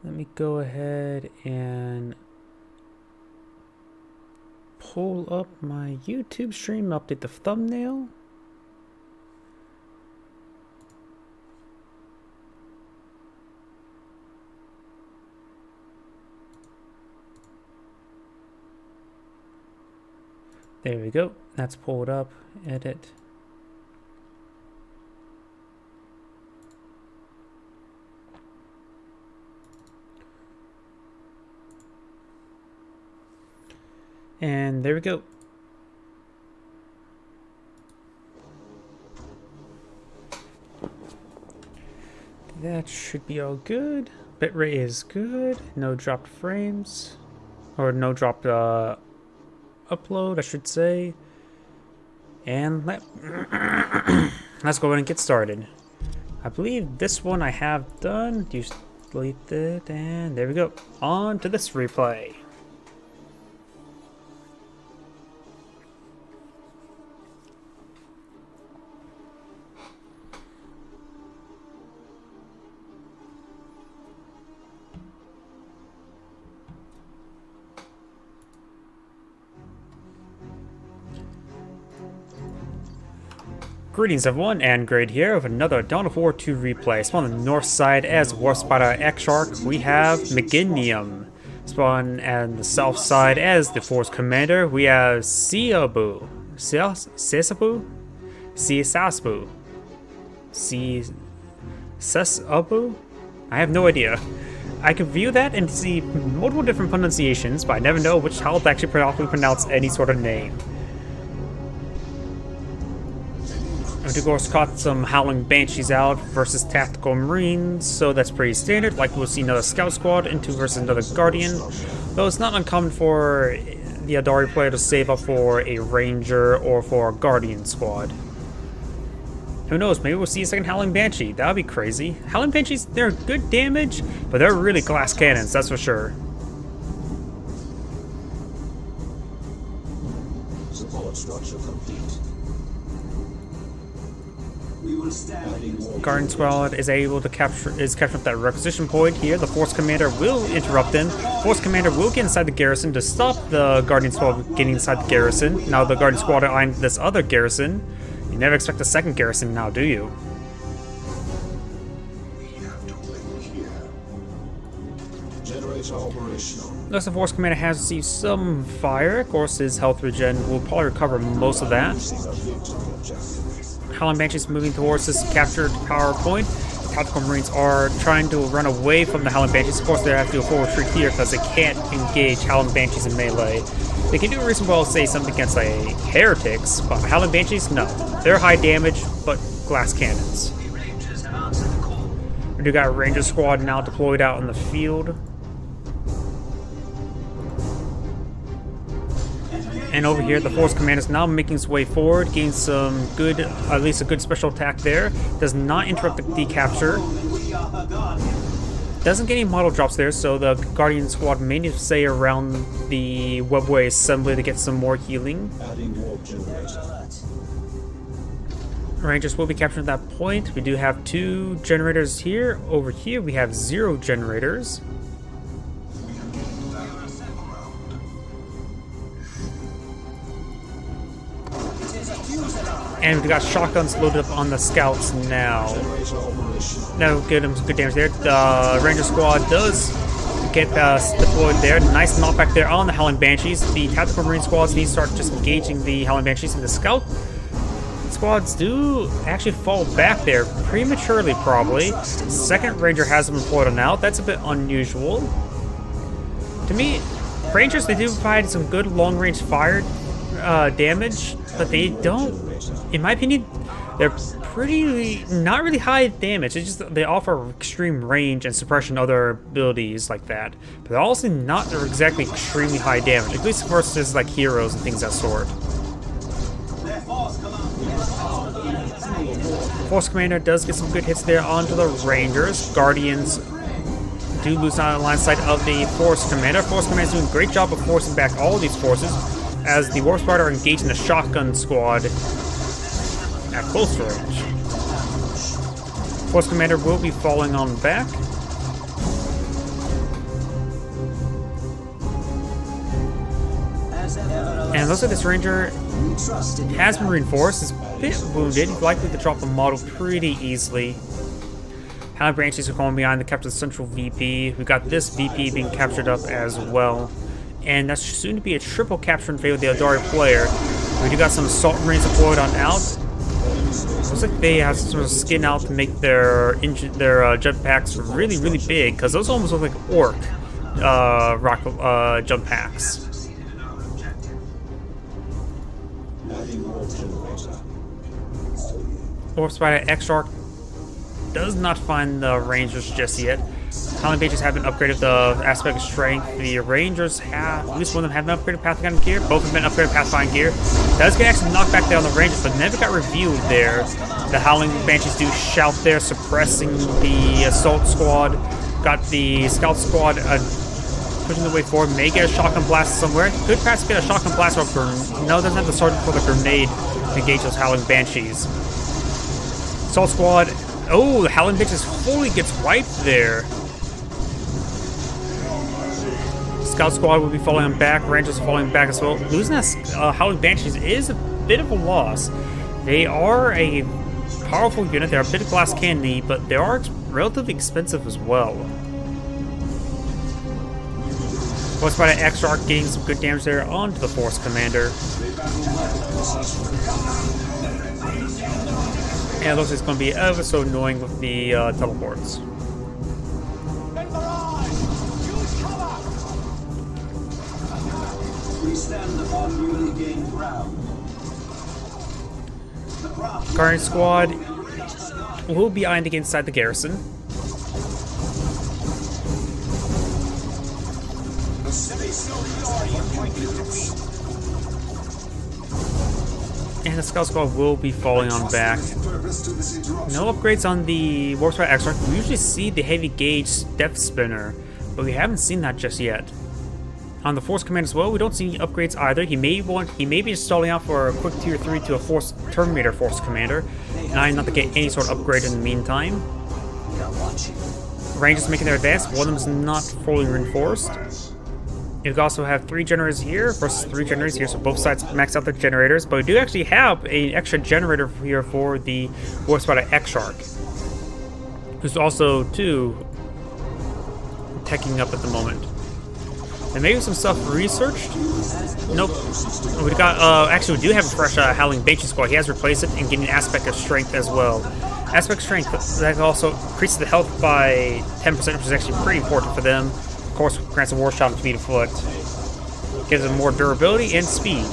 Let me go ahead and pull up my YouTube stream, update the thumbnail. There we go. That's pulled up. Edit. And there we go. That should be all good. Bitrate is good. No dropped frames. Or no dropped upload, I should say. And let's go ahead and get started. I believe this one I have done. Just delete it, and there we go. On to this replay. Greetings everyone, and Grade here with another Dawn of War 2 replay. Spawn on the north side as Warspider Exarch, we have Meganium. Spawn on the south side as the Force Commander, we have Siabu. Sesabu? Sesabu? I have no idea. I can view that and see multiple different pronunciations, but I never know which how to actually properly pronounce any sort of name. Of course, caught some Howling Banshees out versus Tactical Marines, so that's pretty standard. Like we'll see another Scout Squad into versus another Guardian, though it's not uncommon for the Aeldari player to save up for a Ranger or for a Guardian squad. Who knows, maybe we'll see a second Howling Banshee. That would be crazy. Howling Banshees, they're good damage, but they're really glass cannons, that's for sure. Support structure complete. Guardian Squad is able to capturing up that requisition point here. The Force Commander will interrupt them. Force Commander will get inside the garrison to stop the Guardian Squad getting inside the garrison. Now the Guardian Squad are eyeing this other garrison. You never expect a second garrison now, do you? Generator operational. Unless the Force Commander has received some fire, of course his health regen will probably recover most of that. Howling Banshees moving towards this captured power point. Tactical Marines are trying to run away from the Howling Banshees. Of course, they have to do a full retreat here because they can't engage Howling Banshees in melee. They can do a reasonable well say something against Heretics, but Howling Banshees, no. They're high damage, but glass cannons. We do got a Ranger Squad now deployed out in the field. And over here, the Force Commander is now making his way forward, getting some good, at least a good special attack there. Does not interrupt the capture. Doesn't get any model drops there, so the Guardian Squad may need to stay around the webway assembly to get some more healing. Rangers will be captured at that point. We do have 2 generators here. Over here, we have 0 generators. And we've got shotguns loaded up on the scouts now. No, good damage there. The Ranger Squad does get deployed there. Nice knockback there on the Howling Banshees. The Tactical Marine Squads need to start just engaging the Howling Banshees, and the Scout Squads do actually fall back there prematurely, probably. Second Ranger has them deployed on out. That's a bit unusual. To me, Rangers, they do provide some good long-range fire damage, but they don't, in my opinion, they're pretty, not really high damage. It's just they offer extreme range and suppression other abilities like that. But they're also not exactly extremely high damage, at least versus like heroes and things of that sort. Force Commander does get some good hits there onto the Rangers. Guardians do lose out of line sight of the Force Commander. Force Commander is doing a great job of forcing back all of these forces, as the Warspider are engaging the Shotgun Squad at close range. Force Commander will be falling on back. And it looks like this ranger has been reinforced, is a bit wounded, likely to drop the model pretty easily. Howling Banshees are going behind the capture of the central VP. We got this VP being captured up as well. And that's soon to be a triple capture in favor of the Aeldari player. We do got some Assault Marines deployed on out. Looks like they have some sort of skin out to make their jetpacks really, really big, because those almost look like orc jump packs. Warp Spider Exarch does not find the Rangers just yet. Howling Banshees haven't upgraded the aspect of strength. The Rangers have, at least one of them haven't upgraded Pathfinder gear. Both have been upgraded Pathfinder gear. Does get actually knocked back down the Rangers, but never got reviewed there. The Howling Banshees do shout there, suppressing the Assault Squad. Got the Scout Squad pushing the way forward. May get a Shotgun Blast somewhere. Could perhaps get a Shotgun Blast or no, doesn't have the Sergeant for the grenade to engage those Howling Banshees. Assault Squad. Oh, the Howling Banshees fully gets wiped there. Scout Squad will be falling back. Rangers falling back as well. Losing that Howling Banshees is a bit of a loss. They are a powerful unit. They're a bit of glass candy, but they are relatively expensive as well. Warp Spider Exarch getting some good damage there onto the Force Commander. And it looks like it's going to be ever so annoying with the teleports. Guardian Squad will be eyeing to get inside the garrison. And the Scout Squad will be falling on back. No upgrades on the Warp Spider Exarch. We usually see the heavy gauge Death Spinner, but we haven't seen that just yet. On the Force Commander as well, we don't see any upgrades either. He may be just stalling out for a quick tier 3 to a Force Terminator Force Commander, and I not to get any sort of upgrade in the meantime. Rangers making their advance. One of them is not fully reinforced. You also have 3 generators here versus 3 generators here, so both sides max out their generators. But we do actually have an extra generator here for the Warp Spider Exarch, who's also teching up at the moment. And maybe some stuff researched? Nope. We got, actually we do have a fresh Howling Banshee Squad. He has replaced it and getting an Aspect of Strength as well. Aspect of Strength, that also increases the health by 10%, which is actually pretty important for them. Of course, grants a War Shot and Fleet of Foot. Gives them more durability and speed.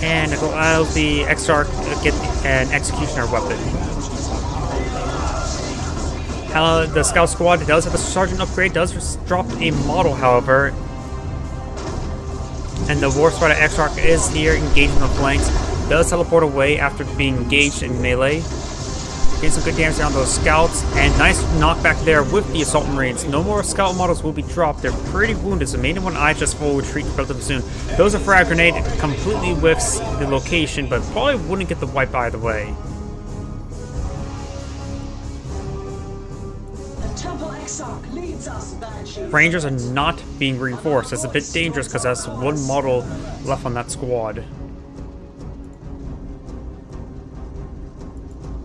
And allows the Exarch to get an Executioner weapon. The Scout Squad does have a Sergeant upgrade, does drop a model, however. And the Warp Spider Exarch is here, engaging the flanks. Does teleport away after being engaged in melee. Getting some good damage down those Scouts, and nice knockback there with the Assault Marines. No more Scout models will be dropped. They're pretty wounded, so maybe one eye just full retreat relatively soon. Those are Frag Grenade, completely whiffs the location, but probably wouldn't get the wipe either way. Rangers are not being reinforced. It's a bit dangerous because that's one model left on that squad.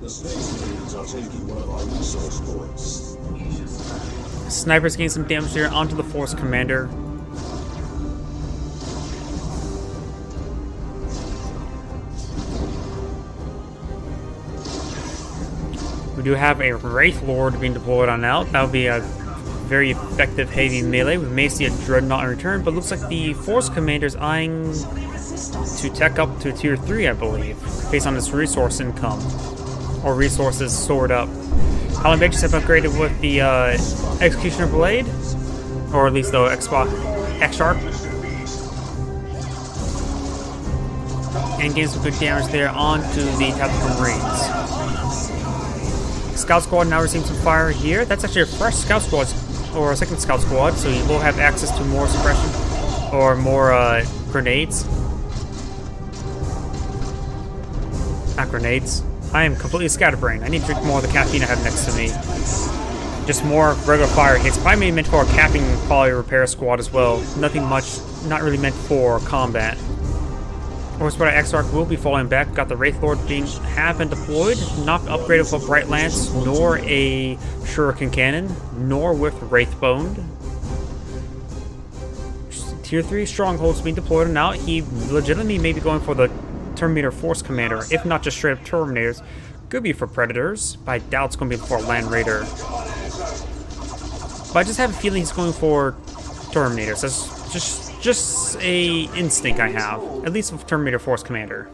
The Space Marines are taking one of our resource points. Snipers getting some damage here onto the Force Commander. We do have a Wraith Lord being deployed on out. That would be a very effective heavy melee. We may see a Dreadnought in return, but looks like the Force Commander is eyeing to tech up to tier 3, I believe, based on its resource income. Or resources stored up. Howling Banshees have upgraded with the Executioner Blade, or at least the Exarch. And gain some good damage there onto the Tactical Marines. Scout Squad now receiving some fire here. That's actually a fresh Scout Squad, or a second Scout Squad, so you will have access to more suppression, or more grenades. Not grenades. I am completely scatterbrained. I need to drink more of the caffeine I have next to me. Just more regular fire hits. Probably meant for a capping quality repair squad as well. Nothing much, not really meant for combat. Warp Spider Exarch will be falling back. Got the Wraith Lord have been deployed. Not upgraded with a Bright Lance, nor a Shuriken Cannon, nor with Wraithbone. Tier 3 strongholds being deployed, and now he legitimately may be going for the Terminator Force Commander, if not just straight up Terminators. Could be for Predators, but I doubt it's going to be for Land Raider. But I just have a feeling he's going for Terminators. That's just a instinct I have, at least with Terminator Force Commander.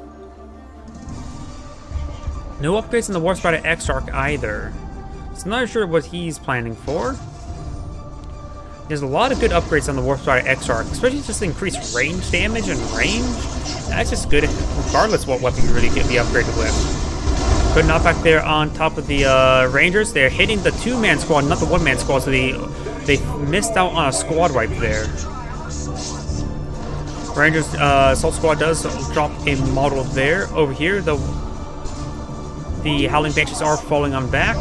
No upgrades in the Warp Spider Exarch either. So I'm not sure what he's planning for. There's a lot of good upgrades on the Warp Spider Exarch, especially just increased range damage and range. That's just good regardless of what weapon you really get the upgraded with. Good knockback there on top of the Rangers. They're hitting the 2-man squad, not the 1-man squad, so they missed out on a squad wipe there. Rangers Assault Squad does drop a model there. Over here, the Howling Banshees are falling on back.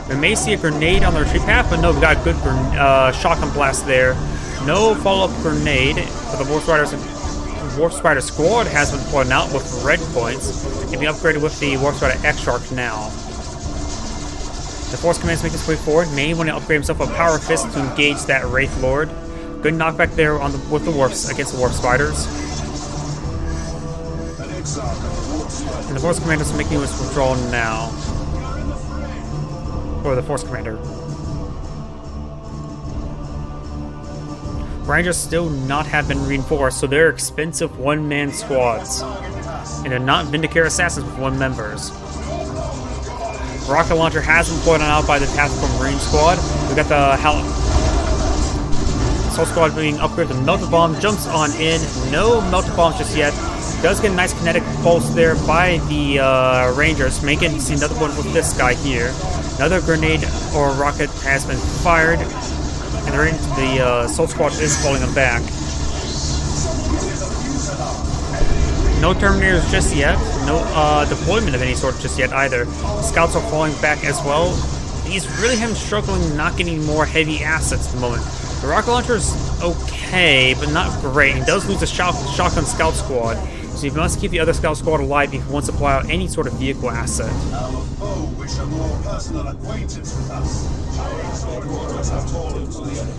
We may see a grenade on the retreat path, but no, we got a good shotgun blast there. No follow-up grenade for the Warp Spider Squad has been deployed out with red points. It be upgraded with the Warp Spider Exarch now. The Force Commands make its way forward. May want to upgrade himself a Power Fist to engage that Wraith Lord. Good knockback there on with the Warps against the Warp Spiders. And the Force Commander is making his withdrawal now. Or the Force Commander. Rangers still not have been reinforced, so they're expensive 1-man squads. And they're not Vindicator Assassins with 1 members. Rocket Launcher has been deployed on out by the Tactical Marine Squad. We got the Assault Squad being upgraded to Melted Bomb. Jumps on in. No Melted Bombs just yet. Does get a nice kinetic pulse there by the Rangers. Making see another one with this guy here. Another grenade or rocket has been fired. And the Assault Squad is falling them back. No Terminators just yet. No deployment of any sort just yet either. Scouts are falling back as well. He's really having struggling not getting more heavy assets at the moment. The rocket launcher is okay, but not great. He does lose a shotgun scout squad, so he must keep the other scout squad alive if he wants to apply out any sort of vehicle asset.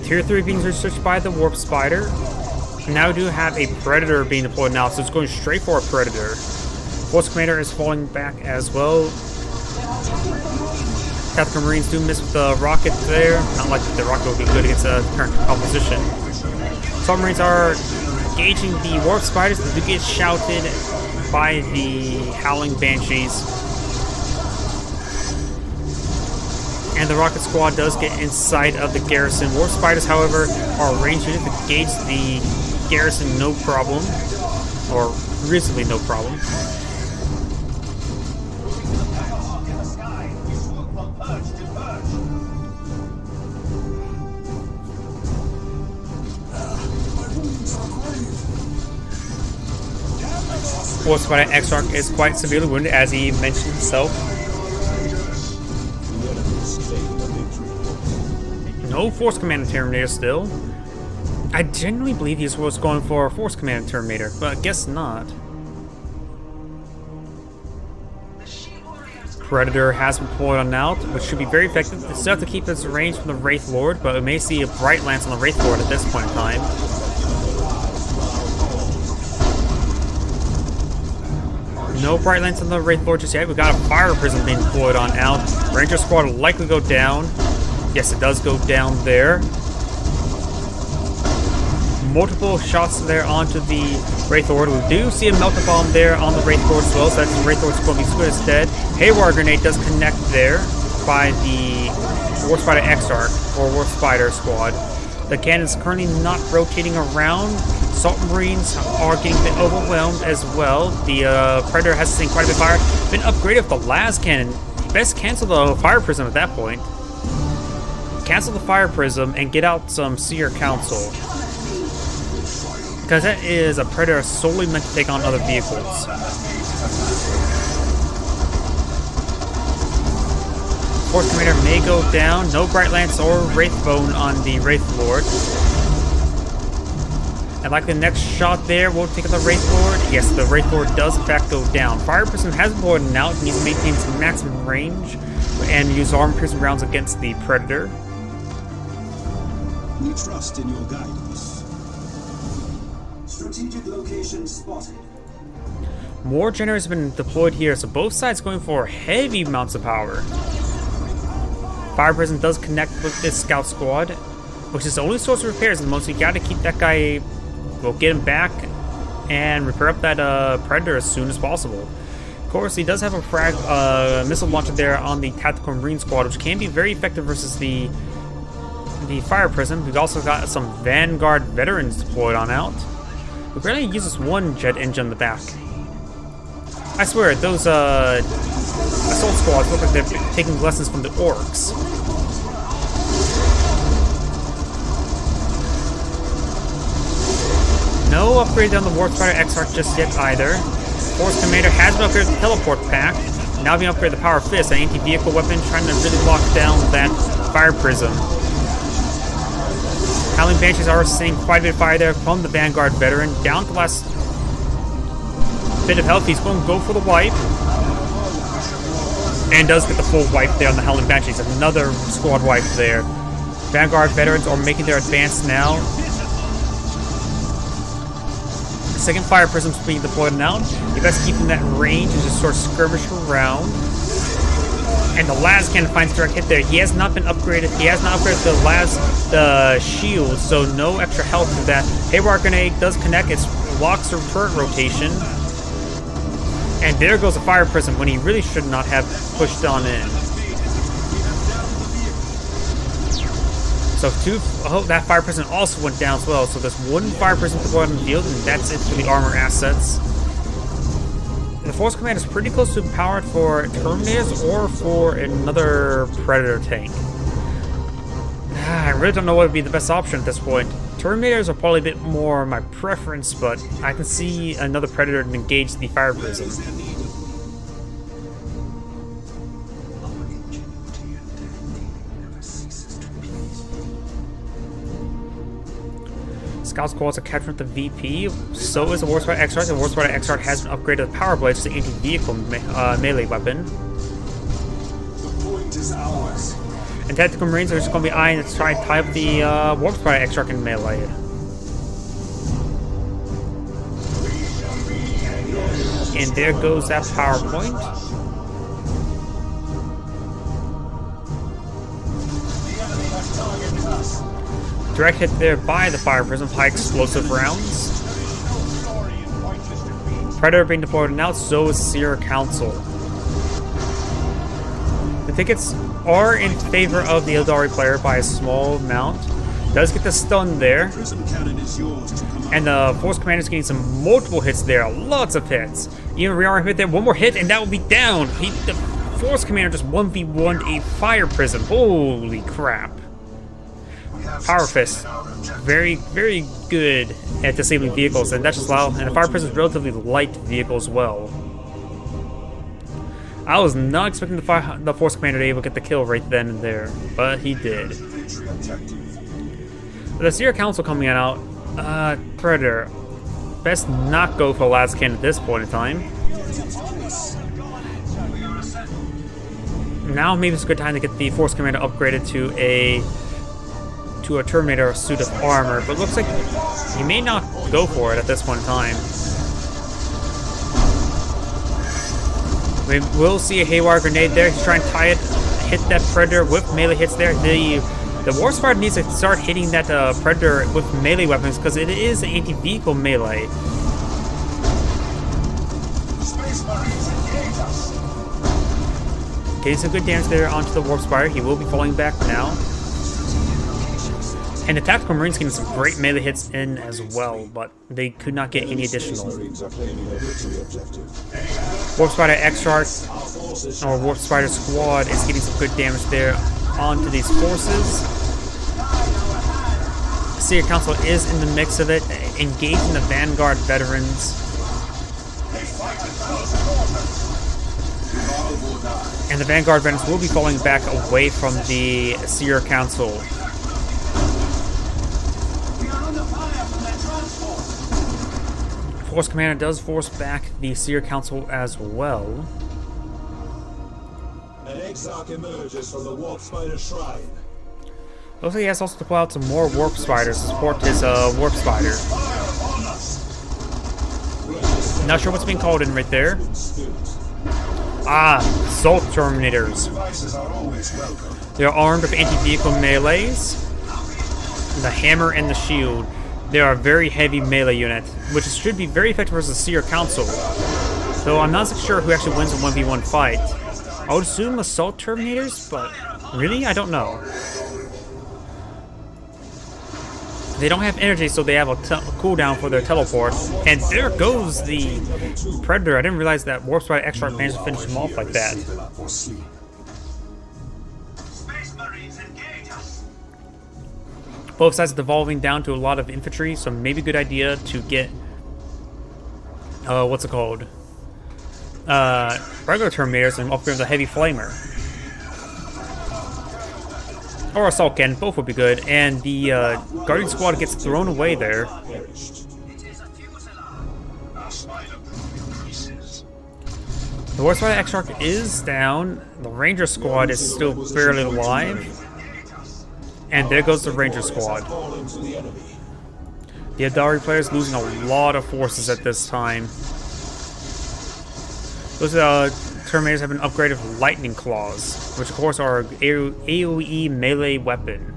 Tier 3 being researched by the Warp Spider. We now do have a Predator being deployed now, so it's going straight for a Predator. Force Commander is falling back as well. Tactical Marines do miss with the rocket there. Not like the rocket will be good against the current composition. Submarines are engaging the Warp Spiders, but do get shouted by the Howling Banshees. And the Rocket Squad does get inside of the garrison. Warp Spiders, however, are ranged units to gauge the garrison no problem. Or reasonably no problem. Warp Spider Exarch is quite severely wounded, as he mentioned himself. No Force Commander Terminator still. I genuinely believe he was going for a Force Commander Terminator, but I guess not. Predator has been deployed on out, which should be very effective. They still have to keep its range from the Wraith Lord, but we may see a Bright Lance on the Wraith Lord at this point in time. No Bright Lance on the Wraith Lord just yet. We got a Fire Prism being deployed on out. Ranger Squad will likely go down. Yes, it does go down there. Multiple shots there onto the Wraith Lord. We do see a Melted Bomb there on the Wraith Lord as well, so that's the Wraith Lord's going to be as good as dead. Haywire Grenade does connect there by the Warp Spider Exarch, or Warp Spider Squad. The cannon's currently not rotating around. Assault Marines are getting a bit overwhelmed as well. The Predator has seen quite a bit of fire. Been upgraded with the Las Cannon. Best cancel the Fire Prism at that point. Cancel the Fire Prism and get out some Seer Council. Because that is a Predator solely meant to take on other vehicles. Force Commander may go down. No Bright Lance or Wraithbone on the Wraith Lord. And like the next shot there, we'll take out the Wraith Lord. Yes, the Wraith Lord does in fact go down. Fire Prism has been boarded out and he's maintained some maximum range and use armor-piercing rounds against the Predator. We trust in your guidance. Strategic location spotted. More generators have been deployed here, so both sides going for heavy amounts of power. Fire Prism does connect with this scout squad, which is the only source of repairs, and most you gotta keep that guy. We'll get him back and repair up that Predator as soon as possible. Of course, he does have a missile launcher there on the Tactical Marine Squad, which can be very effective versus the Fire Prism. We've also got some Vanguard veterans deployed on out. We barely use this one jet engine in the back. I swear, those assault squads look like they're taking lessons from the orcs. No upgrade on the Warspider Exarch just yet either. Force Commander has been upgraded with the Teleport Pack. Now being upgraded the Power Fist, an anti-vehicle weapon, trying to really lock down that Fire Prism. Howling Banshees are seeing quite a bit of fire there from the Vanguard veteran. Down to the last bit of health. He's going to go for the wipe. And does get the full wipe there on the Howling Banshees. Another squad wipe there. Vanguard veterans are making their advance now. Second Fire Prism's being deployed now. You best keep in that range and just sort of skirmish around. And the Lascan finds direct hit there. He has not been upgraded. He has not upgraded the shield, so no extra health to that. Haywire Grenade does connect. It locks or turret rotation. And there goes the Fire Prism when he really should not have pushed on in. So that Fire Prism also went down as well. So there's one Fire Prism deployed on the field, and that's it for the armor assets. The Force Command is pretty close to powered for Terminators or for another Predator tank. I really don't know what would be the best option at this point. Terminators are probably a bit more my preference, but I can see another Predator to engage the Fire Prism. Scout squads are capturing with the VP, so is the Warspider Exarch. The Warspider Exarch has been upgraded with Power Blades to the anti-vehicle melee weapon. The point is ours. And Tactical Marines are just going to be eyeing to try and tie up the Warspider Exarch in melee. And there goes that power point. Direct hit there by the Fire Prism, high explosive rounds. Predator being deployed now, so is Seer Council. The tickets are in favor of the Eldari player by a small amount. Does get the stun there. And the Force Commander is getting some multiple hits there, lots of hits. Even rearm hit there, one more hit and that will be down. The Force Commander just 1v1'd a Fire Prism. Holy crap. Power Fist, very, very good at disabling vehicles, and that's just loud. And the Fire Prism is relatively light vehicle as well. I was not expecting the Force Commander to be able to get the kill right then and there, but he did. The Seer Council coming out, Predator, best not go for Lascan at this point in time. Now maybe it's a good time to get the Force Commander upgraded to a Terminator suit of armor, but it looks like he may not go for it at this point in time. We will see a Haywire Grenade there. He's trying to tie it, hit that Predator with melee hits there. The Warspider needs to start hitting that Predator with melee weapons because it is an anti-vehicle melee. Getting some good damage there onto the Warspider. He will be falling back now. And the Tactical Marines getting some great melee hits in as well, but they could not get any additional. Warspider Exarch or Warspider Squad is getting some good damage there onto these forces. Seer Council is in the mix of it, engaging the Vanguard veterans. And the Vanguard Vengeance will be falling back away from the Seer Council. Force Commander does force back the Seer Council as well. An Exarch emerges from the Warp Spider Shrine. Looks like he has also to pull out some more Warp Spiders to support his Warp Spider. Not sure what's being called in right there. Ah, Assault Terminators. They're armed with anti-vehicle melees, the hammer and the shield. They are a very heavy melee unit, which should be very effective versus the Seer Council. Though I'm not so sure who actually wins a 1v1 fight. I would assume Assault Terminators, but really? I don't know. They don't have energy, so they have a cooldown for their teleport. And there goes the Predator. I didn't realize that Warp Spider Exarch managed to finish him off like that. Both sides devolving down to a lot of infantry, so maybe a good idea to get what's it called? Regular Terminators and upgrade the Heavy Flamer. Or Assault Cannon, both would be good. And the Guardian Squad gets thrown away there. The Warp Spider Exarch is down. The Ranger Squad is still barely alive. And there goes the Ranger Squad. The Aeldari players losing a lot of forces at this time. Those Terminators have been upgraded with Lightning Claws, which of course are an AoE melee weapon.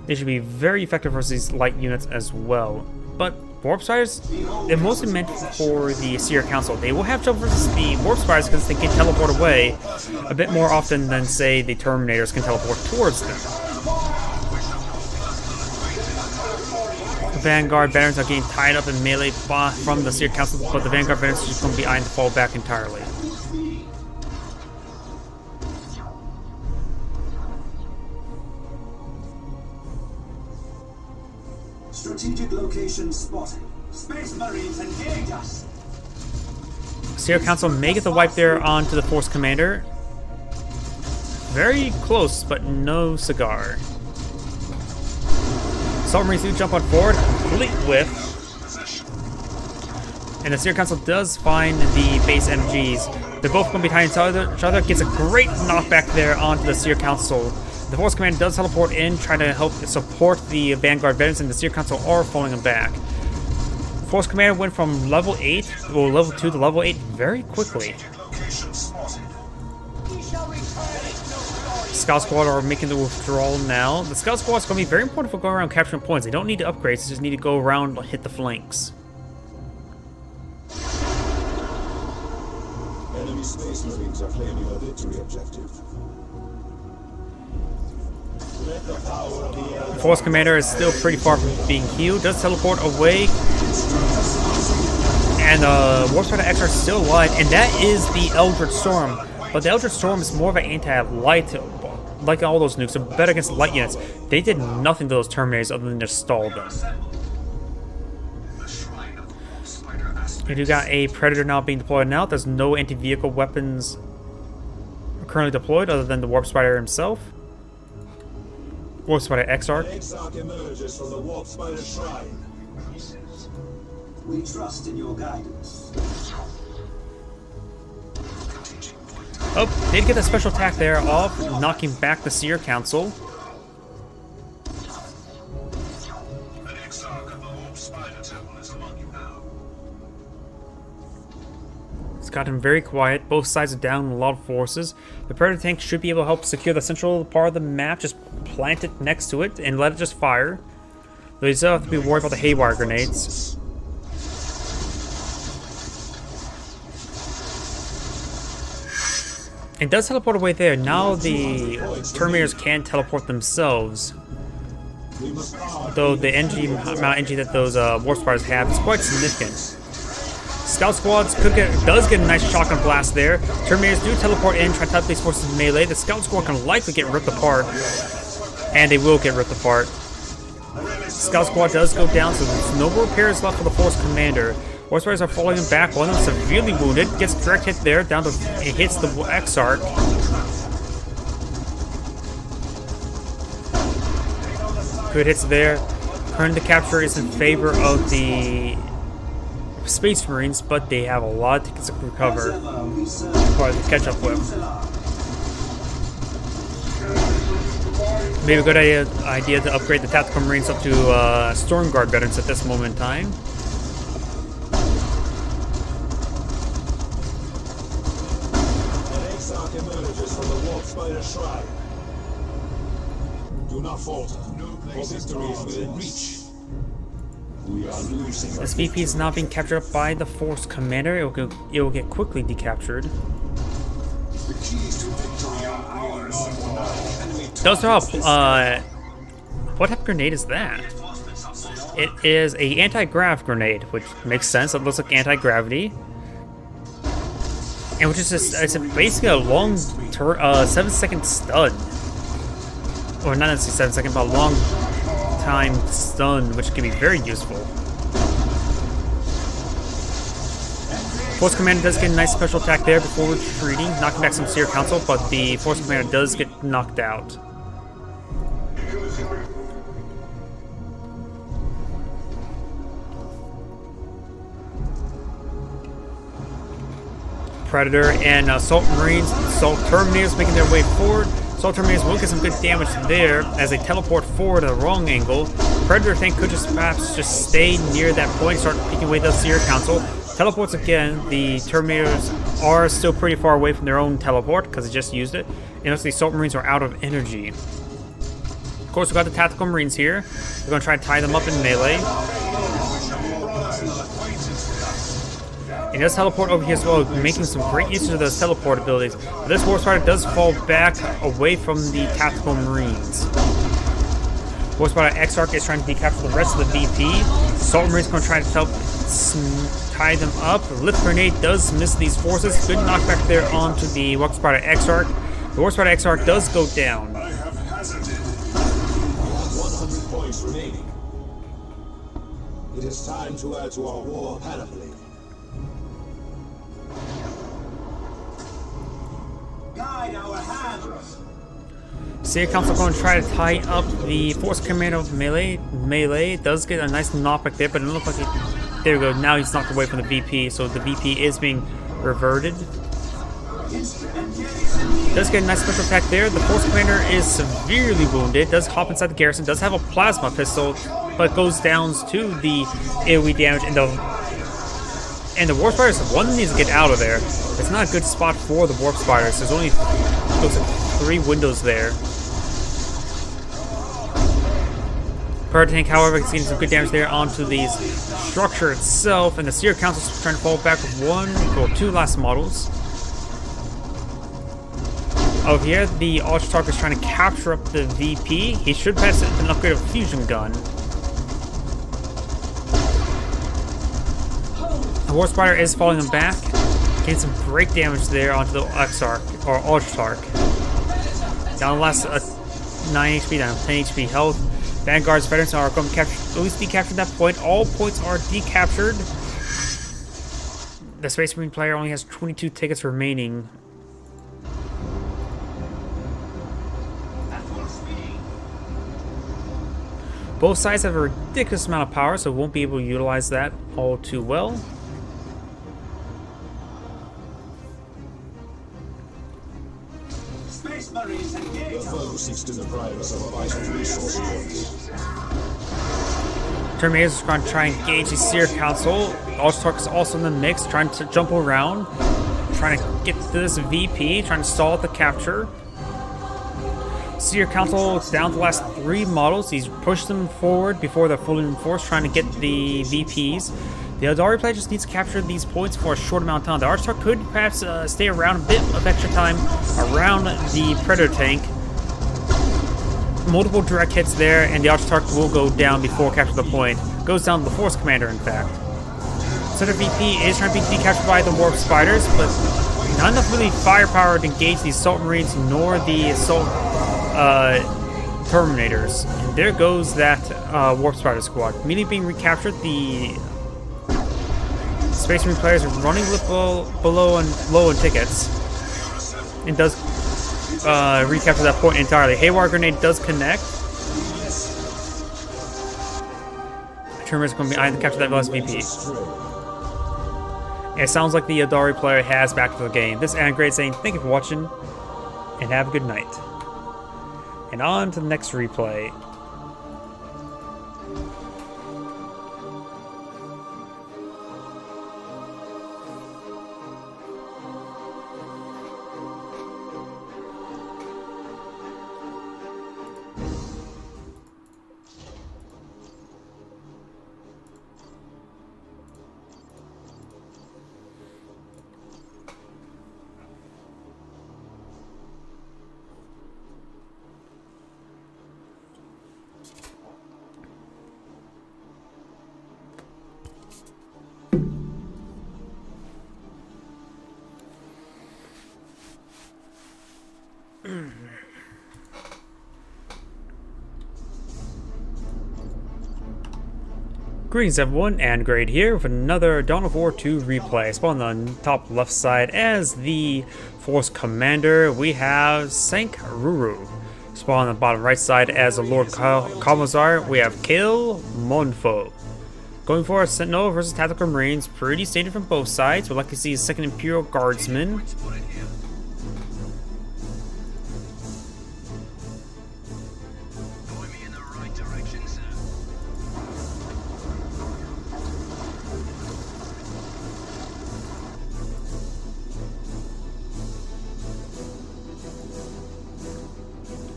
They should be very effective versus these light units as well. But Warp Spiders, they're mostly meant for the Seer Council. They will have trouble versus the Warp Spiders because they can teleport away a bit more often than, say, the Terminators can teleport towards them. The Vanguard Veterans are getting tied up in melee from the Seer Council, but the Vanguard Veterans are just going to be eyeing to fall back entirely. Strategic location spotted. Space Marines engage us. Seer Council may get the wipe there onto the Force Commander. Very close, but no cigar. Assault Marines do jump on forward, complete whiff. And the Seer Council does find the base MGs. They're both going to be behind each other. Gets a great knockback there onto the Seer Council. The Force Commander does teleport in, trying to help support the Vanguard Veterans, and the Seer Council are falling them back. Force Commander went from level 8, or level 2 to level 8 very quickly. Scout Squad are making the withdrawal now. The Scout Squad is going to be very important for going around capturing points. They don't need to upgrade, they just need to go around and hit the flanks. Enemy Space Marines are claiming a victory objective. The Force Commander is still pretty far from being healed. Does teleport away. And Warp Spider Exarch is still alive. And that is the Eldritch Storm. But the Eldritch Storm is more of an anti-light. Like all those nukes, they're better against light units. They did nothing to those Terminators other than just stall them. You do got a Predator now being deployed now. There's no anti-vehicle weapons currently deployed other than the Warp Spider himself. Warp Spider Exarch. Exarch emerges from the Warp Spider Shrine. We trust in your guidance. Oh, did get a special attack there off, knocking back the Seer Council. An Exarch of the Warp Spider Temple is among you now. It's gotten very quiet. Both sides are down a lot of forces. The Predator tank should be able to help secure the central part of the map. Just plant it next to it and let it just fire. Though you still have to be worried about the Haywire grenades. It does teleport away there. Now the Terminators can teleport themselves. Though the energy amount of energy that those Warp Spiders have is quite significant. Scout Squads does get a nice shotgun blast there. Terminators do teleport in, try to type these forces in melee. The Scout Squad can likely get ripped apart. And they will get ripped apart. Scout Squad does go down, so there's no more repairs left for the Force Commander. Warp Spiders are falling back. One of them severely wounded. Gets a direct hit there. Down to it hits the Exarch. Good hits there. Currently the capture is in favor of the Space Marines, but they have a lot of tickets to recover or to catch up with. Maybe a good idea to upgrade the Tactical Marines up to Storm Guard veterans at this moment in time. An Exarch emerges from the Warp Spider Shrine. Do not falter, for victory is within reach. We are losing. This VP is not being captured up by the Force Commander. It will get quickly decaptured. The keys to victory are ours. Enemy Does help. What type of grenade is that? It is a anti-grav grenade, which makes sense. It looks like anti-gravity, and which is just it's basically a long 7-second stun, or not necessarily 7 second, but a long time stun, which can be very useful. Force Commander does get a nice special attack there before retreating, knocking back some Seer Council, but the Force Commander does get knocked out. Predator and Assault Marines, Assault Terminators making their way forward. Assault Terminators will get some good damage there as they teleport forward at the wrong angle. Predator tank could just perhaps just stay near that point, start picking away the Seer Council. Teleports again. The Terminators are still pretty far away from their own teleport because they just used it. And also the Assault Marines are out of energy. Of course, we've got the Tactical Marines here. We're going to try to tie them up in melee. He does teleport over here as well, making some great use of those teleport abilities. But this Warp Spider does fall back away from the Tactical Marines. Warp Spider Exarch is trying to decapture the rest of the VP. Assault Marines going to try to help tie them up. The Lift Grenade does miss these forces. Good knockback there onto the Warp Spider Exarch. The Warp Spider Exarch does go down. I have hazarded. 100 points remaining. It is time to add to our war panoply. Guide our hands. Seer Council going to try to tie up the Force Commander of Melee. Melee does get a nice knockback there, but it looks like it. There we go. Now he's knocked away from the VP, so the VP is being reverted. Does get a nice special attack there. The Force Commander is severely wounded. Does hop inside the garrison. Does have a plasma pistol, but goes down to the AoE damage. And the Warp Spiders, one needs to get out of there. It's not a good spot for the Warp Spiders. There's only looks like 3 windows there. Predator tank, however, is getting some good damage there onto the structure itself, and the Seer Council is trying to fall back with 2 last models. Over here, the Archtarch is trying to capture up the VP. He should pass an upgrade of fusion gun. The Warp Spider is falling him back. Getting some great damage there onto the Exarch, or Archtarch. Down the last 9 HP, down 10 HP health. Vanguard's veterans are going to at least decapture that point. All points are decaptured. The Space Marine player only has 22 tickets remaining. Both sides have a ridiculous amount of power, so won't be able to utilize that all too well. Space Marines engage. The foe seeks to deprive us of vital resource points. Terminators is going to try and engage the Seer Council. Archtarch is also in the mix, trying to jump around, trying to get to this VP, trying to stall the capture. Seer Council is down to the last 3 models. He's pushed them forward before they're fully reinforced, trying to get the VPs. The Eldari player just needs to capture these points for a short amount of time. The Archtarch could perhaps stay around a bit of extra time around the Predator tank. Multiple direct hits there, and the Archtarch will go down before capture the point. Goes down to the Force Commander, in fact. So the VP is trying to be decaptured by the Warp Spiders, but not enough really firepower to engage the Assault Marines nor the Assault Terminators. And there goes that Warp Spider squad. Immediately being recaptured, the Space Marine players are running a little below and low in tickets. And does recapture that point entirely. Haywire Grenade does connect. Terminus is going to be eyeing to capture that VP. It sounds like the Adari player has back to the game. This is Angrade saying thank you for watching and have a good night. And on to the next replay. Greetings everyone, Angrade here with another Dawn of War 2 replay. Spawn on the top left side as the Force Commander, we have Sank Ruru. Spawn on the bottom right side as the Lord Kalmazar, we have Kill Monfo. Going for a Sentinel versus Tactical Marines, pretty standard from both sides. We'd like to see a second Imperial Guardsman.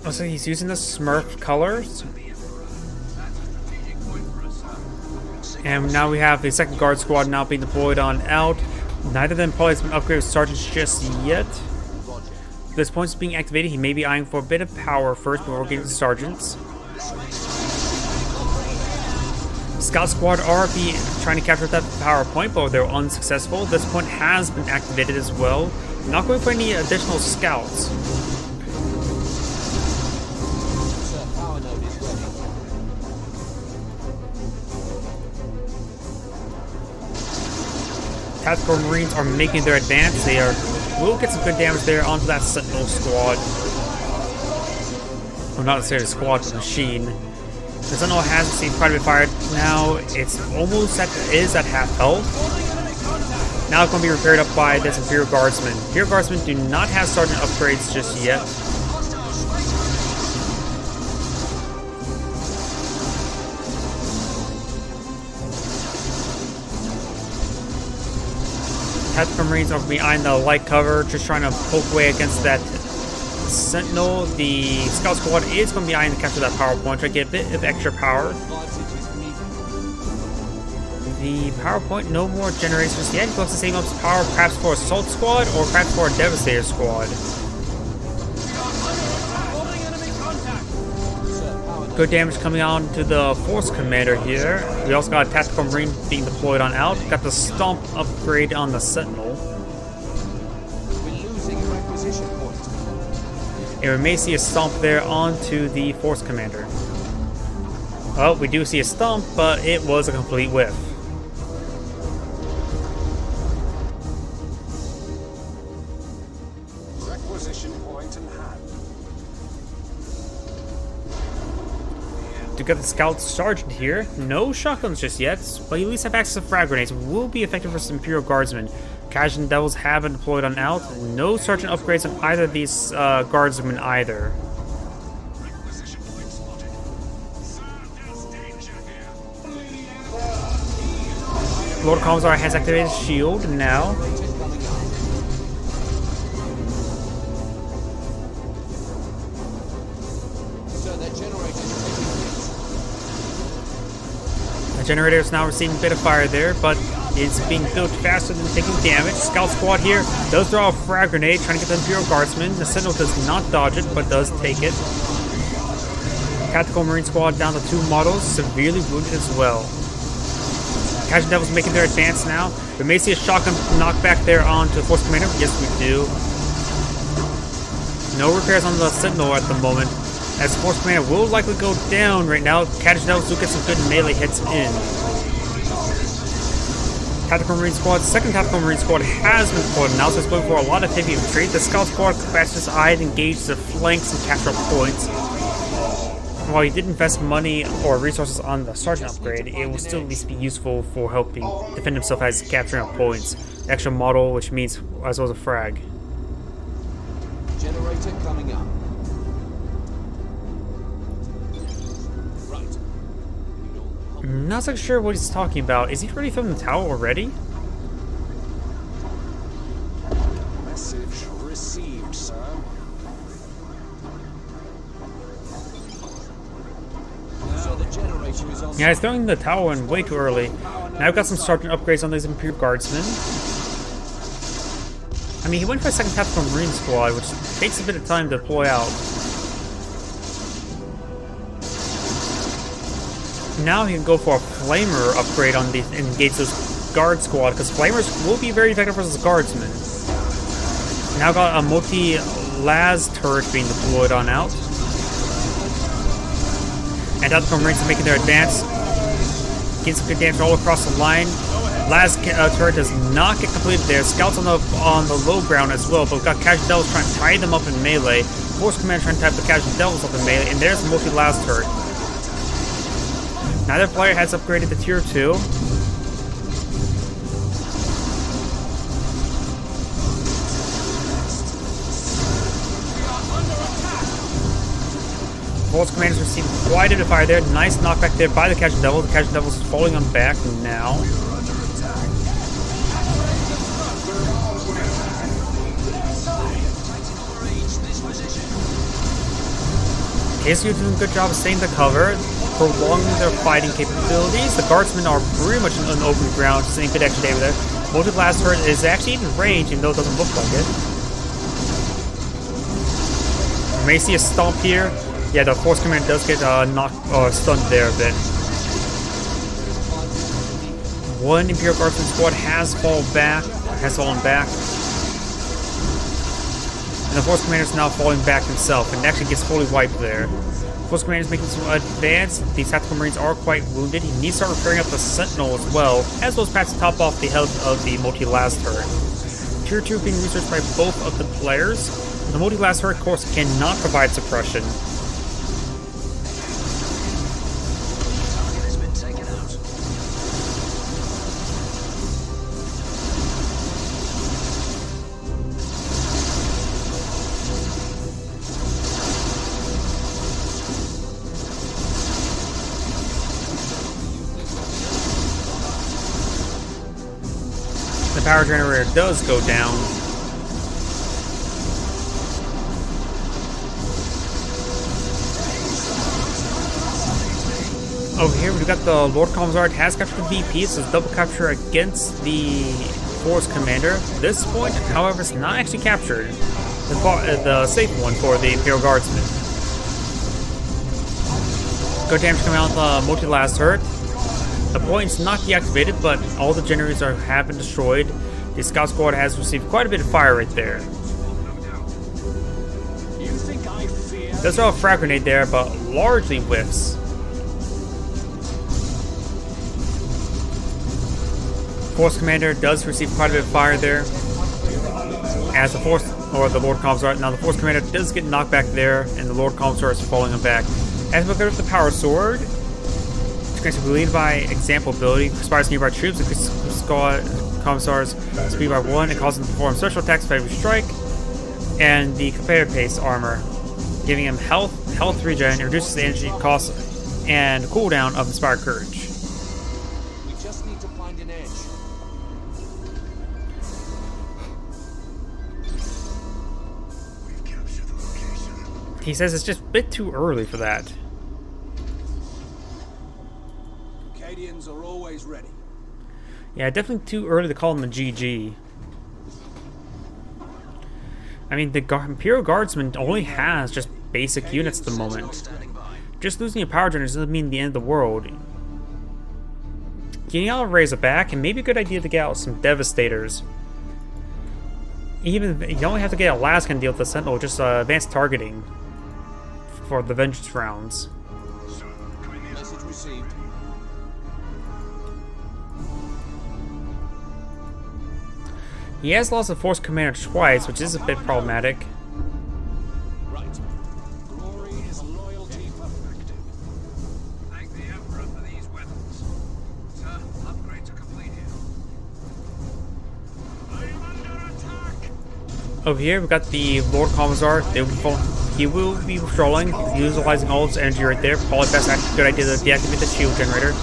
Looks like he's using the Smurf colors. And now we have the second guard squad now being deployed on out. Neither of them probably has been upgraded with sergeants just yet. This point's being activated. He may be eyeing for a bit of power first before getting the sergeants. Scout squad are trying to capture that power point, but they're unsuccessful. This point has been activated as well. Not going for any additional scouts. Tactical Marines are making their advance. They will get some good damage there onto that Sentinel squad. Well, not necessarily squad, but machine. The Sentinel has received quite a bit of fire. Now it's almost at half health. Now it's going to be repaired up by this Imperial Guardsman. Imperial Guardsmen do not have sergeant upgrades just yet. Tactical Marines are behind the light cover, just trying to poke away against that Sentinel. The Scout Squad is going to be eyeing to capture that power point, try to get a bit of extra power. The power point, no more generators just yet. He looks to save up power perhaps for Assault Squad or perhaps for a Devastator Squad. Good damage coming on to the Force Commander here. We also got a Tactical Marine being deployed on out. Got the Stomp upgrade on the Sentinel. And we may see a Stomp there onto the Force Commander. Well, we do see a Stomp, but it was a complete whiff. Requisition point in hand. To get the Scout Sergeant here, no shotguns just yet, but you at least have access to frag grenades. Will be effective for some Imperial Guardsmen. Kajin Devils have been deployed on out. No Sergeant upgrades on either of these Guardsmen either. Lord Kalmazar has activated his shield now. Generator is now receiving a bit of fire there, but it's being built faster than taking damage. Scout Squad here does throw a frag grenade, trying to get the Imperial Guardsman. The Sentinel does not dodge it, but does take it. Tactical Marine Squad down to 2 models, severely wounded as well. Kajin Devils making their advance now. We may see a shotgun knockback there onto the Force Commander. Yes, we do. No repairs on the Sentinel at the moment, as Force Commander will likely go down right now. Kajin Devils do get some good melee hits in. Tactical Marine Squad. Second Tactical Marine Squad has been deployed now, so it's going for a lot of heavy infantry. The Scout Squad capacitors eyed engage the flanks and capture points. While you did invest money or resources on the Sergeant upgrade, it will still at least be useful for helping defend himself as capturing points. Extra model, which means as well as a frag. Generator coming up. Right. I'm not so sure what he's talking about. Is he ready from the tower already? Message received, sir. So the generator is on. Yeah, he's throwing the tower in way too early. Now I've got some Sergeant upgrades on these Imperial Guardsmen. I mean, he went for a second Tactical Marine Squad, which takes a bit of time to deploy out. Now he can go for a Flamer upgrade on the engage those Guard Squad, because Flamers will be very effective versus Guardsmen. Now got a multi-las turret being deployed on out. And Tactical Marines are making their advance. Getting some good damage all across the line. Last turret does not get completed there. Scouts on the low ground as well, but we've got Casual Devils trying to tie them up in melee. Force Commander trying to tie the Casual Devils up in melee, and there's the multi-last turret. Neither player has upgraded to tier 2. Force Commanders receiving quite a bit of fire there. Nice knockback there by the Casual Devil. The Casual Devils is falling on back now. KSU doing a good job of staying the cover, prolonging their fighting capabilities. The Guardsmen are pretty much on open ground, just saying good extra day there. Multi-blast turret is actually even range, even though it doesn't look like it. You may see a stomp here. Yeah, the Force Commander does get knocked or stunned there a bit. One Imperial Guardsman squad has fallen back. And the Force Commander is now falling back himself and actually gets fully wiped there. Force Commander is making some advance. These Tactical Marines are quite wounded. He needs to start repairing up the Sentinel as well as perhaps to top off the health of the multi-las turret. Tier 2 being researched by both of the players. The multi-las turret, of course, cannot provide suppression. The power generator does go down. Over here we've got the Lord Commissar has captured the VP, so it's double capture against the Force Commander. This point, however, is not actually captured. The safe one for the Imperial Guardsmen. Good damage coming out the multi-las turret. The point's not deactivated, but all the generators have been destroyed. The Scout Squad has received quite a bit of fire right there. Does throw a frag grenade there, but largely whiffs. Force Commander does receive quite a bit of fire there. As the Force, or the Lord Commissar, now the Force Commander does get knocked back there, and the Lord Commissar is falling him back. As we go with the Power Sword, to lead by example ability, inspires nearby troops, increases squad commissars speed by 1, and causes them to perform special attacks with every strike, and the competitive pace armor, giving him health regen, and reduces the energy cost and cooldown of Inspired Courage. We just need to find an edge. He says it's just a bit too early for that. Are always ready. Yeah, definitely too early to call him a GG. I mean, the Imperial Guardsman only has just basic units at the moment. Just losing a power generator doesn't mean the end of the world. Getting out of Razorback, and maybe a good idea to get out some Devastators. Even you don't have to get a Alaskan deal with the Sentinel, just advanced targeting for the Vengeance rounds. Message received. He has lost a force commander twice, which is a bit problematic. Right. Glory is loyalty perfected. Thank the Emperor for these weapons. Sir, upgrades are complete here. I am under attack! Over here, we got the Lord Commissar. He will be patrolling, utilizing all his energy right there. Probably best good idea to deactivate the shield generator.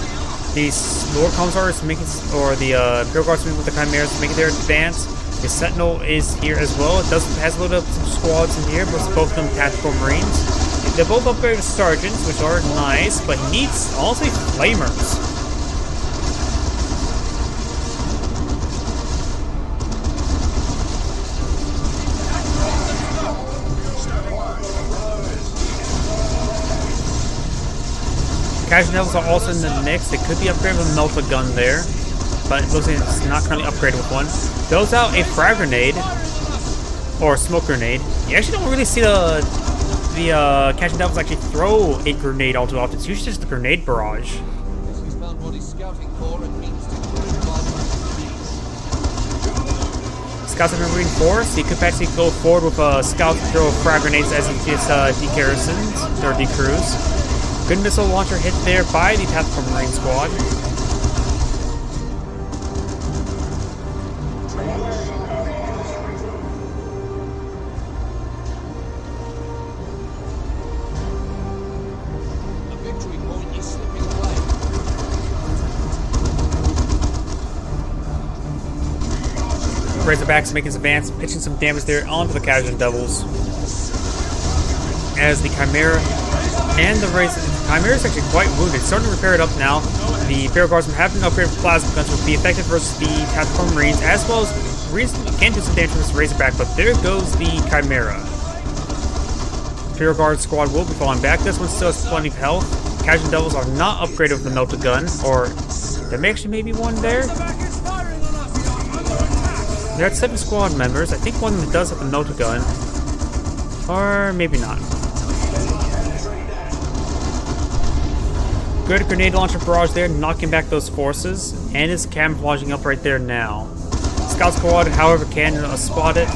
The Lord Commissar is making, or the Imperial Guards with the Chimeras making their advance. The Sentinel is here as well. It has loaded up some squads in here, but both of them tactical marines. They're both upgraded to sergeants, which are nice, but he needs honestly flamers. Casual Devils are also in the mix. They could be upgraded with a melta gun there, but it looks like it's not currently upgraded with one. Throws out a frag grenade or a smoke grenade. You actually don't really see the Casual Devils actually throw a grenade all too often. It's usually just a grenade barrage. He's found what he's scouting for and means to put it on. Scouts have been reinforced. He could actually go forward with a scout to throw frag grenades as he gets degarrisons or decrews. Good missile launcher hit there by the Tactical Marine Squad. A victory point is slipping away. Razorbacks making his advance, pitching some damage there onto the Casual Devils. As the Chimera and the Chimera is actually quite wounded. It's starting to repair it up now. The Imperial Guardsmen have been upgraded with plasma guns, which will be effective versus the Tactical Marines, as well as Marines can do some damage with this Razorback, but there goes the Chimera. Imperial Guard squad will be falling back. This one still has plenty of health. Casual Devils are not upgraded with the melta gun, or there may actually maybe one there. There are 7 squad members. I think one of them does have the melta gun, or maybe not. Good grenade launcher barrage there, knocking back those forces, and is camouflaging up right there now. Scout squad, however, can spot it,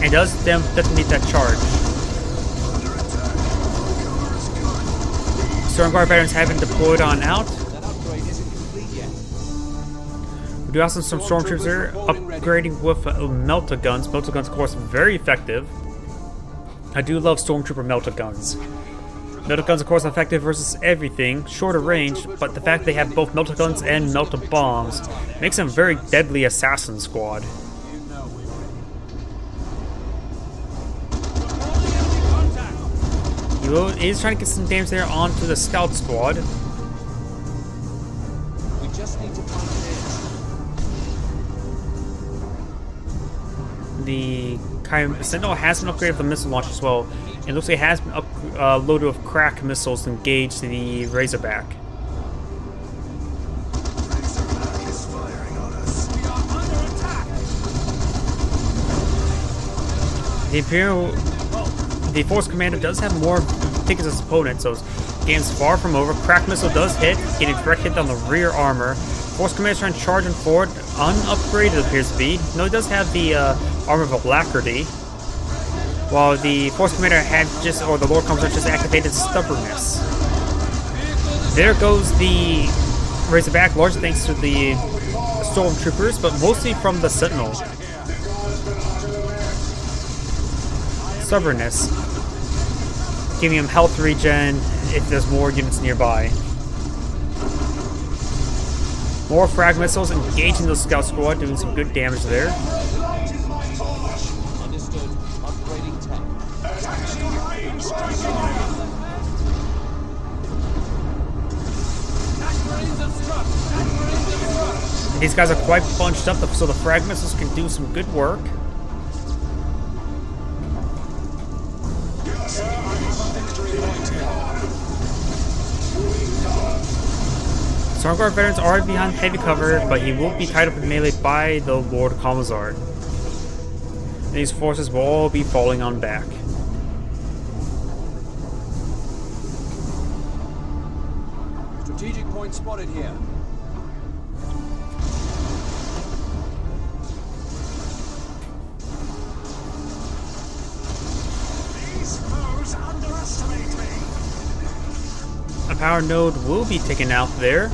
and does detonate that charge. Stormguard veterans have been deployed on out. That upgrade isn't complete yet. We do have some stormtroopers here upgrading with melta guns. Melta guns, of course, very effective. I do love stormtrooper melta guns. Melta guns, of course, are effective versus everything, shorter range, but the fact they have both melta guns and melta bombs makes them a very deadly assassin squad. He is trying to get some damage there onto the scout squad. We just need to find an edge. The Sentinel has been upgraded with the missile launcher as well. It looks like it has been loaded with crack missiles to engage the Razorback. The Force Commander does have more tickets as opponent, so game's far from over. Crack missile does hit, getting a direct hit on the rear armor. Force Commander trying to charge forward, unupgraded it appears to be. No, it does have the armor of Alacrity. While the Force Commander had or the Lord Commissar just activated Stubbornness. There goes the Razorback, largely thanks to the Stormtroopers, but mostly from the Sentinel. Stubbornness, giving him health regen if there's more units nearby. More frag missiles engaging the scout squad, doing some good damage there. Understood. Upgrading tech. These guys are quite bunched up, so the frag missiles can do some good work. Stormguard veterans are behind heavy cover, but he will be tied up in melee by the Lord Commissar. These forces will all be falling on back. Strategic point spotted here. A power node will be taken out there.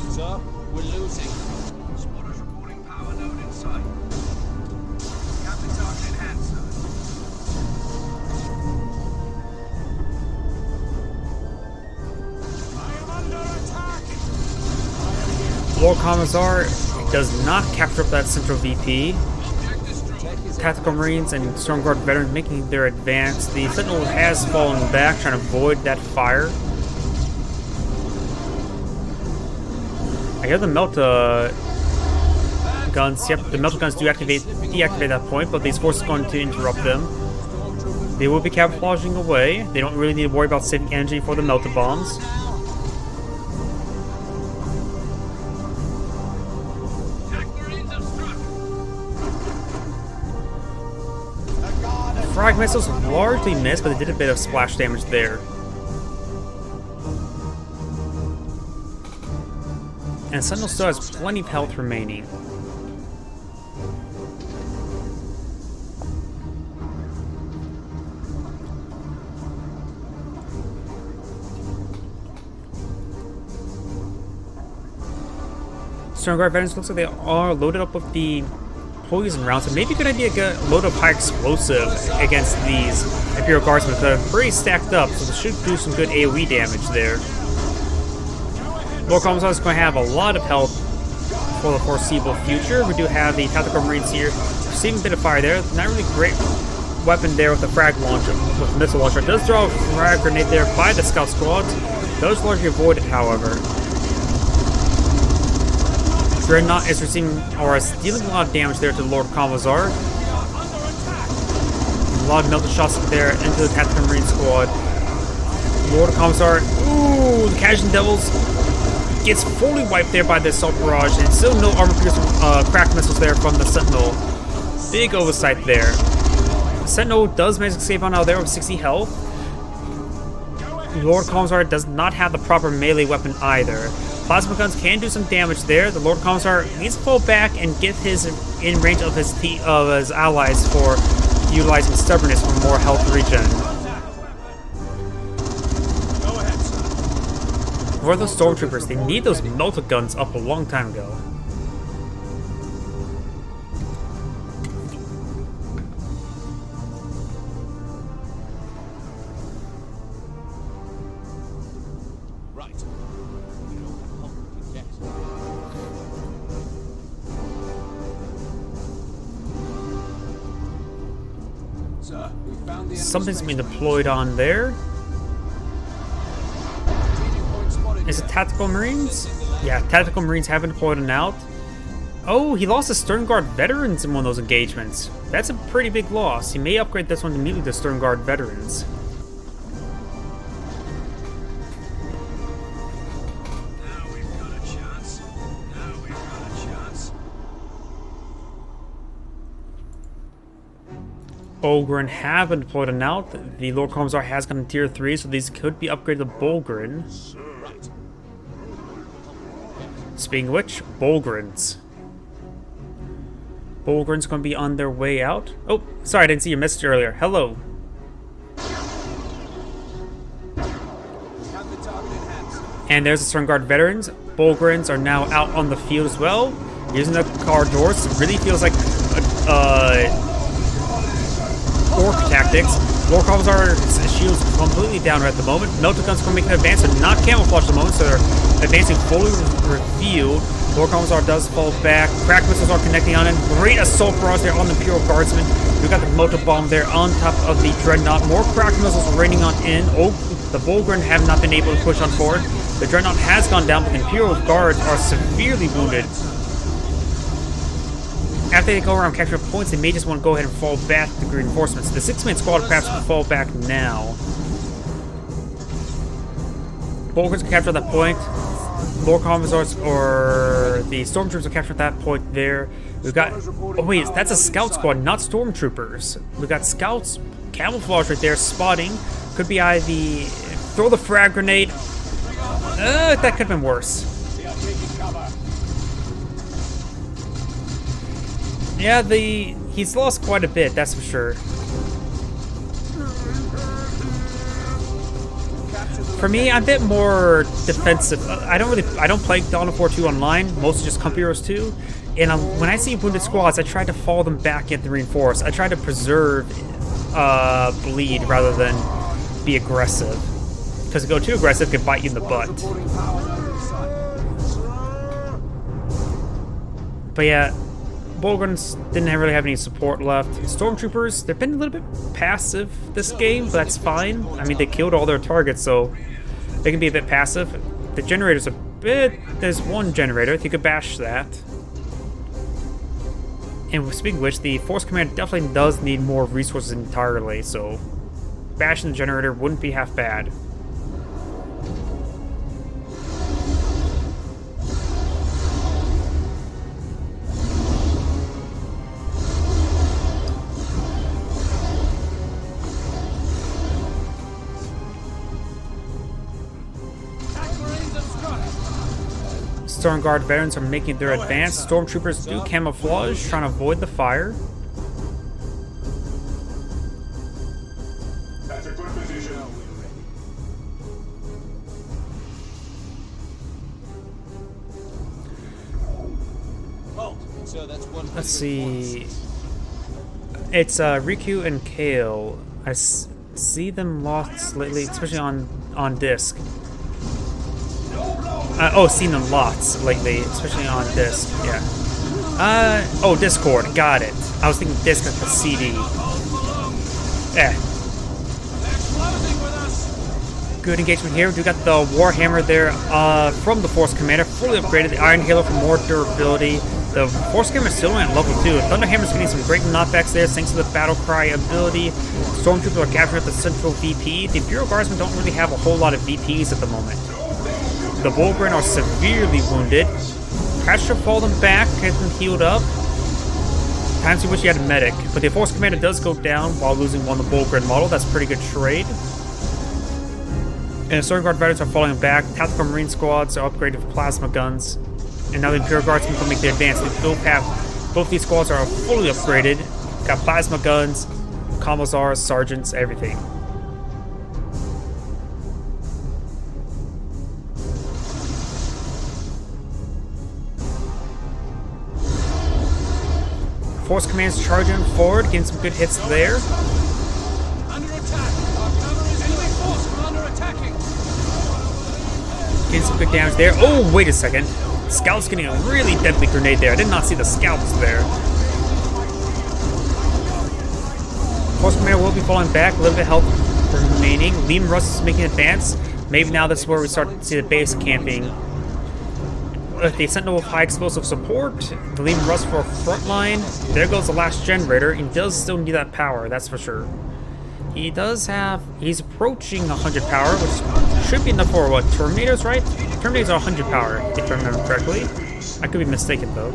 Sir, we're losing. Spotters reporting power node in sight. Captain target in hand, sir. Lord Commissar does not capture up that central VP. Object destroyed. Tactical Marines and Stormguard veterans making their advance. The Sentinel has fallen back, trying to avoid that fire. I hear the Melta guns. Yep, the Melta guns do deactivate that point, but these forces are going to interrupt them. They will be camouflaging away. They don't really need to worry about saving energy for the Melta bombs. Frag missiles largely missed, but they did a bit of splash damage there. And Sentinel still has plenty of health remaining. Stormguard veterans looks like they are loaded up with the poison rounds, so maybe a good idea to get load up high explosive against these Imperial Guardsmen, because they're pretty stacked up, so they should do some good AoE damage there. Lord Commissar is going to have a lot of health for the foreseeable future. We do have the Tactical Marines here, receiving a bit of fire there. Not really great weapon there with the frag launcher, with the missile launcher. It does draw a frag grenade there by the scout squads. Those largely avoided, however. Dreadnought is receiving or is dealing a lot of damage there to the Lord Commissar. A lot of melted shots there into the Tactical Marine squad. Lord Commissar, ooh, the Cajun Devils gets fully wiped there by the assault barrage, and still no armor piercing crack missiles there from the Sentinel. Big oversight there. The Sentinel does manage to save on out there with 60 health. Lord Commissar does not have the proper melee weapon either. Plasma guns can do some damage there. The Lord Commissar needs to fall back and get his in range of his allies for utilizing stubbornness for more health regen. For those stormtroopers, they need those melta guns up a long time ago. Right. We know how help we can get. Sir, we found the Something's being deployed on there. Is it Tactical Marines? Yeah, Tactical Marines have been deployed and out. Oh, he lost the Stern Guard veterans in one of those engagements. That's a pretty big loss. He may upgrade this one immediately to Stern Guard veterans. Now we've got a chance. Now we've got a chance. Bulgrin have been deployed and out. The Lord Commissar has gone to tier 3, so these could be upgraded to Bulgrin. Speaking of which, Bulgrins. Bulgrin's going to be on their way out. Oh, sorry, I didn't see your message earlier. Hello. And there's the Stern Guard veterans. Bulgrins are now out on the field as well, using the car doors. It really feels like orc tactics. Lord Commissar's shield's completely down right at the moment. Melta guns can make an advance, and not camouflage at the moment, so they're advancing fully revealed. Lord Commissar does fall back. Crack missiles are connecting on it. Great assault barrage there on the Imperial Guardsmen. We've got the Melta bomb there on top of the Dreadnought. More crack missiles raining on in. Oh, the Bulgrin have not been able to push on forward. The Dreadnought has gone down, but the Imperial Guards are severely wounded. After they go around capturing points, they may just want to go ahead and fall back to the reinforcements. The 6-man squad perhaps can fall back now. Bulgars can capture that point. Lord Commissars or the Stormtroopers will capture that point there. We've got... Oh wait, that's a scout squad, not Stormtroopers. We've got scouts, camouflage right there, spotting. Could be either... Throw the frag grenade. That could have been worse. Yeah, he's lost quite a bit, that's for sure. For me, I'm a bit more defensive. I don't play Dawn of War 2 online, mostly just Comp Heroes 2. And when I see wounded squads, I try to follow them back into reinforce. I try to preserve bleed rather than be aggressive. Because to go too aggressive can bite you in the butt. But yeah, Bogruns didn't really have any support left. Stormtroopers, they've been a little bit passive this game, but that's fine. I mean, they killed all their targets, so they can be a bit passive. The generator's a bit... There's one generator, you could bash that. And speaking of which, the Force Commander definitely does need more resources entirely, so bashing the generator wouldn't be half bad. Stormguard veterans are making their advance. Stormtroopers do camouflage, trying to avoid the fire. That's a good position. So that's one. Let's see. It's Riku and Kale. I see them lost lately, especially on disc. Seen them lots lately, especially on disc. Yeah. Oh, Discord. Got it. I was thinking disc as the CD. Good engagement here. We got the Warhammer there from the Force Commander, fully upgraded. The Iron Halo for more durability. The Force Commander is still at level 2. Thunderhammer's getting some great knockbacks there thanks to the Battle Cry ability. Stormtroopers are capturing the central VP. The Imperial Guardsmen don't really have a whole lot of VPs at the moment. The Volgren are severely wounded. Patch should fall them back, get them healed up. Times you wish you had a medic. But the Force Commander does go down while losing one of the Volgren model. That's a pretty good trade. And the Stormguard veterans are falling back. Tactical Marine squads are upgraded with plasma guns. And now the Imperial Guardsmen can make their advance. Both these squads are fully upgraded. Got plasma guns, commissars, sergeants, everything. Force Command's charging forward, getting some good hits there. Under attack. Our cover is enemy force commander attacking. Getting some good damage there. Oh, wait a second. Scout's getting a really deadly grenade there. I did not see the scouts there. Force Commander will be falling back. A little bit of health remaining. Liam Russ is making an advance. Maybe now this is where we start to see the base camping. The Sentinel with high explosive support, the Liam Russ for a front line. There goes the last generator. He does still need that power, that's for sure. He does have, he's approaching 100 power, which should be enough for what, Terminators, right? Terminators are 100 power, if I remember correctly. I could be mistaken though.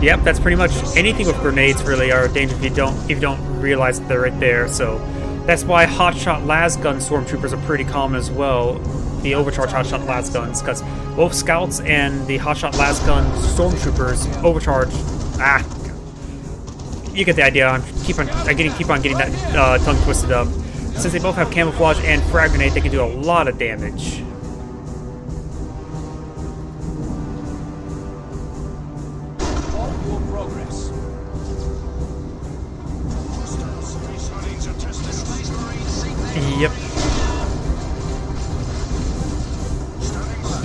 Yep, that's pretty much anything with grenades really are dangerous if you don't realize that they're right there. So that's why hotshot lasgun stormtroopers are pretty common as well. The overcharge hotshot lasguns, because both scouts and the hotshot lasgun stormtroopers overcharge. You get the idea. I keep on getting that tongue twisted up. Since they both have camouflage and frag grenade, they can do a lot of damage. Yep.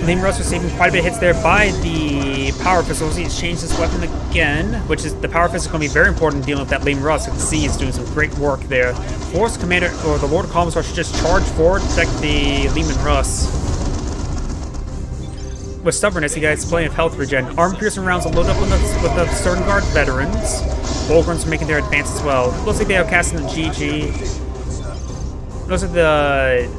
Liam Russ receiving quite a bit of hits there by the Power Pistol. He's changed his weapon again, which is the Power Pistol is going to be very important in dealing with that Liam Russ. You can see he's doing some great work there. Force Commander, or the Lord of Commissar, should just charge forward, protect the Liam Russ. With Stubbornness, he gets plenty of health regen. Armor-piercing rounds will load up with the Stormguard veterans. Volgruns are making their advance as well. Looks like they are casting the GG. Looks like the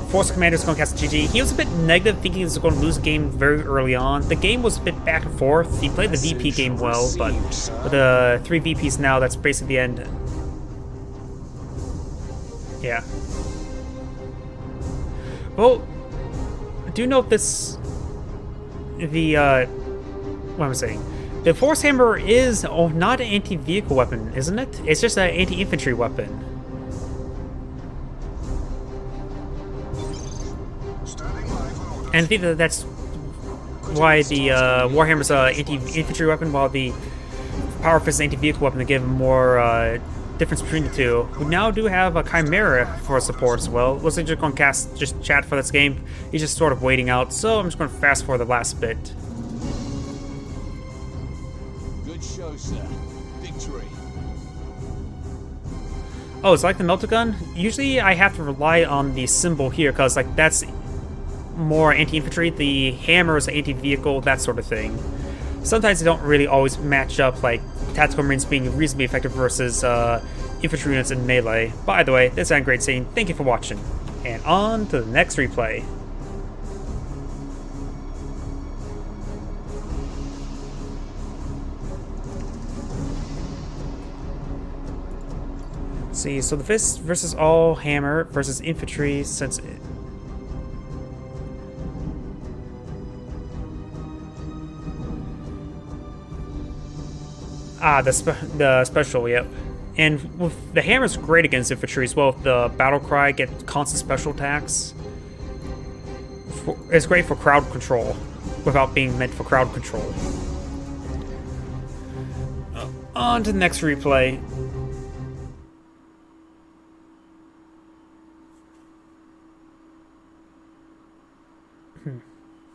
Force Commander's going to cast GG. He was a bit negative, thinking he was going to lose the game very early on. The game was a bit back and forth. He played the VP game well, but with the 3 VPs now, that's basically the end. Yeah. Well, do note this. What am I saying? The Force Hammer is not an anti-vehicle weapon, isn't it? It's just an anti-infantry weapon. And I think that's why the Warhammer's anti-infantry weapon, while the Power Fist is anti-vehicle weapon, to give more difference between the two. We now do have a Chimera for support as well. Looks like just going to cast just chat for this game. He's just sort of waiting out, so I'm just going to fast forward the last bit. Good show, sir. Victory. Oh, it's like the melter gun? Usually I have to rely on the symbol here, because like that's more anti-infantry. The hammer is anti-vehicle, that sort of thing. Sometimes they don't really always match up, like tactical marines being reasonably effective versus infantry units in melee. By the way, this is a great scene. Thank you for watching. And on to the next replay. See, so the fist versus all hammer versus infantry, since the special, yep. And with the hammer's great against infantry as well. If the battle cry get constant special attacks, it's great for crowd control without being meant for crowd control. On to the next replay.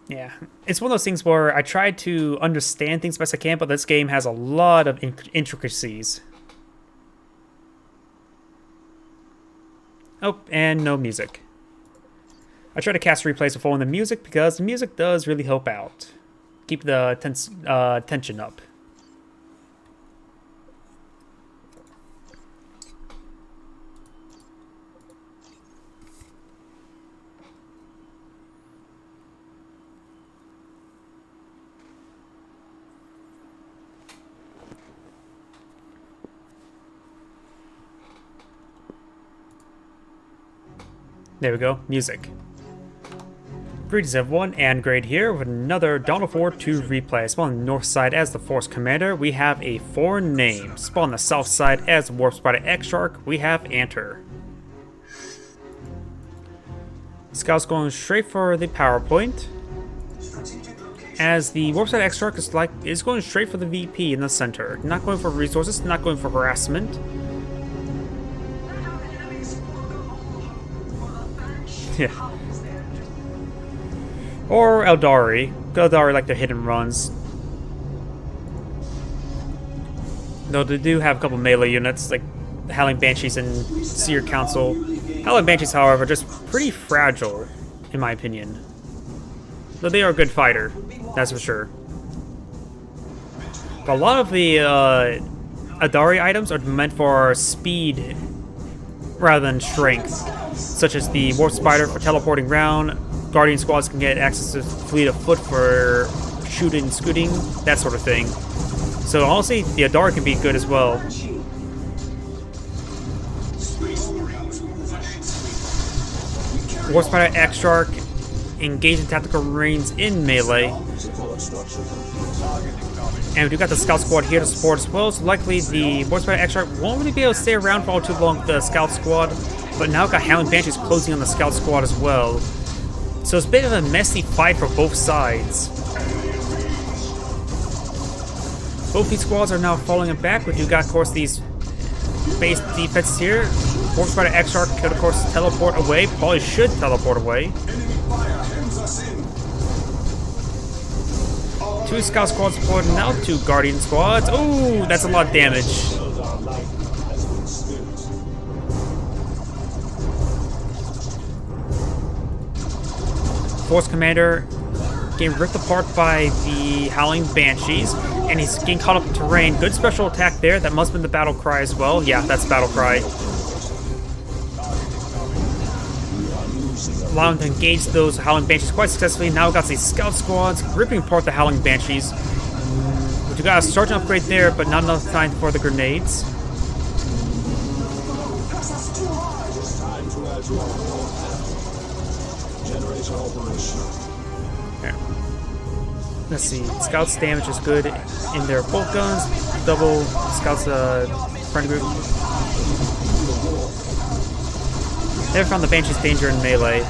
Yeah, it's one of those things where I try to understand things best I can, but this game has a lot of intricacies. Oh, and no music. I try to cast replays before the music because the music does really help out. Keep the tension up. There we go, music. Greetings everyone, and Grade here with another Dawn of War 2 replay. Spawn on the north side as the Force Commander, we have a foreign name. Spawn on the south side as the Warp Spider Exarch, we have Anter. Scouts going straight for the PowerPoint, as the Warp Spider Exarch is going straight for the VP in the center. Not going for resources, not going for harassment. Yeah. Or Eldari. Eldari like their hit and runs. Though they do have a couple melee units, like the Howling Banshees and Seer Council. Howling Banshees, however, just pretty fragile, in my opinion. Though they are a good fighter, that's for sure. But a lot of the Eldari items are meant for speed rather than strength. Such as the Warp Spider for teleporting around. Guardian squads can get access to Fleet of Foot for shooting, scooting, that sort of thing. So honestly, the Eldari can be good as well. Warp Spider Exarch engaging tactical marines in melee. And we do got the Scout Squad here to support as well, so likely the Warp Spider Exarch won't really be able to stay around for all too long with the Scout Squad. But now got Howling Banshees closing on the Scout Squad as well. So it's a bit of a messy fight for both sides. Both these squads are now falling back, but you got, of course, these base defenses here. Warp Spider Exarch could, of course, teleport away. Probably should teleport away. Two Scout Squads supporting now, two Guardian Squads. Oh, that's a lot of damage. Force Commander getting ripped apart by the Howling Banshees, and he's getting caught up in terrain. Good special attack there. That must have been the battle cry as well. Yeah, that's battle cry. Allowing him to engage those Howling Banshees quite successfully. Now we've got these Scout Squads ripping apart the Howling Banshees. But you got a Sergeant upgrade there, but not enough time for the grenades. Okay. Let's see. Scouts' damage is good in their bolt guns. Double Scouts' friend group. Never found the Banshee's danger in melee.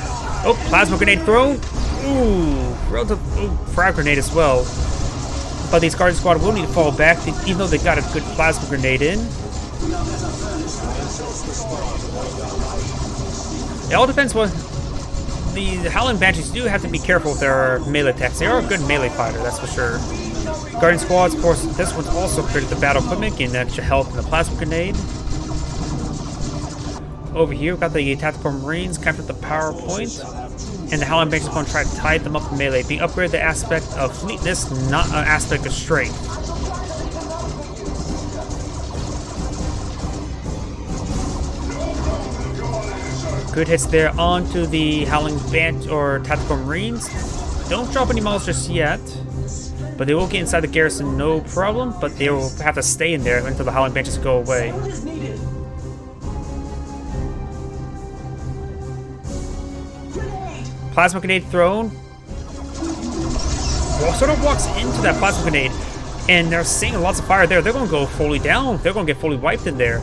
Oh, plasma grenade thrown. Ooh, relative frag grenade as well. But these Guardian Squad will need to fall back, even though they got a good plasma grenade in. It all depends what... The Howling Banshees do have to be careful with their melee attacks. They are a good melee fighter, that's for sure. Guardian Squads, of course, this one's also upgraded the battle equipment, getting extra health in the plasma grenade. Over here, we've got the Tactical Marines captured the power point. And the Howling Banshees are going to try to tie them up in melee, being upgraded the aspect of fleetness, not an aspect of strength. Good hits there onto the Howling Banshees or Tactical Marines. Don't drop any models just yet, but they will get inside the garrison no problem, but they will have to stay in there until the Howling Banshees go away. Plasma grenade thrown. Well, sort of walks into that plasma grenade, and they're seeing lots of fire there. They're going to go fully down. They're going to get fully wiped in there.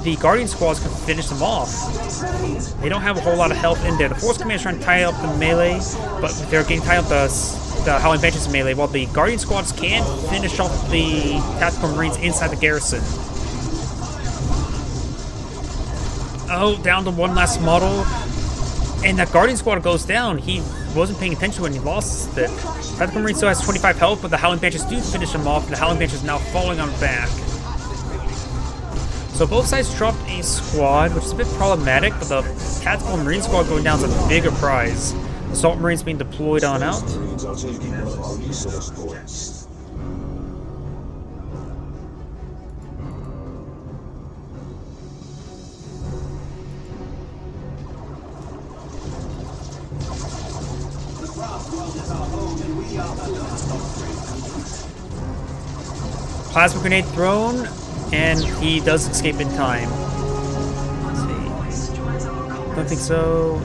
The Guardian Squads can finish them off. They don't have a whole lot of health in there. The Force Command is trying to tie up the melee, but they're getting tied up the Howling Banshees melee, while the Guardian Squads can finish off the Tactical Marines inside the garrison. Oh, down to one last model. And that Guardian Squad goes down. He wasn't paying attention when he lost it. Tactical Marine still has 25 health, but the Howling Banshees do finish him off, and the Howling Banshees now falling on back. So both sides dropped a squad, which is a bit problematic, but the Tactical Marine Squad going down is a bigger prize. Assault Marines being deployed on out. Marines are taking over our resource points. Plasma grenade thrown, and he does escape in time. Let's see. Don't think so.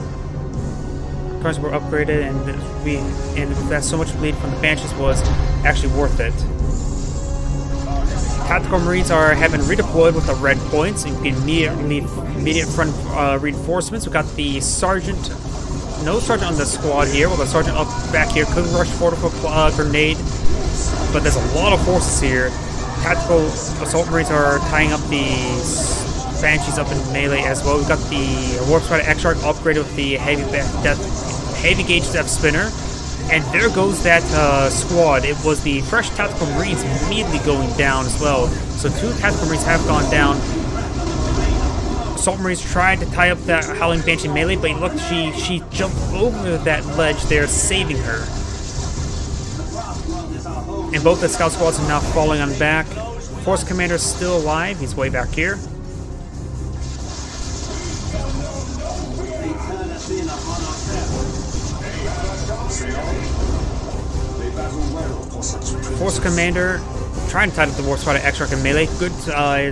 Cars were upgraded, and that so much bleed from the Banshees was actually worth it. Tactical Marines have been redeployed with the red points and immediate front reinforcements. We've got the Sergeant, no Sergeant on the squad here, while the Sergeant up back here could rush forward with a grenade, but there's a lot of forces here. Tactical Assault Marines are tying up the Banshees up in melee as well. We've got the Warp Spider Exarch upgraded with the heavy gauge Death Spinner. And there goes that squad. It was the fresh Tactical Marines immediately going down as well. So 2 Tactical Marines have gone down. Assault Marines tried to tie up that Howling Banshee melee, but look, she jumped over that ledge there, saving her. And both the Scout Squads are now falling on back. Force Commander is still alive. He's way back here. Force Commander trying to tie up the Warp Spider Exarch in melee. Good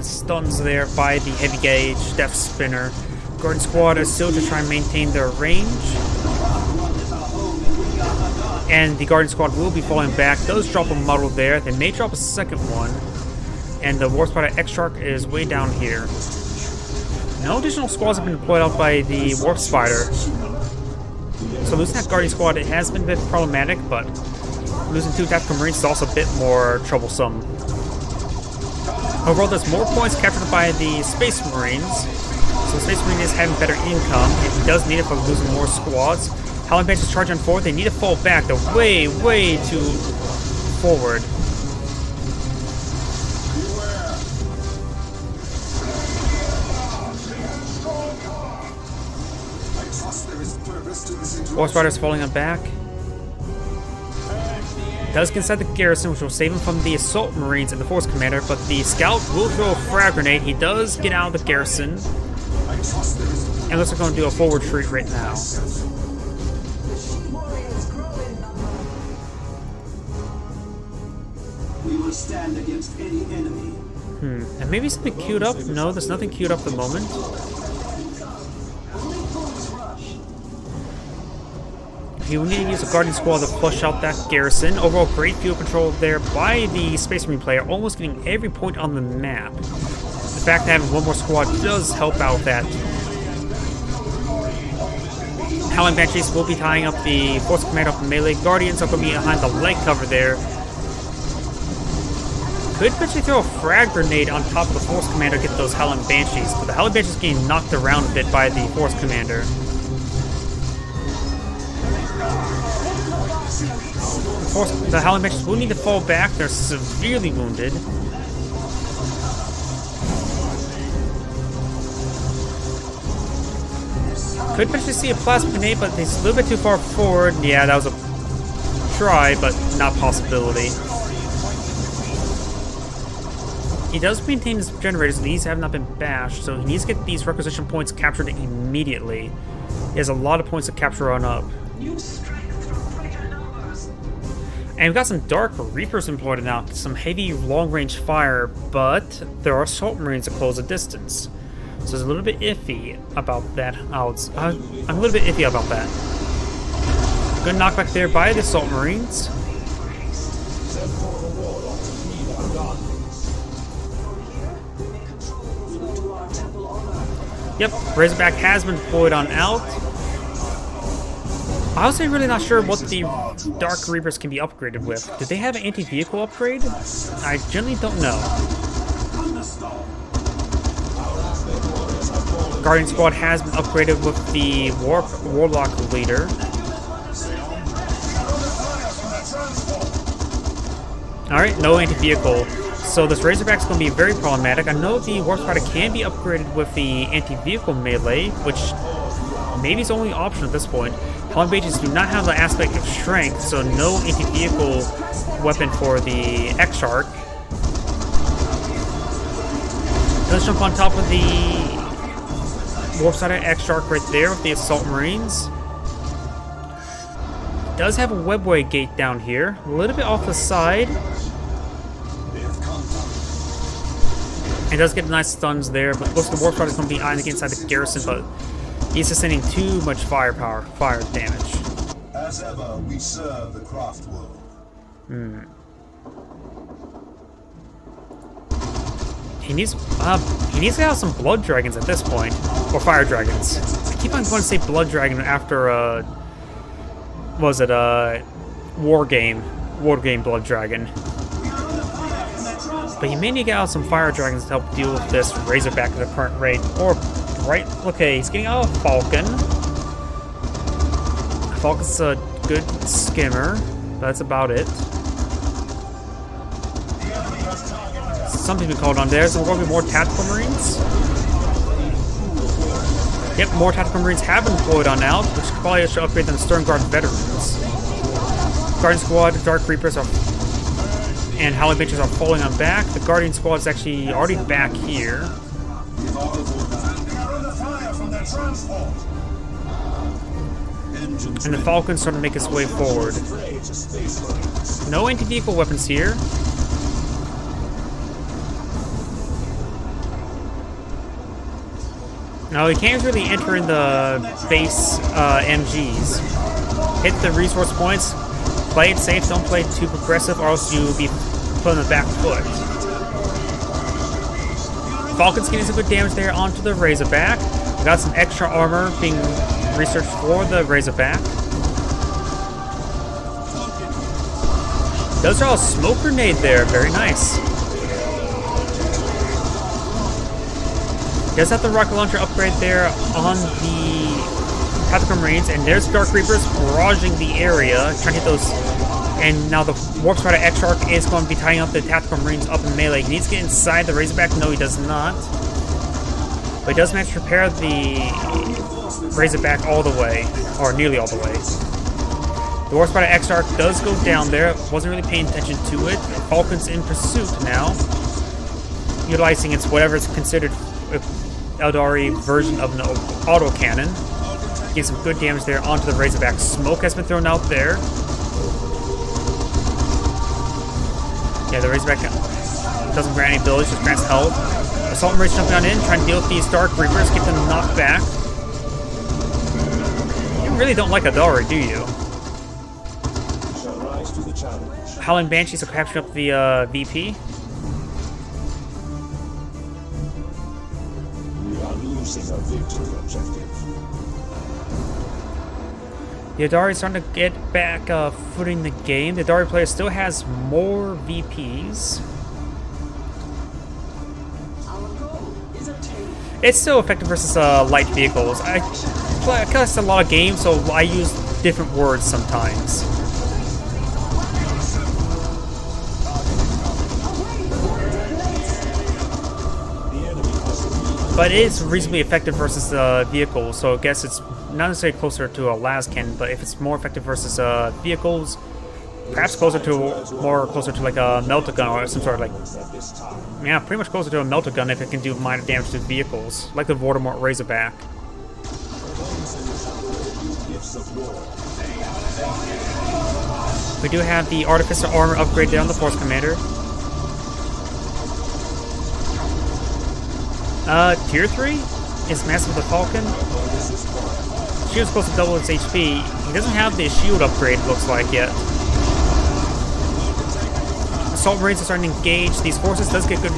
stuns there by the heavy gauge Death Spinner. Guardian Squad is still to try and maintain their range. And the Guardian Squad will be falling back. Those drop a model there. They may drop a second one. And the Warp Spider Exarch is way down here. No additional squads have been deployed out by the Warp Spider. So losing that Guardian Squad, it has been a bit problematic, but losing 2 Tactical Marines is also a bit more troublesome. Overall, there's more points captured by the Space Marines. So the Space Marine is having better income. It does need it for losing more squads. Howling Banshees charging forward. They need to fall back. They're way, way too forward. Warp Spider's falling on back. Does get inside the garrison, which will save him from the Assault Marines and the Force Commander, but the Scout will throw a frag grenade. He does get out of the garrison. And looks like we're going to do a forward retreat right now. We will stand against any enemy. And maybe something queued up? No, there's nothing queued up at the moment. You will need to use a Guardian Squad to flush out that garrison. Overall, great field control there by the Space Marine player, almost getting every point on the map. The fact that having one more squad does help out that. Howling Banshees will be tying up the Force Commander up in melee. Guardians are going to be behind the light cover there. Could potentially throw a frag grenade on top of the Force Commander to get those Howling Banshees, but the Howling Banshees getting knocked around a bit by the Force Commander. The Howling Banshees will need to fall back. They're severely wounded. Could potentially see a plasma grenade, but he's a little bit too far forward. Yeah, that was a try, but not possibility. He does maintain his generators, and these have not been bashed, so he needs to get these requisition points captured immediately. He has a lot of points to capture on up. And we've got some Dark Reapers employed now, some heavy long-range fire, but there are Assault Marines that close a distance. So it's a little bit iffy about that. I'm a little bit iffy about that. Good knockback there by the Assault Marines. Yep, Razorback has been deployed on out. I was really not sure what the Dark Reapers can be upgraded with. Do they have an anti-vehicle upgrade? I generally don't know. Guardian Squad has been upgraded with the Warlock Leader. Alright, no anti-vehicle. So this Razorback's going to be very problematic. I know the Warp Spider can be upgraded with the anti-vehicle melee, which maybe is the only option at this point. Howling Banshees do not have the aspect of strength, so no anti-vehicle weapon for the Exarch. Let's jump on top of the Warpsider Exarch right there with the Assault Marines. Does have a webway gate down here, a little bit off the side. And does get nice stuns there, but looks like the Warpsider is going to be eyeing inside the garrison, but he's sustaining too much fire damage. As ever, we serve the craft world. He needs to have some blood dragons at this point, or fire dragons. I keep on going to say blood dragon after war game blood dragon. But you may need to get out some fire dragons to help deal with this Razorback at the current rate. Or right, okay, he's getting out a Falcon. Falcon's a good skimmer, but that's about it. Something to be called on there, so we're going to be more Tactical Marines. Yep, more Tactical Marines have been deployed on out, which probably should upgrade them to Stern Guard veterans. Guardian Squad, Dark Reapers and Howling Banshees are falling on back. The Guardian Squad is actually already back here. And the Falcon's starting to make its way forward. No anti-vehicle weapons here. No, he can't really enter in the base MGs. Hit the resource points. Play it safe, don't play too progressive, or else you'll be put on the back foot. Falcon's getting some good damage there onto the Razorback. We got some extra armor being researched for the Razorback. Does draw a smoke grenade there, very nice. Does have the rocket launcher upgrade there on the Tactical Marines, and there's Dark Reapers barraging the area, trying to hit those. And now the Warp Spider Exarch is going to be tying up the Tactical Marines up in melee. He needs to get inside the Razorback. No, he does not. But he does manage to repair the Razorback all the way, or nearly all the way. The Warp Spider Exarch does go down there. Wasn't really paying attention to it. Falcon's in pursuit now, utilizing its whatever is considered Eldari version of an autocannon. Gives some good damage there onto the Razorback. Smoke has been thrown out there. Yeah, the Razorback doesn't grant any abilities, just grants health. Assault Marines jumping on in, trying to deal with these Dark Reapers, get them knocked back. You really don't like Eldari, do you? Howling Banshees are capturing up the VP. We are losing our victory objective. The Adari is starting to get back footing in the game. The Adari player still has more VPs. It's still effective versus light vehicles. I cast a lot of games, so I use different words sometimes. But it is reasonably effective versus vehicles, so I guess it's not necessarily closer to a Lascan, but if it's more effective versus vehicles, perhaps closer to like a Meltagun or some sort of like, yeah, pretty much closer to a Meltagun if it can do minor damage to vehicles, like the Voldemort Razorback. We do have the Artificer armor upgrade there on the Force Commander. Tier 3 is Master with the Falcon. Shield's close to double its HP. He doesn't have the shield upgrade, looks like, yet. Assault Marines are starting to engage these forces. Does get good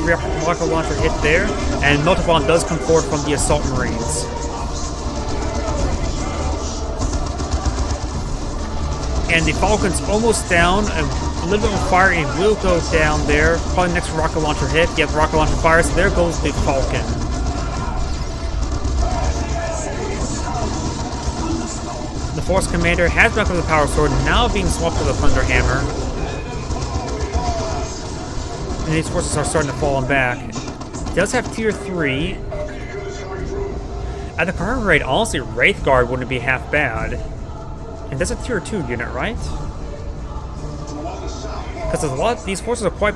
rocket launcher hit there. And Meltabon does come forward from the Assault Marines. And the Falcon's almost down. A little bit of fire, it will go down there. Probably next rocket launcher hit. Yep, rocket launcher fires. So there goes the Falcon. The Force Commander has back up the Power Sword, now being swapped to the Thunder Hammer. And these forces are starting to fall back. It does have Tier 3. At the current rate, honestly, Wraithguard wouldn't be half bad. And that's a Tier 2 unit, right? Because a lot of these forces are quite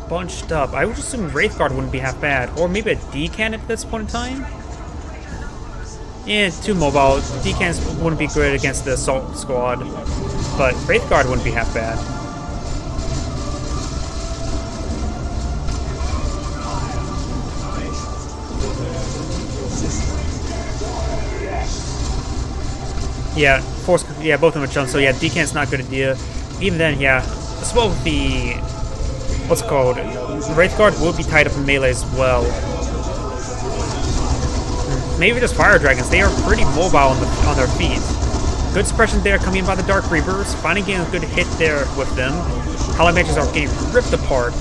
bunched up. I would assume Wraithguard wouldn't be half bad. Or maybe a D-Can at this point in time? Yeah, too mobile. D-Cans wouldn't be good against the Assault Squad. But Wraithguard wouldn't be half bad. Yeah, Force. Yeah, both of them are chunks. So yeah, D-Can's not a good idea. Even then, yeah. As well with the, what's it called? Wraithguard will be tied up in melee as well. Maybe just Fire Dragons. They are pretty mobile on their feet. Good suppression there coming in by the Dark Reapers. Finally getting a good hit there with them. Howling Banshees are getting ripped apart.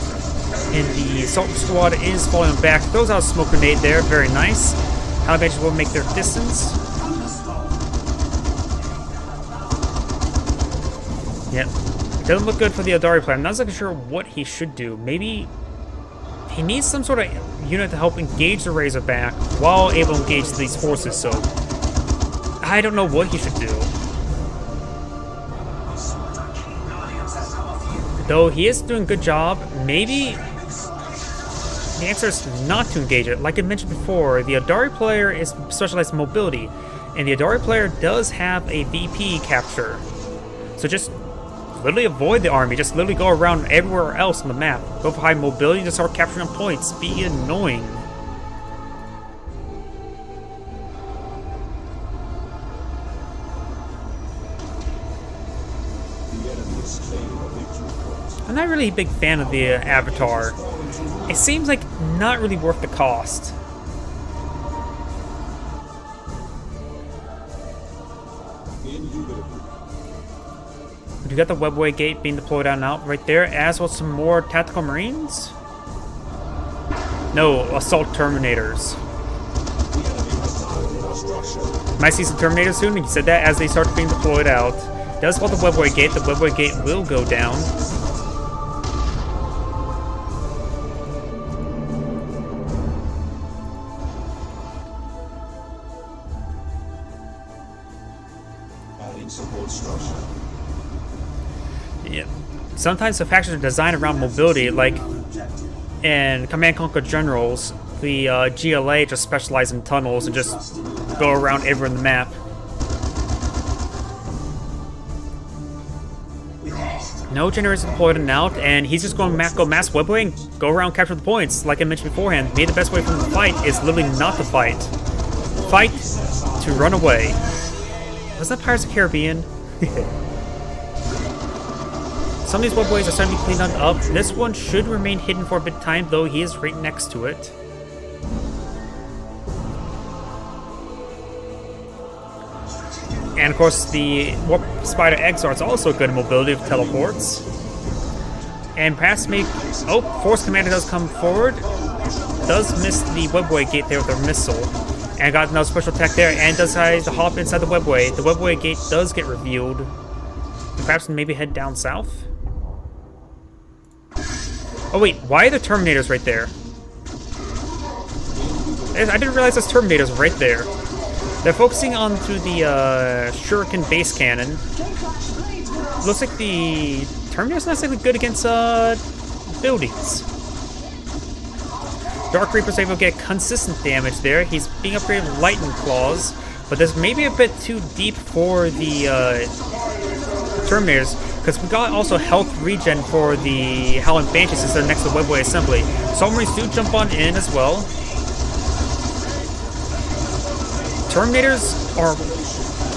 And the Assault Squad is falling back. Throws out a smoke grenade there. Very nice. Howling Banshees will make their distance. Yep. Doesn't look good for the Adari player. I'm not exactly sure what he should do. Maybe he needs some sort of unit to help engage the Razorback while able to engage these forces, so I don't know what he should do. Though he is doing a good job, maybe the answer is not to engage it. Like I mentioned before, the Adari player is specialized in mobility, and the Adari player does have a VP capture. So just literally avoid the army, just literally go around everywhere else on the map. Go for high mobility, just start capturing points. Be annoying. I'm not really a big fan of the Avatar. It seems like not really worth the cost. You got the Webway Gate being deployed out now, right there, as well as some more Tactical Marines? No, Assault Terminators. Might see some Terminators soon, and you said that as they start being deployed out. Does fall the Webway Gate, the Webway Gate will go down. Adding support structure. Yeah. Sometimes the factions are designed around mobility, like in Command Conquer Generals, the GLA just specialize in tunnels and just go around everywhere in the map. No generators deployed and out, and he's just going to go mass webway and go around capture the points. Like I mentioned beforehand, maybe the best way for him to fight is literally not to fight. Fight to run away. Was that Pirates of the Caribbean? Some of these webways are starting to be cleaned up. This one should remain hidden for a bit of time, though he is right next to it. And of course, the Warp Spider Exar is also good in mobility with teleports. And perhaps maybe... Oh, Force Commander does come forward. Does miss the Webway gate there with a missile. And got another special attack there. And does try to hop inside the Webway. The Webway gate does get revealed. And perhaps maybe head down south? Oh wait, why are the Terminators right there? I didn't realize there's Terminators right there. They're focusing on through the Shuriken base cannon. Looks like the Terminator's not necessarily good against buildings. Dark Reaper's able to get consistent damage there. He's being upgraded with Lightning Claws, but this may be a bit too deep for the Terminators, because we got also health regen for the Howling Banshees since they're next to the Webway Assembly. Submarines do jump on in as well. Terminators are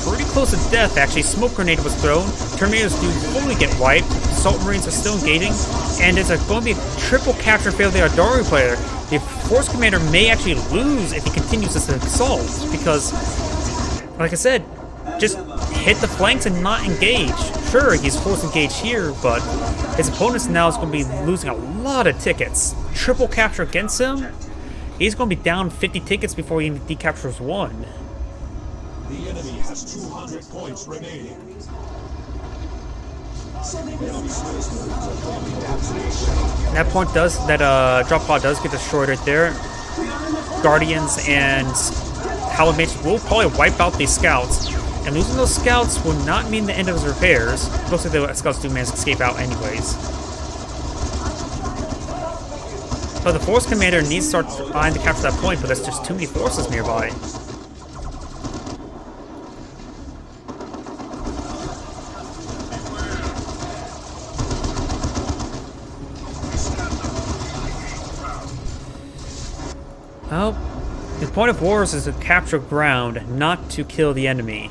pretty close to death, actually. Smoke Grenade was thrown. Terminators do fully get wiped. Assault Marines are still engaging. And it's going to be a triple capture fail the Ardari player. The Force Commander may actually lose if he continues this assault, because, like I said, just hit the flanks and not engage. Sure, he's force engaged here, but his opponents now is going to be losing a lot of tickets. Triple capture against him, he's going to be down 50 tickets before he even decaptures one. The enemy has 200 points remaining. That point does, that drop pod does get destroyed right there. Guardians and Howling Banshees will probably wipe out these scouts. And losing those scouts will not mean the end of his repairs. Looks like the scouts do manage to escape out anyways. But the Force Commander needs to start trying to capture that point, but there's just too many forces nearby. Well, the point of wars is to capture ground, not to kill the enemy.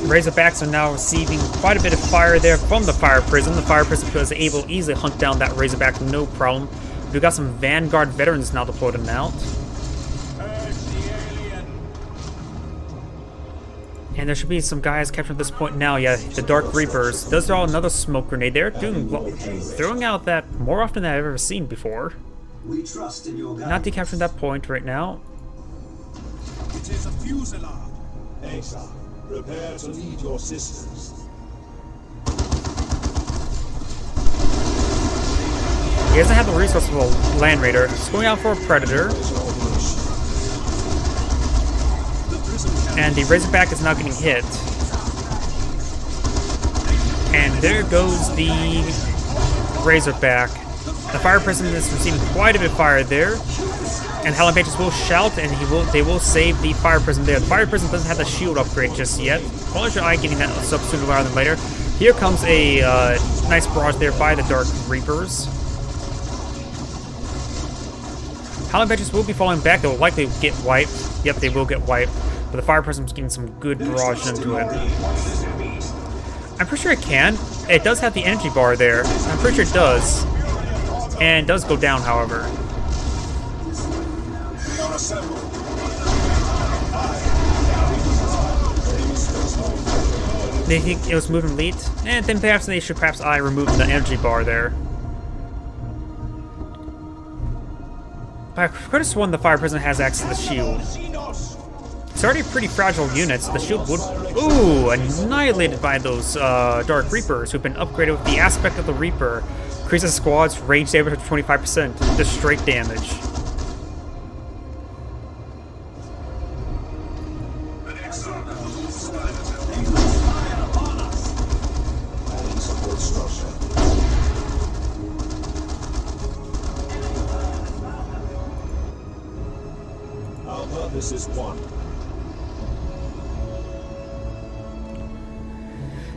Razorbacks are now receiving quite a bit of fire there from the Fire Prison. The Fire Prison was able to easily hunt down that Razorback, no problem. We've got some Vanguard veterans now deployed and out. And there should be some guys captured at this point now. Yeah, the Dark Reapers. Does throw another smoke grenade there, throwing out that more often than I've ever seen before. We trust in your Not decapturing that point right now. It is a fusillade. Exar, prepare to lead your sisters. He doesn't have the resources of a Land Raider. He's going out for a Predator. And the Razorback is now getting hit. And there goes the Razorback. The Fire Prison is receiving quite a bit of fire there. And Howling Banshees will shout, and they will save the Fire Prison there. The Fire Prison doesn't have the shield upgrade just yet. Probably should I getting that up sooner rather than later. Here comes a nice barrage there by the Dark Reapers. Howling Banshees will be falling back. They will likely get wiped. Yep, they will get wiped. But the Fire Prism's getting some good barrage into it. I'm pretty sure it can. It does have the energy bar there. I'm pretty sure it does. And it does go down, however. They think it was moving lead? And then perhaps they should remove the energy bar there. I could have sworn the Fire Prison has access to the shield. It's already a pretty fragile unit, so the shield would... Ooh, annihilated by those Dark Reapers who've been upgraded with the aspect of the Reaper. Increases the squad's range damage to 25%. Just straight damage. Our purpose is one.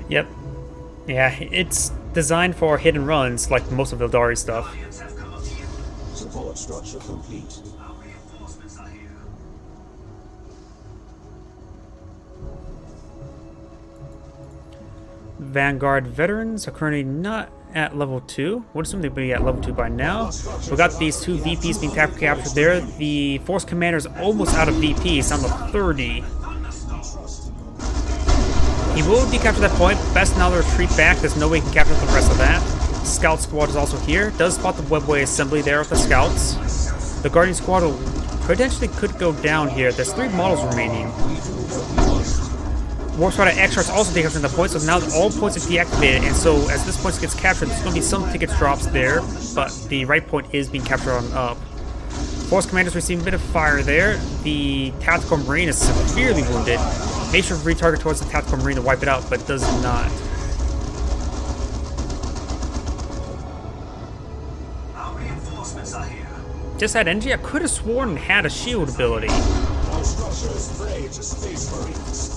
Yep. Yeah, it's designed for hit and runs, like most of the Eldari stuff. Support structure complete. Vanguard veterans are currently not at level 2. Would assume they'd be at level 2 by now. We got these two VPs being captured there. The Force Commander is almost out of VPs, down to 30. He will decapture that point. Best now to retreat back. There's no way he can capture the rest of that. Scout Squad is also here. Does spot the Webway Assembly there with the Scouts. The Guardian Squad potentially could go down here. There's 3 models remaining. Warp Spider X is also taking the points, so now all points are deactivated, and so as this point gets captured, there's going to be some tickets drops there, but the right point is being captured on up. Force Commanders receiving a bit of fire there. The Tactical Marine is severely wounded. Make sure to retarget towards the Tactical Marine to wipe it out, but does not. Our reinforcements are here. Just had energy? I could have sworn it had a shield ability. Our structure is prey to Space Marines.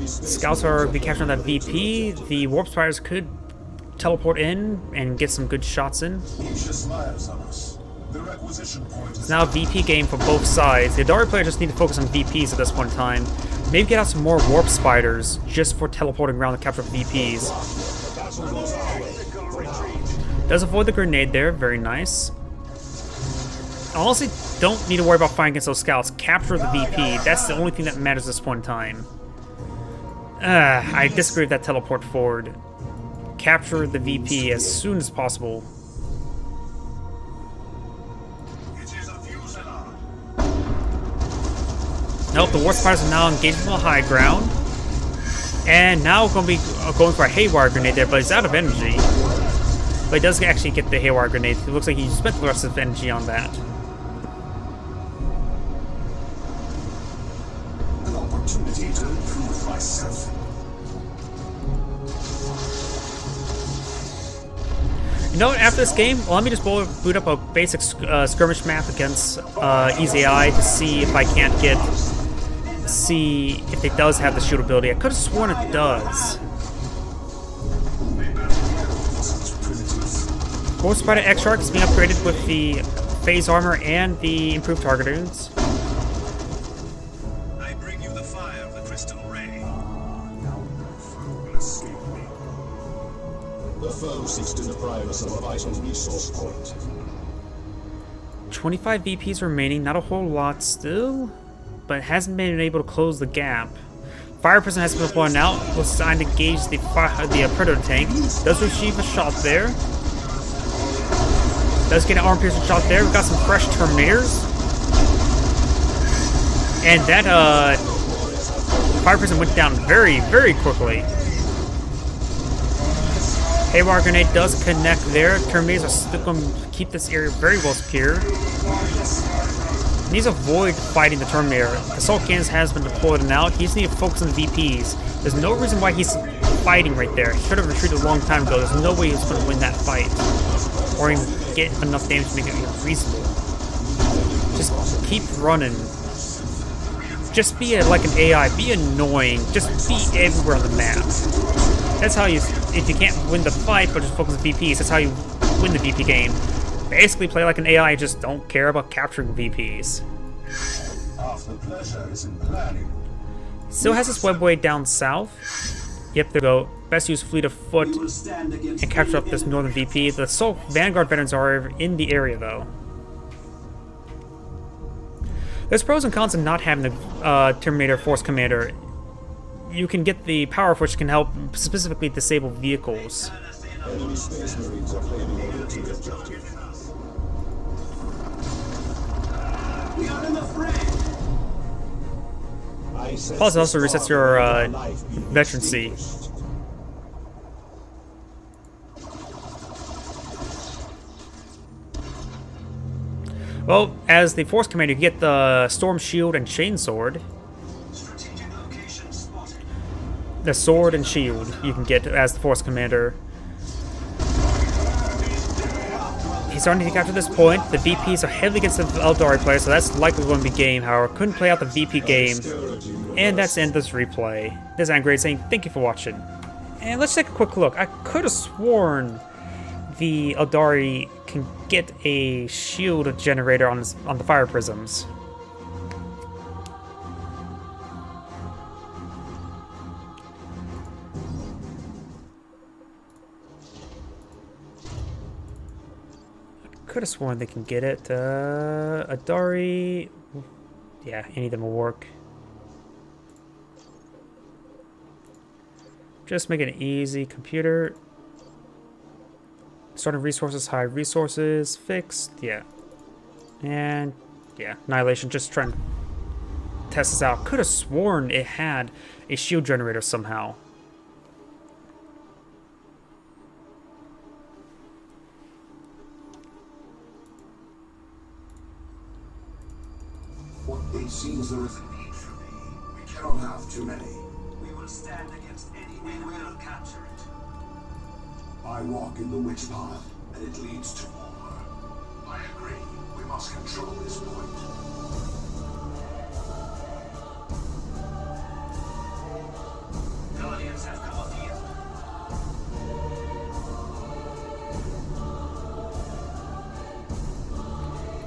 Scouts are be capturing that VP. The Warp Spiders could teleport in and get some good shots in. Lucius smiles on us. The requisition point is It's now a VP game for both sides. The Adari player just need to focus on VPs at this point in time. Maybe get out some more Warp Spiders just for teleporting around to capture VPs. Does avoid the grenade there, very nice. Honestly, don't need to worry about fighting against those scouts. Capture the VP. That's the only thing that matters at this point in time. I disagree with that teleport forward. Capture the VP as soon as possible. Nope, the War Spiders are now engaged on the high ground. And now going to be going for a Haywire Grenade there, but he's out of energy. But he does actually get the Haywire Grenade. It looks like he spent the rest of his energy on that. an opportunity to improve myself. You know what, after this game, let me just boot up a basic skirmish map against EZI to see if I can't see if it does have the shoot ability. I could have sworn it does. Ghost Spider X-Shark is being upgraded with the phase armor and the improved targetings. I bring you the fire of the crystal ray. Now no foe will escape me. The foe seeks to deprive us of a vital resource point. 25 VPs remaining, not a whole lot still, but hasn't been able to close the gap. Fire Prison has been blown out, was designed to gauge the Predator tank. Does receive a shot there. Does get an arm piercing shot there. We've got some fresh Terminators. And that Fire Prison went down very, very quickly. Haywire Grenade does connect there. Terminators are still going to keep this area very well secure. He needs to avoid fighting the Terminator. Assault Cannons has been deployed and out. He just needs to focus on the VPs. There's no reason why he's fighting right there. He should have retreated a long time ago. There's no way he's going to win that fight. Or even get enough damage to make it reasonable. Just keep running. Just be like an AI. Be annoying. Just be everywhere on the map. That's how you, if you can't win the fight but just focus on VPs, that's how you win the VP game. Basically play like an AI, just don't care about capturing VPs. Half the pleasure is in planning. Still has his webway down south. Yep, there we go. Best use fleet of foot We will stand against and capture up any this enemy. northern VP. The Assault Vanguard veterans are in the area though. There's pros and cons in not having the Terminator Force Commander. You can get the power of which can help specifically disable vehicles. Enemy Space Marines are claiming over to the objective. We are in the fray. Plus, it also resets your veterancy. Well, as the Force Commander, you get the Storm Shield and Chainsword. Strategic location spotted. The Sword and Shield you can get as the Force Commander. He's starting to capture this point. The VPs are heavily against the Eldari player, so that's likely going to be game. However, couldn't play out the VP game. And that's the end of this replay. This is Angry saying thank you for watching. And let's take a quick look. I could have sworn the Eldari can get a shield generator on the fire prisms. Could have sworn they can get it. Eldari, yeah, any of them will work. Just make it easy. Computer. Starting resources, high resources, fixed, yeah. And yeah, Annihilation, just trying to test this out. Could have sworn it had a shield generator somehow. It seems there is a need for me. We cannot have too many. We will stand against any enemy. We will capture it. I walk in the witch path, and it leads to war. I agree. We must control this point. Guardians have come up here.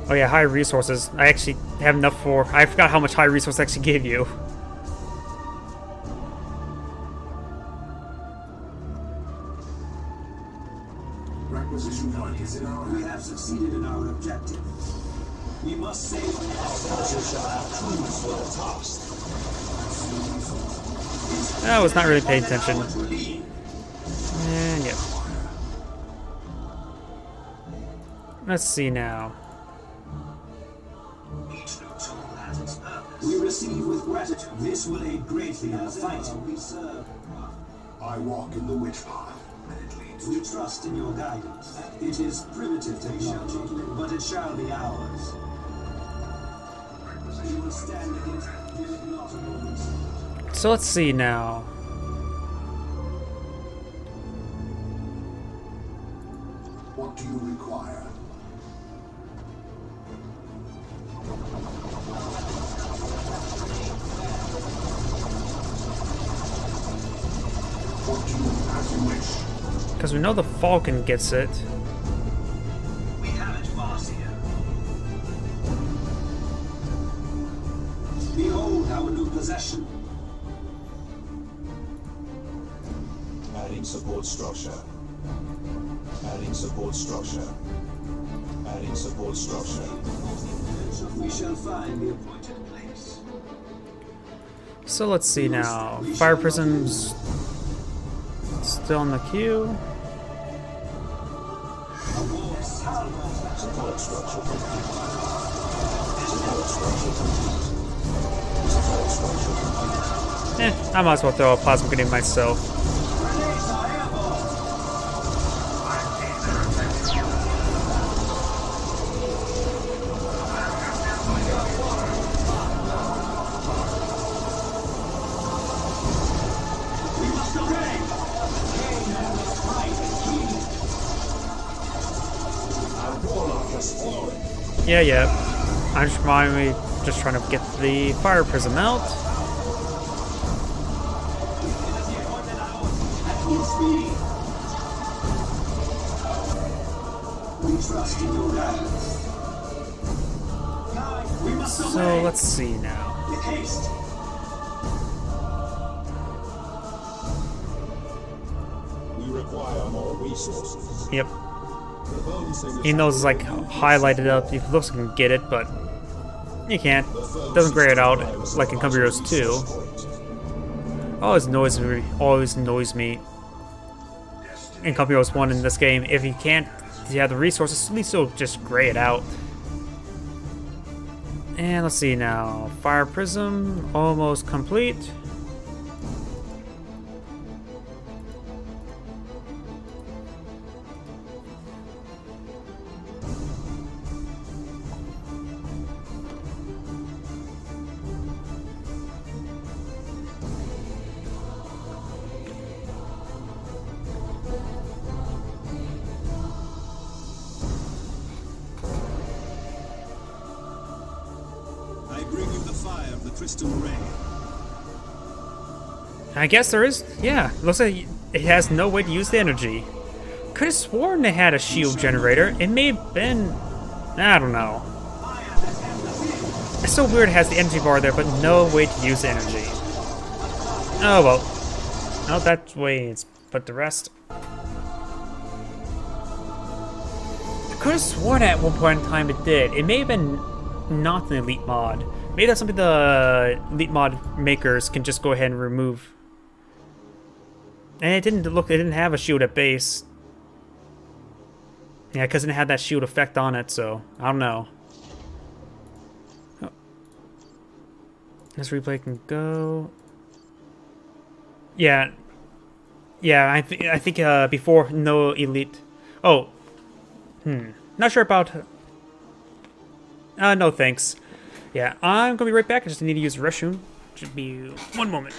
Oh yeah, high resources. I actually have enough for... I forgot how much high resource actually gave you. Requisition point is in our We hands. have succeeded in our objective. We must save our Forces shall have tools for the task. I was not really paying attention. to lead. And yep. Let's see now. Each new tool has its purpose. We receive with gratitude. This will aid greatly in the fight. We serve. I walk in the witch path, and it leads We trust in your guidance. It is primitive technology, but it shall be ours. We will stand against the ignorant. So let's see now. What do you require? What do you as you wish? Because we know the Falcon gets it. We have it, Marcia. Behold our new possession. Adding support structure. Adding support structure. Adding support structure. We shall find the appointed place. So let's see now. Fire Prism's still in the queue. Support structure. I might as well throw a plasma grenade myself. Grenades are airborne. We must obey. Gain and must fight and keep. Our warlock has fallen. Yeah. I'm just trying to get the Fire Prism out. At full speed. We trust in your guidance. We must obey. So let's see now. With haste. We require more resources. Yep. The bone singer Even though it's like highlighted up, it looks like you can get it, but you can't. Doesn't grade it out like in Company Heroes 2. Always annoys me in Company Heroes 1 in this game. If you have the resources, at least it'll just gray it out. And let's see now. Fire Prism, almost complete. I bring you the fire of the crystal ray. I guess there is. Yeah, looks like it has no way to use the energy. Could have sworn they had a shield generator. It may have been... I don't know. It's so weird it has the energy bar there, but no way to use the energy. Oh well. Oh, that's the way it's... But the rest... I could have sworn at one point in time it did. It may have been not an elite mod. Maybe that's something the elite mod makers can just go ahead and remove. And it didn't have a shield at base. Yeah, because it didn't have that shield effect on it, so I don't know. Oh. This replay can go. Yeah. Yeah, I think before no elite. Oh. Not sure about... no thanks. Yeah, I'm gonna be right back. I just need to use the restroom. Should be 1 moment.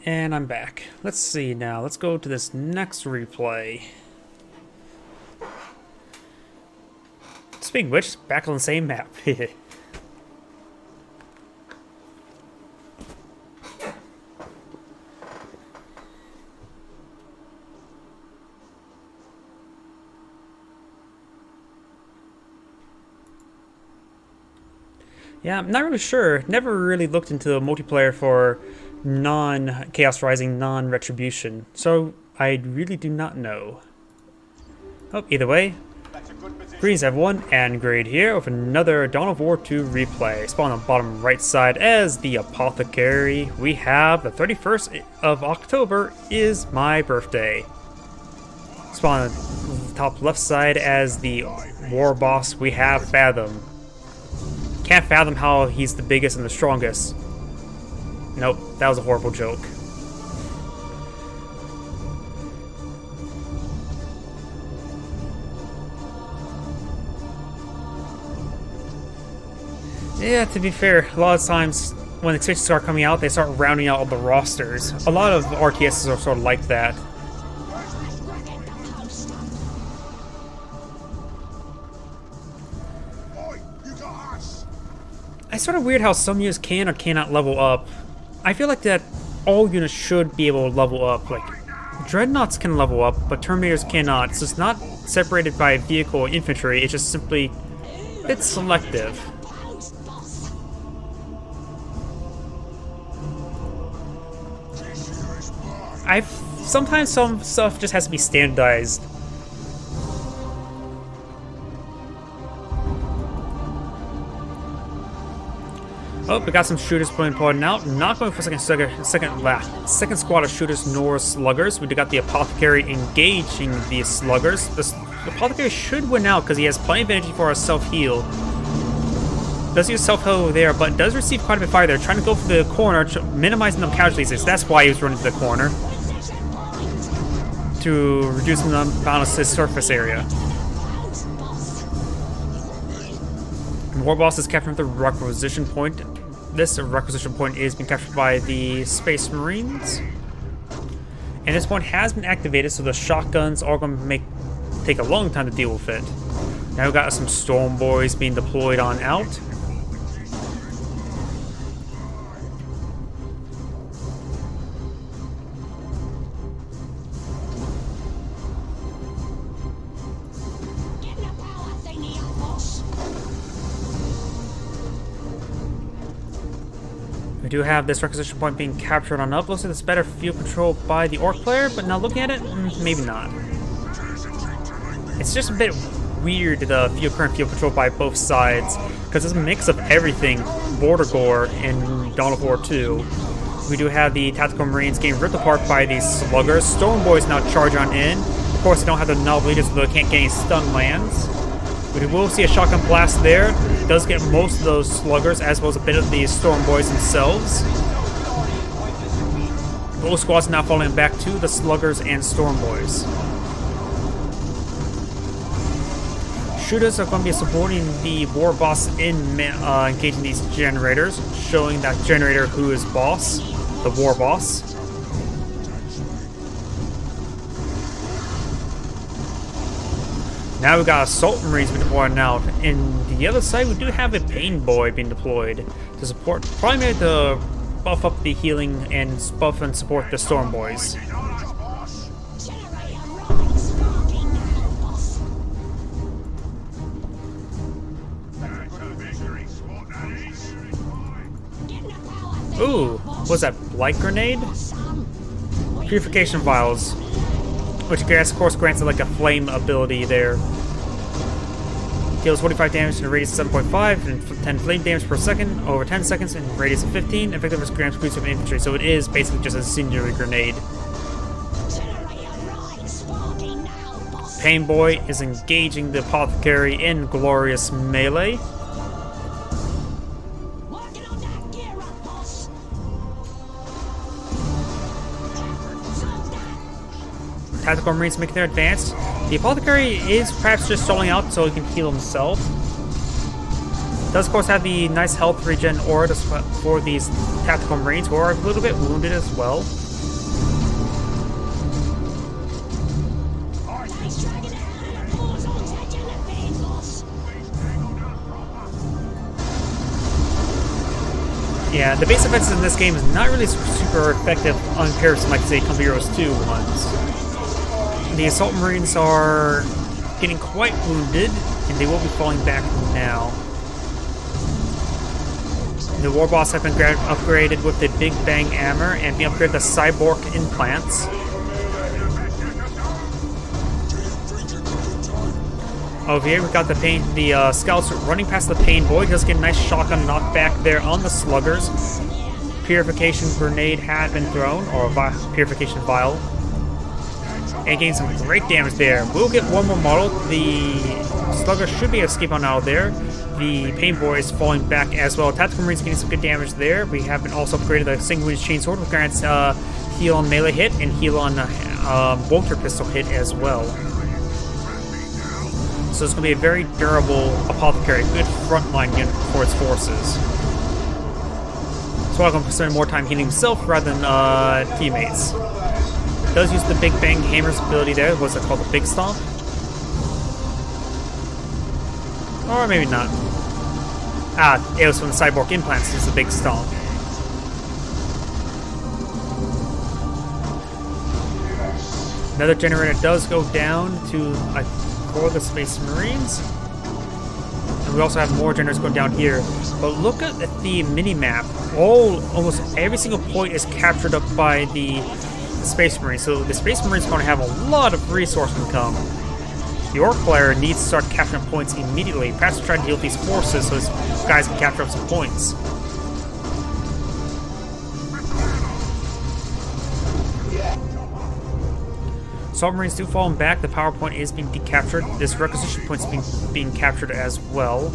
And I'm back. Let's see now. Let's go to this next replay. Speaking of which, back on the same map. Yeah, I'm not really sure. Never really looked into the multiplayer for non-Chaos Rising, non-Retribution, so I really do not know. Oh, either way, greetings everyone, and Grade here with another Dawn of War 2 replay. Spawn on the bottom right side as the Apothecary. We have the 31st of October is my birthday. Spawn on the top left side as the war boss. We have Fathom. Can't fathom how he's the biggest and the strongest. Nope, that was a horrible joke. Yeah, to be fair, a lot of times when expansions start coming out, they start rounding out all the rosters. A lot of RTSs are sort of like that. It's sort of weird how some units can or cannot level up. I feel like that all units should be able to level up. Like, Dreadnoughts can level up, but Terminators cannot. So it's not separated by vehicle or infantry, it's just simply a bit selective. Sometimes some stuff just has to be standardized. Oh, we got some shooters pulling out. Not going for second squad of shooters nor sluggers. We got the Apothecary engaging the sluggers. The Apothecary should win out because he has plenty of energy for a self-heal. Does use self-heal there, but does receive quite a bit of fire there. Trying to go for the corner, minimizing the casualties. That's why he was running to the corner. To reduce the amount of his surface area. War boss is capturing the requisition point. This requisition point is being captured by the Space Marines. And this point has been activated, so the shotguns are going to take a long time to deal with it. Now we've got some Storm Boys being deployed on out. We do have this requisition point being captured on up. Looks like it's better field control by the Orc player, but now looking at it, maybe not. It's just a bit weird, the current field control by both sides, because it's a mix of everything. Border Gore in Dawn of War 2. We do have the Tactical Marines getting ripped apart by these sluggers. Storm Boys now charge on in. Of course, they don't have the Nob Leaders, so they can't get any stun lands. We will see a shotgun blast there. It does get most of those sluggers, as well as a bit of the Storm Boys themselves. Both squads now falling back to the sluggers and Storm Boys. Shooters are going to be supporting the war boss in engaging these generators, showing that generator who is boss, the war boss. Now we got Assault Marines being deployed now. In the other side, we do have a Pain Boy being deployed to support, primarily to buff up the healing and buff and support the Storm Boys. Ooh, what's that? Light Grenade? Purification Vials. Which, of course, grants it like a flame ability there. Deals 45 damage in a radius of 7.5 and 10 flame damage per second over 10 seconds in a radius of 15. Effective grams boost of infantry, so it is basically just a incendiary grenade. Pain Boy is engaging the Apothecary in glorious melee. Tactical Marines making their advance. The Apothecary is perhaps just stalling out so he can heal himself. Does of course have the nice health regen aura for these Tactical Marines who are a little bit wounded as well. Yeah, the base offenses in this game is not really super effective on comparison, like say Company Heroes 2 ones. The Assault Marines are getting quite wounded, and they will be falling back now. The War Boss have been upgraded with the Big Bang Hammer and being upgraded the Cyborg implants. Over here we got the scouts running past the Pain Boy. He does get a nice shotgun knockback there on the sluggers. Purification grenade had been thrown, or purification vial. And getting some great damage there. We'll get one more model. The slugger should be escaping out of there. The Pain Boy is falling back as well. Tactical Marines getting some good damage there. We have been also upgraded the Single Wheeled Chainsword, which grants heal on melee hit and heal on bolter pistol hit as well. So it's going to be a very durable Apothecary, good frontline unit for its forces. So I'm going to spend more time healing himself rather than teammates. Does use the Big Bang Hammer's ability there. What's it called? The Big Stomp? Or maybe not. Ah, it was from the Cyborg implants. It's the Big Stomp. Another generator does go down to for the Space Marines. And we also have more generators going down here. But look at the mini-map. Almost every single point is captured up by the Space Marines. So the Space Marines are going to have a lot of resource income. The Orc player needs to start capturing points immediately. Perhaps try to deal with these forces so these guys can capture up some points. Submarines do fall back. The power point is being decaptured. This requisition point is being captured as well.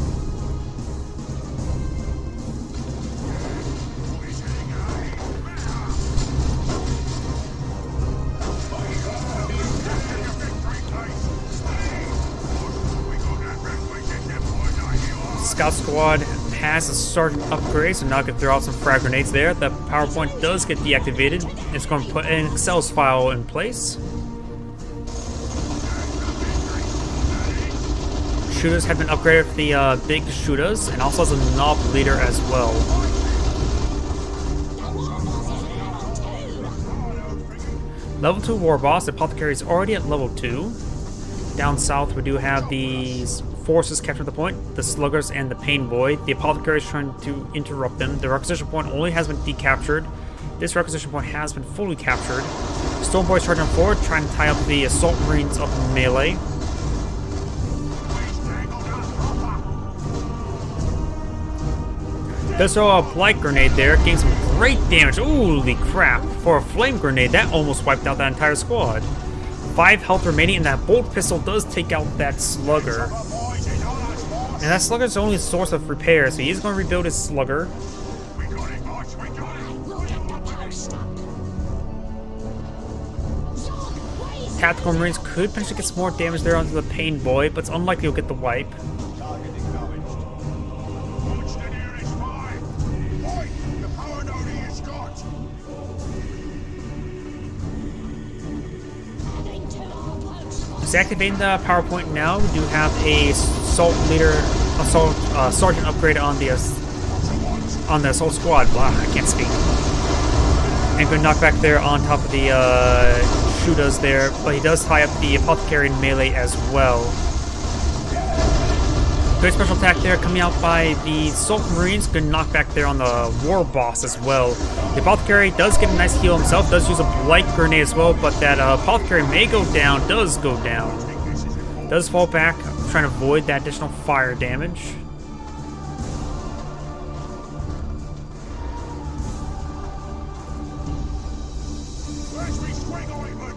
Scout Squad has a sergeant upgrade, so now I can throw out some frag grenades there. The power point does get deactivated. It's going to put an Excel's file in place. Shooters have been upgraded with the big shooters, and also has a Nob Leader as well. Level 2 War Boss, the Apothecary is already at level 2. Down south we do have these forces captured the point, the Sluggers and the Pain Boy. The Apothecary is trying to interrupt them. The requisition point only has been decaptured. This requisition point has been fully captured. Storm Boy is charging forward, trying to tie up the Assault Marines up in melee. Does throw a blight grenade there, getting some great damage. Holy crap! For a flame grenade, that almost wiped out that entire squad. 5 health remaining, and that bolt pistol does take out that slugger. And that slugger's only source of repair, so he's going to rebuild his slugger. We got it, boys. We got it. Tactical Marines could potentially get some more damage there onto the Pain Boy, but it's unlikely he'll get the wipe. Watch the nearest fire. Boy, the power node he has got. Deactivating the PowerPoint now, we do have a sergeant upgrade on the assault squad. Blah, I can't speak. And good knockback there on top of the shooters there, but he does tie up the apothecary in melee as well. Good special attack there coming out by the Assault Marines. Good knockback there on the War Boss as well. The apothecary does get a nice heal himself, does use a blight grenade as well, but that apothecary may go down, does go down. Does fall back, trying to avoid that additional fire damage. Where's me spring ointment?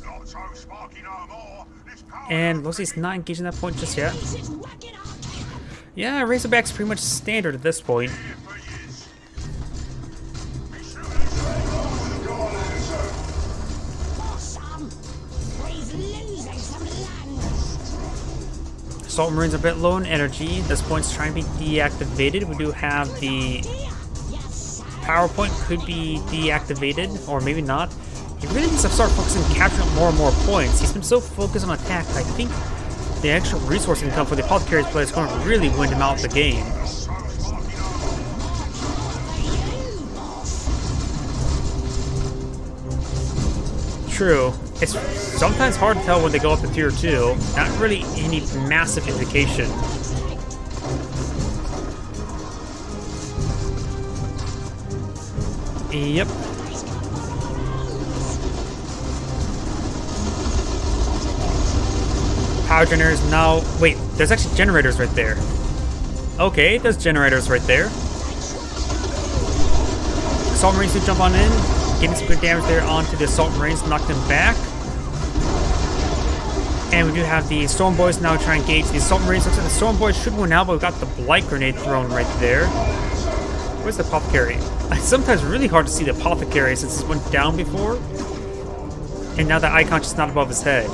Not so sparky no more. This power And Lucy's not engaging that point just yet. Yeah, Razorback's pretty much standard at this point. here for years. Be shooting straight on the door, sir. Assault Marines are a bit low in energy. This point's trying to be deactivated. We do have the PowerPoint could be deactivated, or maybe not. He really needs to start focusing on capturing more and more points. He's been so focused on attack, I think the extra resource income for the Apothecary's play is going to really win him out the game. True. It's sometimes hard to tell when they go up to tier 2. Not really any massive indication. Yep. Power generators now. Wait, there's actually generators right there. Okay, there's generators right there. Assault Marines do jump on in, getting some good damage there onto the Assault Marines, knock them back. And we do have the Storm Boys now trying to engage the Assault Marines. Looks like the Storm Boys should win now, but we've got the Blight Grenade thrown right there. Where's the Apothecary? It's sometimes really hard to see the Apothecary since it went down before. And now the icon's just not above his head.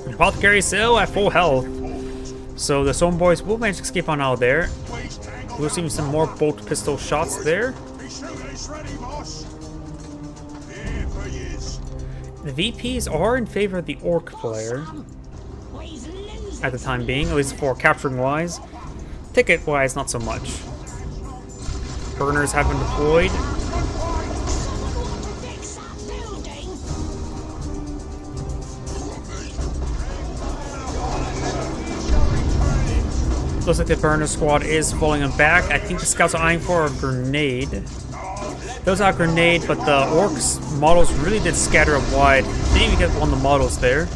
The Apothecary is still at full health. So the Storm Boys will manage to escape on out of there. We'll see some more bolt pistol shots there. Be shooting ready, boss. Here for years. The VPs are in favor of the Orc player at the time being, at least for capturing wise. Ticket wise, not so much. Burners have been deployed. Looks like the burner squad is falling them back. I think the scouts are eyeing for a grenade. Those are a grenade, but the orcs models really did scatter up wide. Didn't even get one of the models there.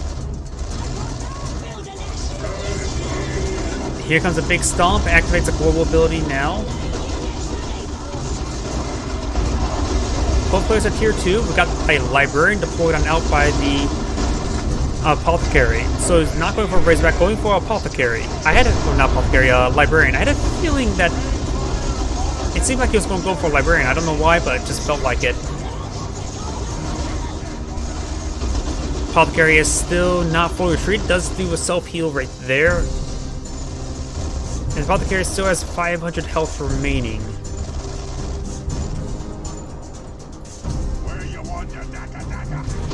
Here comes a big stomp. Activates a global ability now. Both players are tier 2. We've got a librarian deployed on out by the Apothecary. So he's not going for Razorback, going for Apothecary. I had a, well, not Apothecary, Librarian. I had a feeling that it seemed like he was going to go for Librarian. I don't know why, but it just felt like it. Apothecary is still not fully retreated. Does do a self-heal right there. And Apothecary still has 500 health remaining. Where you want your dagger?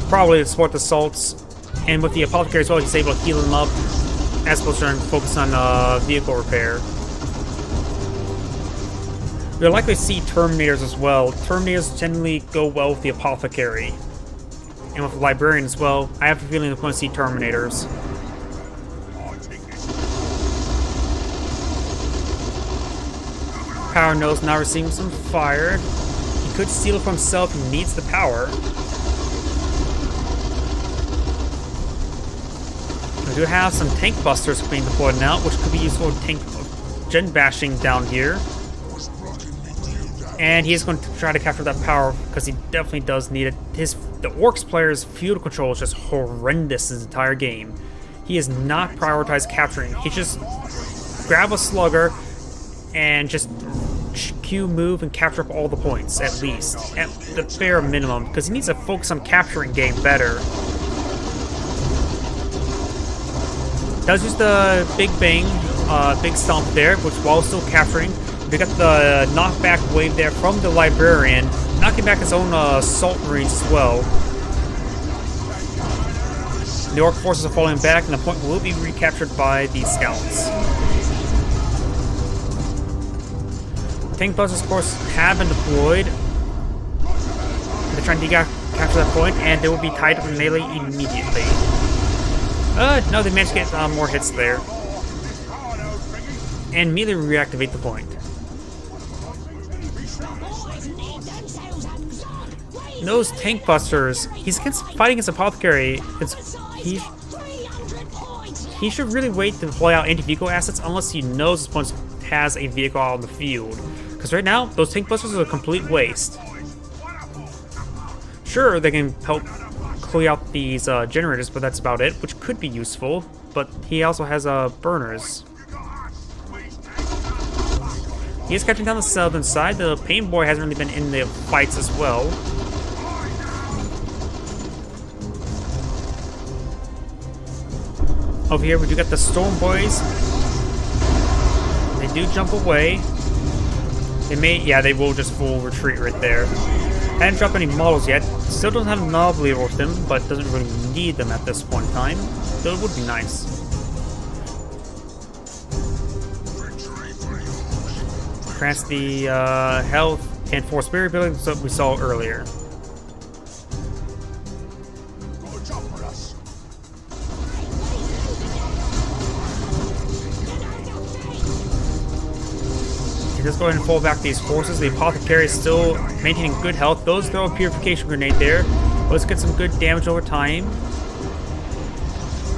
Probably to support the assaults. And with the Apothecary as well, he's able to heal him up as opposed to focus on vehicle repair. We'll likely see Terminators as well. Terminators generally go well with the Apothecary. And with the Librarian as well, I have a feeling we're going to see Terminators. I take this. Power Nose now receiving some fire. He could steal it for himself, he needs the power. We do have some tank busters being deployed now, which could be useful for tank gen bashing down here. And he is going to try to capture that power because he definitely does need it. The Orcs player's field control is just horrendous this entire game. He is not prioritized capturing. He just grab a slugger and just Q move and capture up all the points, at least. At the bare minimum, because he needs to focus on capturing game better. Does use the Big Bang, Big Stomp there, which while still capturing, we got the knockback wave there from the Librarian, knocking back his own Assault Marines as well. The Orc forces are falling back, and the point will be recaptured by the Scouts. Tank busters, of course, have been deployed. They're trying to capture that point, and they will be tied up in melee immediately. No, they managed to get more hits there. And immediately reactivate the point. Those tank busters, he's fighting against Apothecary. He should really wait to deploy out anti-vehicle assets unless he knows his opponent has a vehicle out on the field. Because right now, those tank busters are a complete waste. Sure, they can help clear out these generators, but that's about it, which could be useful. But he also has burners. He is catching down the southern side. The Pain Boy hasn't really been in the fights as well. Over here, we do got the Storm Boys. They do jump away. They will just full retreat right there. Hadn't dropped any models yet. Still doesn't have a Nob Leader with them, but doesn't really need them at this point in time. Though it would be nice. Grants the health and force spirit ability that we saw earlier. Just go ahead and pull back these forces. The Apothecary is still maintaining good health. Those throw a Purification Grenade there. Let's get some good damage over time.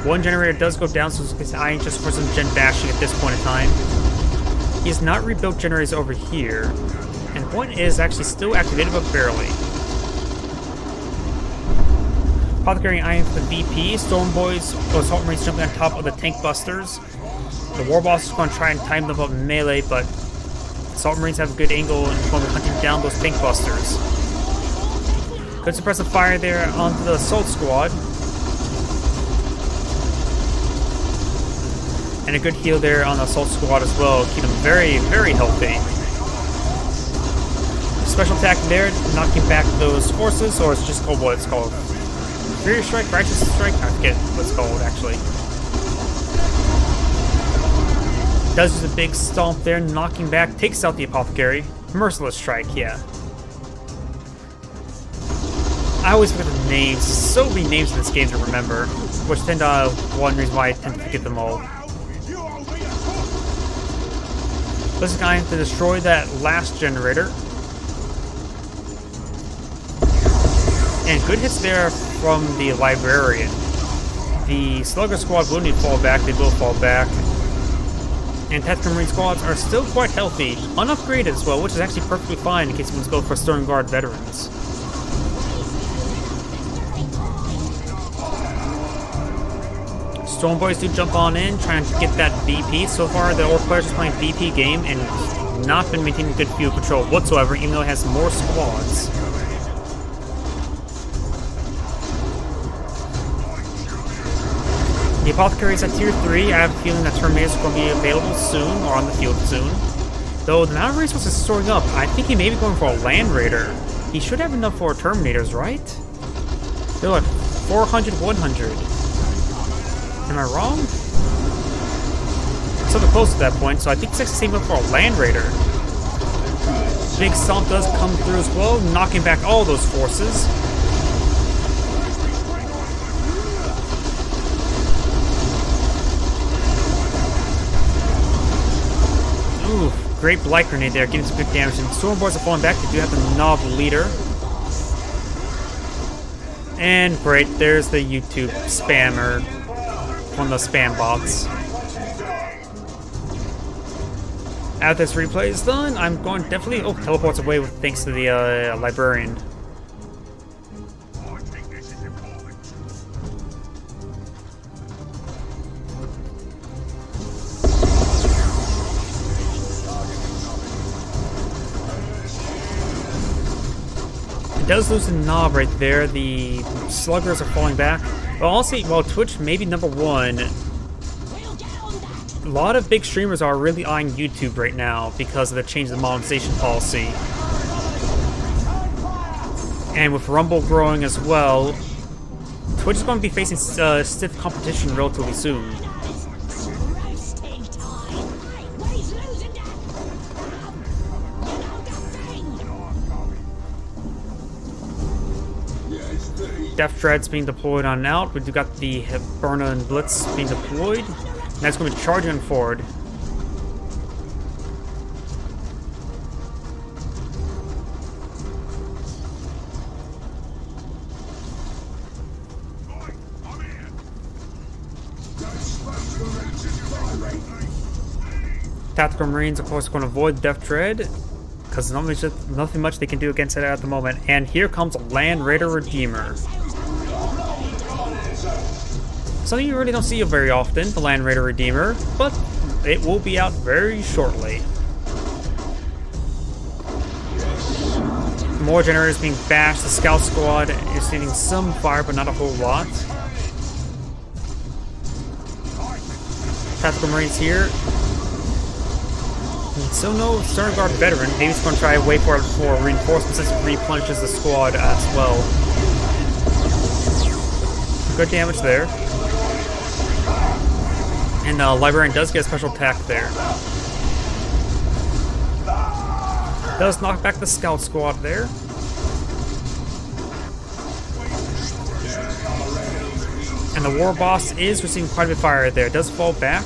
One generator does go down, so it's eyeing just for some gen bashing at this point in time. He has not rebuilt generators over here. And point is actually still activated, but barely. Apothecary eyeing for the VP. Storm Boys, those Assault Marines jumping on top of the Tank Busters. The War Boss is going to try and time them up in melee, but Assault Marines have a good angle and going to be hunting down those Tank Busters. Good suppressive fire there onto the Assault Squad. And a good heal there on the Assault Squad as well. Keep them very, very healthy. Special attack there, knocking back those forces, or it's just called what it's called. Superior Strike, Righteous Strike? I forget what it's called actually. Does use a big stomp there, knocking back, takes out the Apothecary. Merciless Strike, yeah. I always forget the names. So many names in this game to remember, which tend to one reason why I tend to forget them all. This guy to destroy that last generator. And good hits there from the Librarian. The Slugger Squad will need to fall back. They will fall back. And Tactical Marine squads are still quite healthy, unupgraded as well, which is actually perfectly fine in case you want to go for Stern Guard veterans. Storm Boys do jump on in, trying to get that VP. So far, the Orc players are playing VP game and not been maintaining good field control whatsoever, even though it has more squads. The Apothecary is at tier 3. I have a feeling that Terminators are going to be available soon, or on the field soon. Though the amount of resources is storing up, I think he may be going for a Land Raider. He should have enough for Terminators, right? They're like 400, 100. Am I wrong? Something close to that point, so I think he's actually saving up for a Land Raider. Big Stomp does come through as well, knocking back all those forces. Ooh, great Blight Grenade there, getting some good damage. And Storm Boys are falling back. They do have the Nob Leader. And great, there's the YouTube spammer. on the spam box. After this replay is done, I'm going definitely... Oh, teleports away with, thanks to the librarian. I think this is important. It does lose the knob right there. The sluggers are falling back. But also, while Twitch may be #1, a lot of big streamers are really eyeing YouTube right now because of the change in the monetization policy. And with Rumble growing as well, Twitch is going to be facing stiff competition relatively soon. Death Dread's being deployed on out. We've got the Hiberna and Blitz being deployed. And that's going to be charging forward. Tactical Marines, of course, are going to avoid Death Dread because nothing much they can do against it at the moment. And here comes Land Raider Redeemer. Something you really don't see very often, the Land Raider Redeemer, but it will be out very shortly. More generators being bashed. The Scout Squad is receiving some fire, but not a whole lot. Tactical Marines here. And so no Stern Guard veteran. Maybe it's going to try to wait for reinforcements as it replenishes the squad as well. Good damage there. And Librarian does get a special attack there. Does knock back the Scout Squad there. And the War Boss is receiving quite a bit of fire there. It does fall back.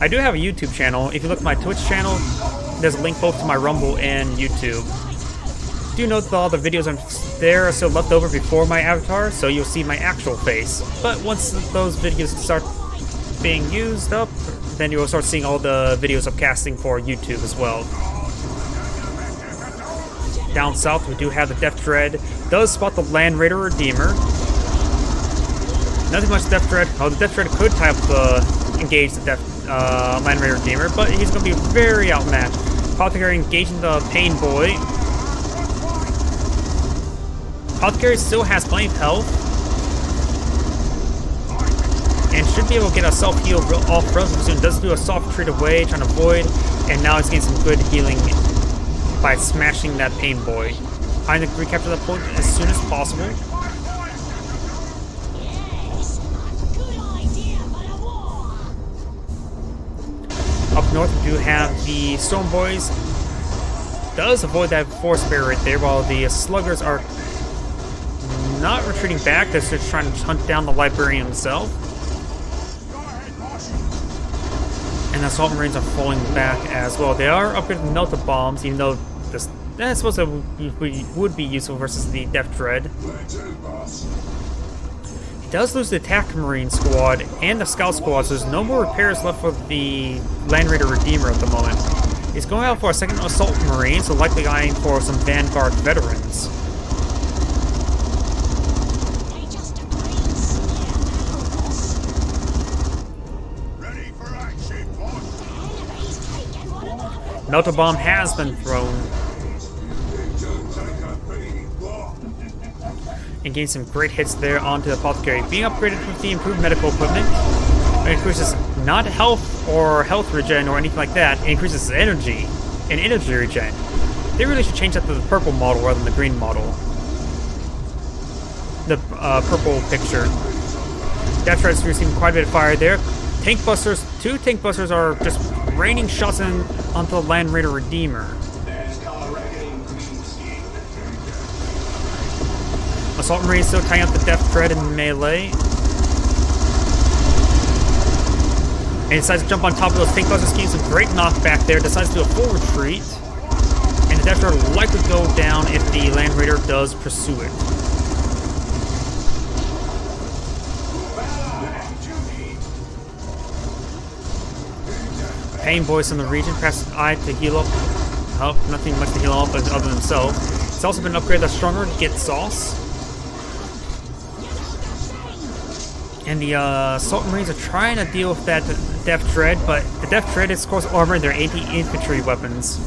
I do have a YouTube channel. If you look at my Twitch channel, there's a link both to my Rumble and YouTube. Do note that all the videos there are still left over before my avatar, so you'll see my actual face. But once those videos start being used up, then you'll start seeing all the videos of casting for YouTube as well. Down south, we do have the Death Dread. Does spot the Land Raider Redeemer. Nothing much Death Dread. Oh, the Death Dread could type engage the Land Raider Redeemer, but he's going to be very outmatched. Apothecary engaging the Pain Boy. Apothecary still has plenty of health. And should be able to get a self-heal off relatively soon. Does do a soft treat away, trying to avoid. And now he's getting some good healing by smashing that Pain Boy. Trying to recapture that point as soon as possible. Up north, we do have the Storm Boys. Does avoid that force bear right there, while the Sluggers are not retreating back. They're just trying to hunt down the Librarian himself. And the Assault Marines are falling back as well. They are upgraded with Melta Bombs, even though I suppose it would be useful versus the Death Dread. He does lose the Attack Marine Squad and the Scout Squad, so there's no more repairs left for the Land Raider Redeemer at the moment. He's going out for a second Assault Marine, so likely eyeing for some Vanguard veterans. Melta Bomb has been thrown. And gained some great hits there onto the Apothecary. Being upgraded with the improved medical equipment. It increases not health or health regen or anything like that. It increases energy and energy regen. They really should change that to the purple model rather than the green model. The purple picture. Death Dread's receiving quite a bit of fire there. Tank Busters, 2 Tank Busters are just raining shots onto the Land Raider Redeemer. Assault Marine still tying up the Death Dread in melee. And he decides to jump on top of those Tank Busters, getting some great knockback there. Decides to do a full retreat. And the Death Dread will likely go down if the Land Raider does pursue it. Pain Boys in the region, perhaps I to heal up. Oh, nothing much to heal up other than himself. It's also been upgraded that's stronger to get sauce. And the Assault Marines are trying to deal with that Death Dread, but the Death Dread is, of course, armor and they're anti-infantry weapons.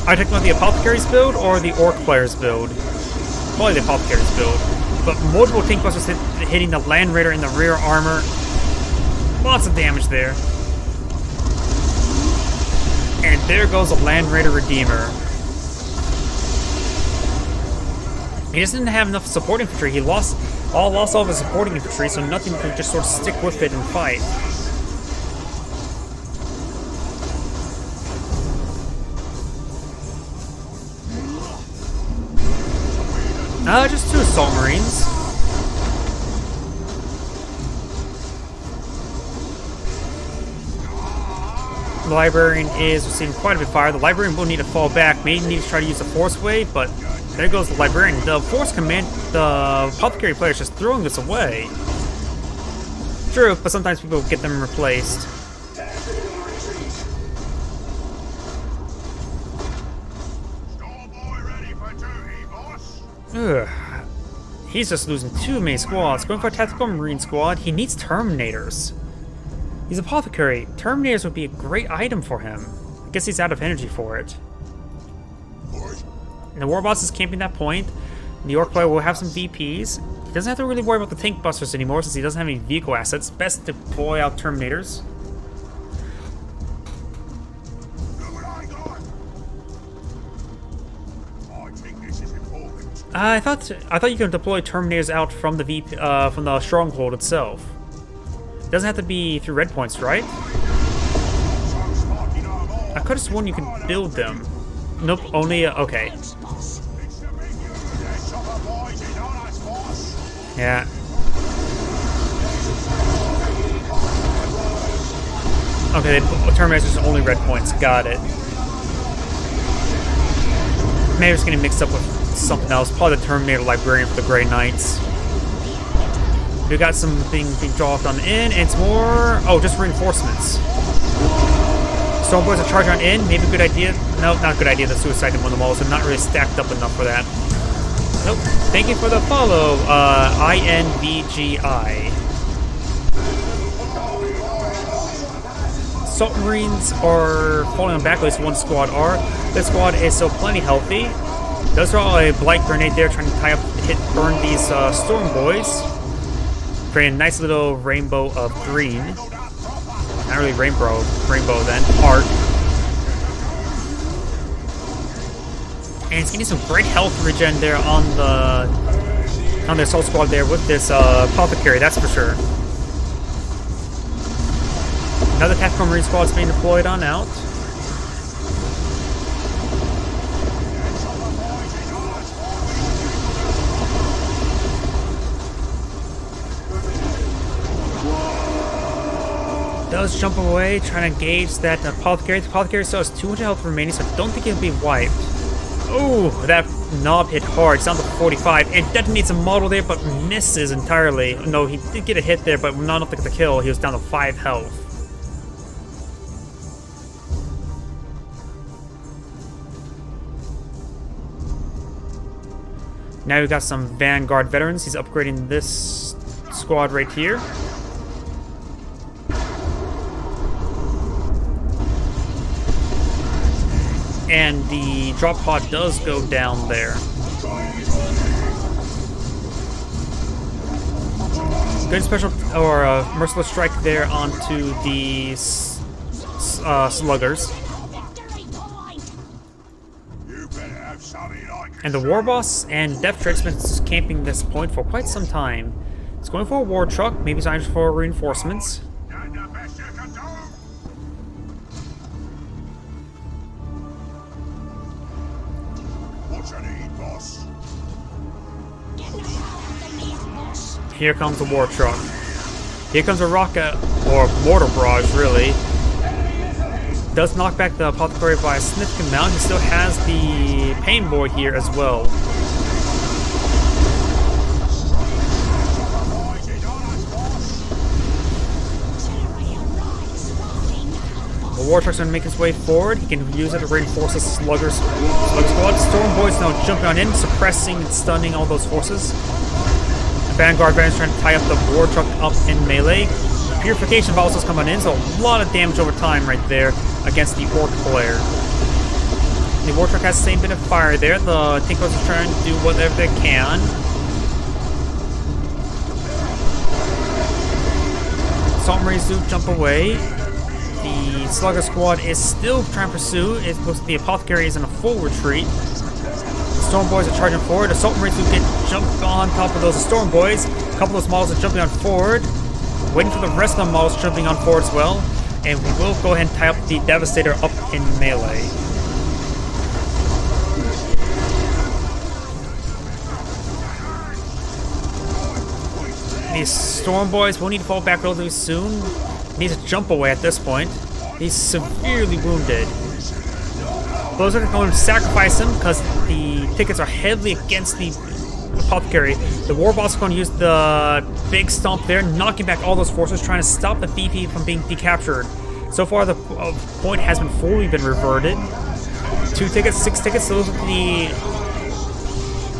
I take the Apothecary's build or the Orc player's build. Probably the Apothecary's build. But multiple tank busters hitting the Land Raider in the rear armor. Lots of damage there. And there goes the Land Raider Redeemer. He just didn't have enough support infantry. He lost all of his supporting infantry, so nothing could just sort of stick with it and fight. Just 2 Assault Marines. The Librarian is receiving quite a bit of fire. The Librarian will need to fall back. May need to try to use the Force Wave, but there goes the Librarian. The Force Command, the Apothecary player is just throwing this away. True, but sometimes people get them replaced. Ugh. He's just losing 2 main squads. Going for a Tactical Marine squad, he needs Terminators. He's Apothecary. Terminators would be a great item for him. I guess he's out of energy for it. And the Warboss is camping that point. The Orc player will have some VPs. He doesn't have to really worry about the tank busters anymore since he doesn't have any vehicle assets. Best to deploy out Terminators. I thought you could deploy Terminators out from the from the stronghold itself. It doesn't have to be through red points, right? I could have sworn you could build them. Nope, only okay. Yeah. Okay, Terminators are only red points. Got it. Maybe it's getting mixed up with something else. Probably the Terminator Librarian for the Grey Knights. We got something being dropped on the inn, and it's more... Oh, just reinforcements. Stormboys are charging on in. Maybe a good idea. No, not a good idea. The suicide in one of the walls. They're not really stacked up enough for that. Nope. Thank you for the follow, INVGI. Assault Marines are falling on back, at least one squad are. This squad is still plenty healthy. Does throw a Blight Grenade there, trying to tie up, burn these Storm Boys. Create a nice little rainbow of green. Not really rainbow then. Art. And it's getting some great health regen there on the Assault Squad there with this Apothecary, that's for sure. Another Tactical Marine Squad is being deployed on out. Does jump away, trying to engage that Apothecary. The Apothecary still has 200 health remaining, so I don't think he'll be wiped. Oh, that knob hit hard. It's down to 45. It detonates a model there, but misses entirely. No, he did get a hit there, but not enough to get the kill. He was down to 5 health. Now we've got some Vanguard veterans. He's upgrading this squad right here. And the drop pod does go down there. Good special or merciless strike there onto the sluggers. And the Warboss and Death Dread has been camping this point for quite some time. It's going for a war truck, maybe time for reinforcements. Here comes the war truck. Here comes a rocket, or mortar barrage, really. Does knock back the Apothecary by a significant amount. He still has the Pain Boy here as well. The War Truck's gonna make his way forward. He can use it to reinforce the Slug Squad. Storm Boy's now jumping on in, suppressing and stunning all those forces. The Vanguard Band's trying to tie up the War Truck up in melee. Purification Vaults is coming in, so a lot of damage over time right there against the Orc player. The War Truck has the same bit of fire there. The Tinkos are trying to do whatever they can. Assault Marines do jump away. The Slugger Squad is still trying to pursue. It's supposed to be Apothecary is in a full retreat. The Storm Boys are charging forward. Assault Marines do get jumped on top of those Storm Boys. A couple of those models are jumping on forward. Waiting for the rest of the models jumping on forward as well. And we will go ahead and tie up the Devastator up in melee. These Storm Boys will need to fall back relatively soon. Need to jump away at this point. He's severely wounded. Those are going to sacrifice him because the tickets are heavily against the Apothecary. The War Boss is going to use the big stomp there, knocking back all those forces, trying to stop the VP from being decaptured. So far, the point has been fully reverted. 2 tickets, 6 tickets. Those are the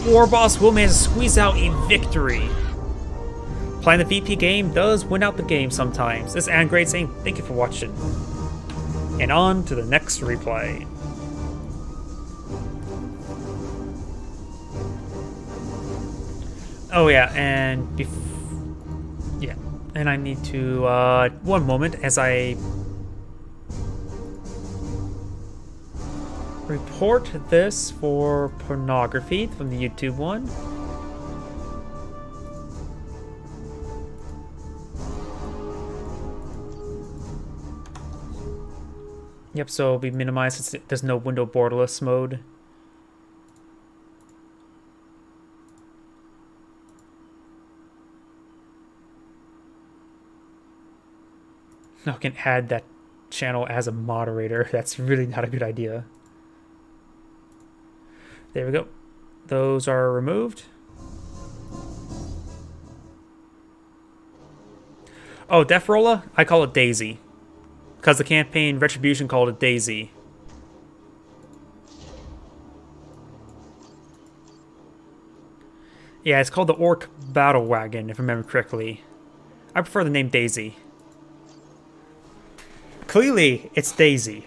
War Boss will manage to squeeze out a victory. Playing the VP game does win out the game sometimes. This is Angrade saying thank you for watching. And on to the next replay. Oh yeah, and and I need to one moment as I report this for pornography from the YouTube one. Yep, so it'll be minimized since there's no window borderless mode. I can add that channel as a moderator. That's really not a good idea. There we go. Those are removed. Oh, Death Rolla? I call it Daisy. Because the campaign Retribution called it Daisy. Yeah, it's called the Orc Battle Wagon, if I remember correctly. I prefer the name Daisy. Clearly, it's Daisy.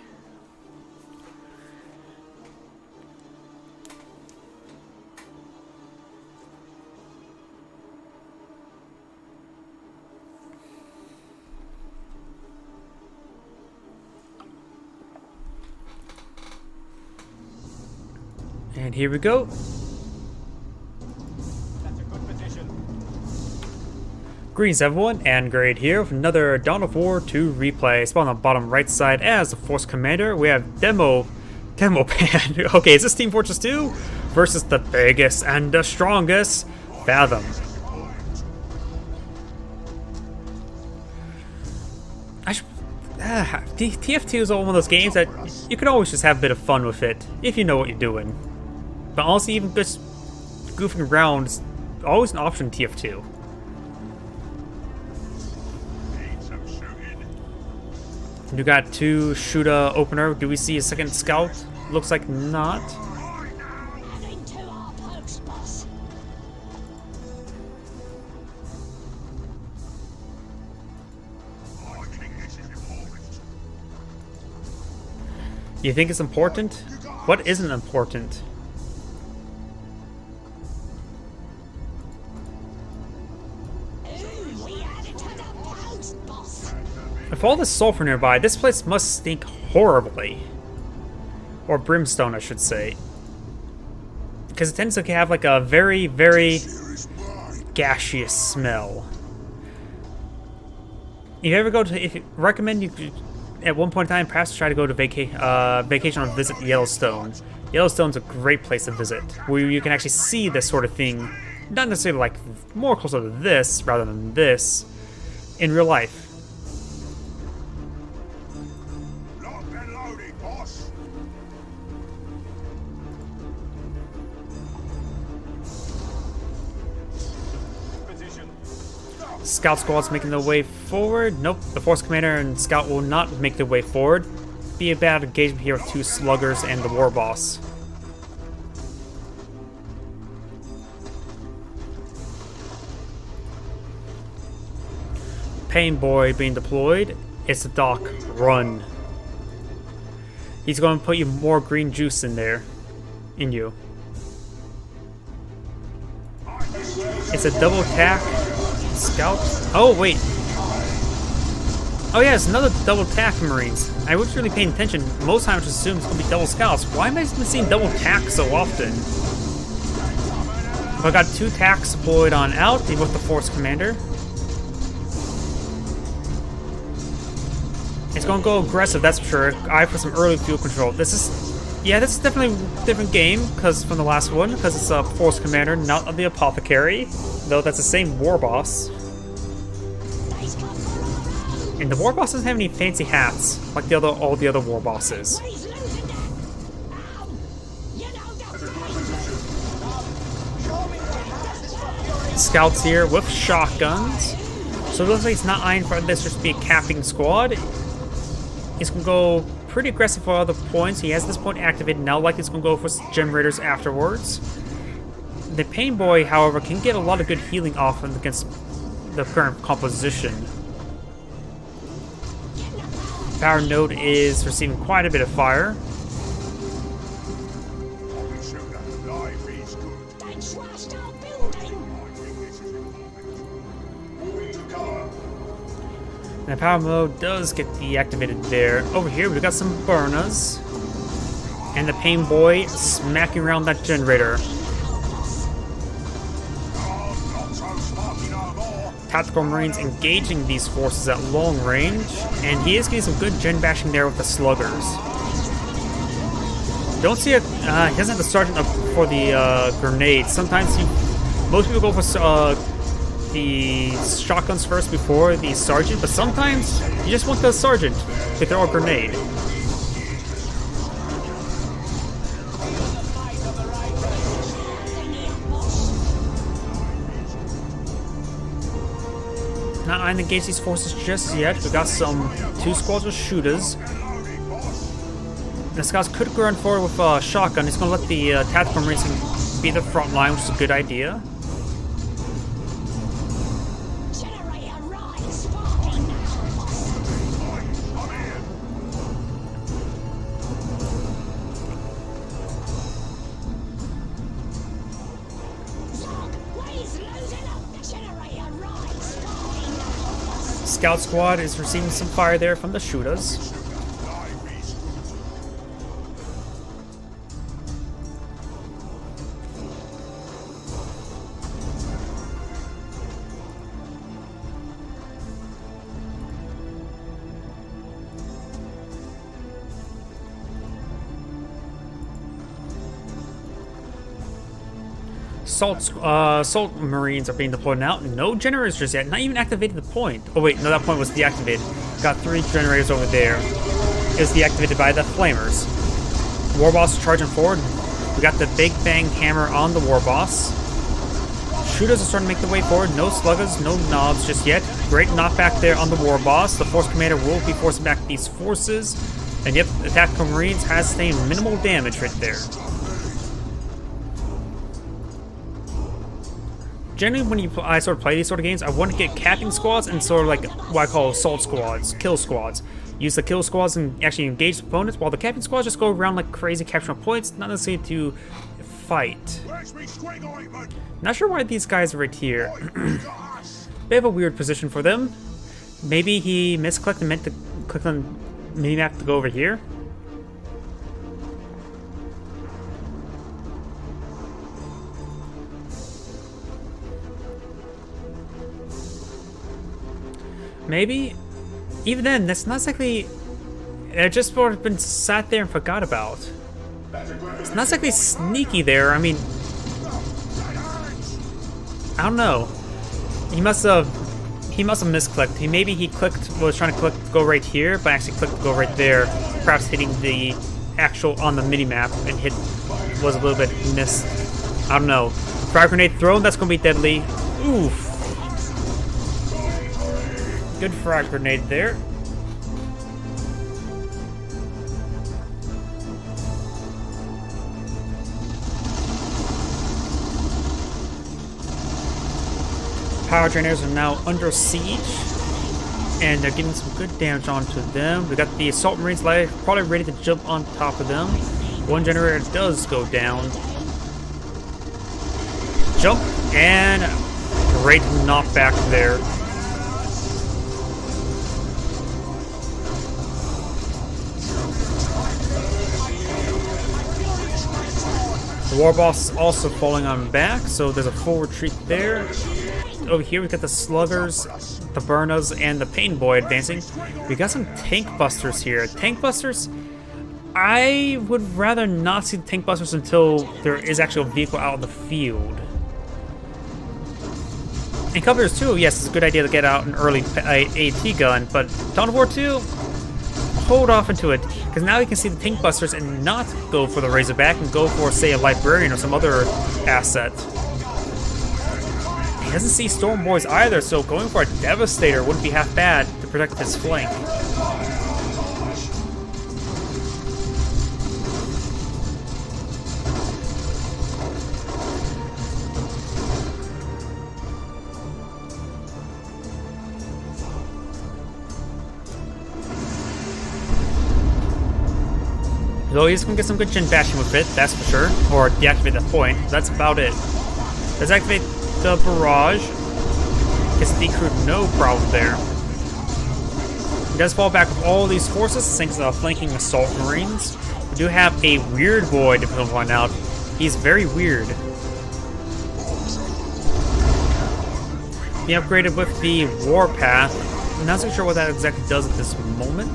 And here we go. That's a good position. Greetings everyone, Angrade here with another Dawn of War 2 replay. Spawn on the bottom right side as the Force Commander. We have Demo Pan. Okay, is this Team Fortress 2 versus the biggest and the strongest Fathom. TF2 is one of those games that you can always just have a bit of fun with it if you know what you're doing. But honestly, even just goofing around is always an option in TF2. You got 2 shooter opener. Do we see a second scout? Looks like not. You think it's important? What isn't important? With all this sulfur nearby, this place must stink horribly. Or brimstone, I should say. Because it tends to have like a very, very gaseous smell. If you ever go to, if you recommend you at one point in time, perhaps try to go to vacation or visit Yellowstone. Yellowstone's a great place to visit, where you can actually see this sort of thing, not necessarily like more closer to this rather than this, in real life. Scout squad's making their way forward. Nope, the Force Commander and Scout will not make their way forward. be a bad engagement here with 2 sluggers and the war boss. Pain Boy being deployed. It's the Doc. Run. He's going to put you more green juice in there. In you. It's a double attack. Scout. Oh, wait. Oh, yeah, it's another double attack Marines. I wasn't really paying attention. Most times I just assume it's going to be double scouts. Why am I seeing double attack so often? I got 2 attacks deployed on out with the Force Commander. It's going to go aggressive, that's for sure. Eye for some early fuel control. This is definitely a different game because from the last one, because it's a Force Commander, not the Apothecary, though that's the same war boss. And the war boss doesn't have any fancy hats like all the other war bosses. Scouts here with shotguns, so it looks like he's not eyeing for this just to be a capping squad. He's gonna go pretty aggressive for other points. He has this point activated now, like he's gonna go for generators afterwards. The Pain Boy, however, can get a lot of good healing off him against the current composition. Power Node is receiving quite a bit of fire. And the power mode does get deactivated there. Over here, we've got some burners. And the Pain Boy smacking around that generator. Tactical Marines engaging these forces at long range. And he is getting some good gen bashing there with the sluggers. Don't see it. He doesn't have the sergeant up for the grenades. Sometimes most people go for the shotguns first before the sergeant, but sometimes you just want the sergeant to throw a grenade. Not eyeing to engage these forces just yet. We got some 2 squads of shooters. The scouts could run forward with a shotgun. He's going to let the tactical marines be the front line, which is a good idea. Scout squad is receiving some fire there from the shooters. Assault Marines are being deployed now. No generators just yet. Not even activated the point. Oh wait, no, that point was deactivated. Got 3 generators over there. It was deactivated by the Flamers. War Boss charging forward. We got the Big Bang Hammer on the War Boss. Shooters are starting to make their way forward. No sluggers, no knobs just yet. Great knockback there on the War Boss. The Force Commander will be forcing back these forces. And yep, the Tactical Marines has sustained minimal damage right there. Generally, when I sort of play these sort of games, I want to get capping squads and sort of like what I call assault squads, kill squads. Use the kill squads and actually engage opponents, while the capping squads just go around like crazy, capturing points, not necessarily to fight. Not sure why these guys are right here. They have a weird position for them. Maybe he misclicked and meant to click on minimap to go over here. Maybe. Even then, that's not exactly... It just sort of been sat there and forgot about. It's not exactly sneaky there. I mean... I don't know. He must have misclicked. Was trying to click to go right here, but actually clicked to go right there. Perhaps hitting the actual on the minimap and was a little bit missed. I don't know. Frag grenade thrown, that's gonna be deadly. Oof. Good frag grenade there. power generators are now under siege, and they're getting some good damage onto them. We got the Assault Marines probably ready to jump on top of them. One generator does go down. Jump, and great knockback there. The War Boss is also falling on back, so there's a full retreat there. Over here we got the Sluggers, the Burnas, and the Pain Boy advancing. We got some Tank Busters here. Tank Busters, I would rather not see the Tank Busters until there is actually a vehicle out in the field. And Covers 2, yes, it's a good idea to get out an early AT gun, but Dawn of War 2, hold off into it, because now you can see the Tank Busters and not go for the Razorback and go for, say, a Librarian or some other asset. He doesn't see Storm Boys either, so going for a Devastator wouldn't be half bad to protect his flank. So he's gonna get some good Jin bashing with it, that's for sure. Or deactivate that point. That's about it. Let's activate the barrage. Gets the crew no problem there. He does fall back with all these forces, thanks to flanking Assault Marines. We do have a Weird Boy to point out. He's very weird. He upgraded with the Warpath. I'm not so sure what that exactly does at this moment.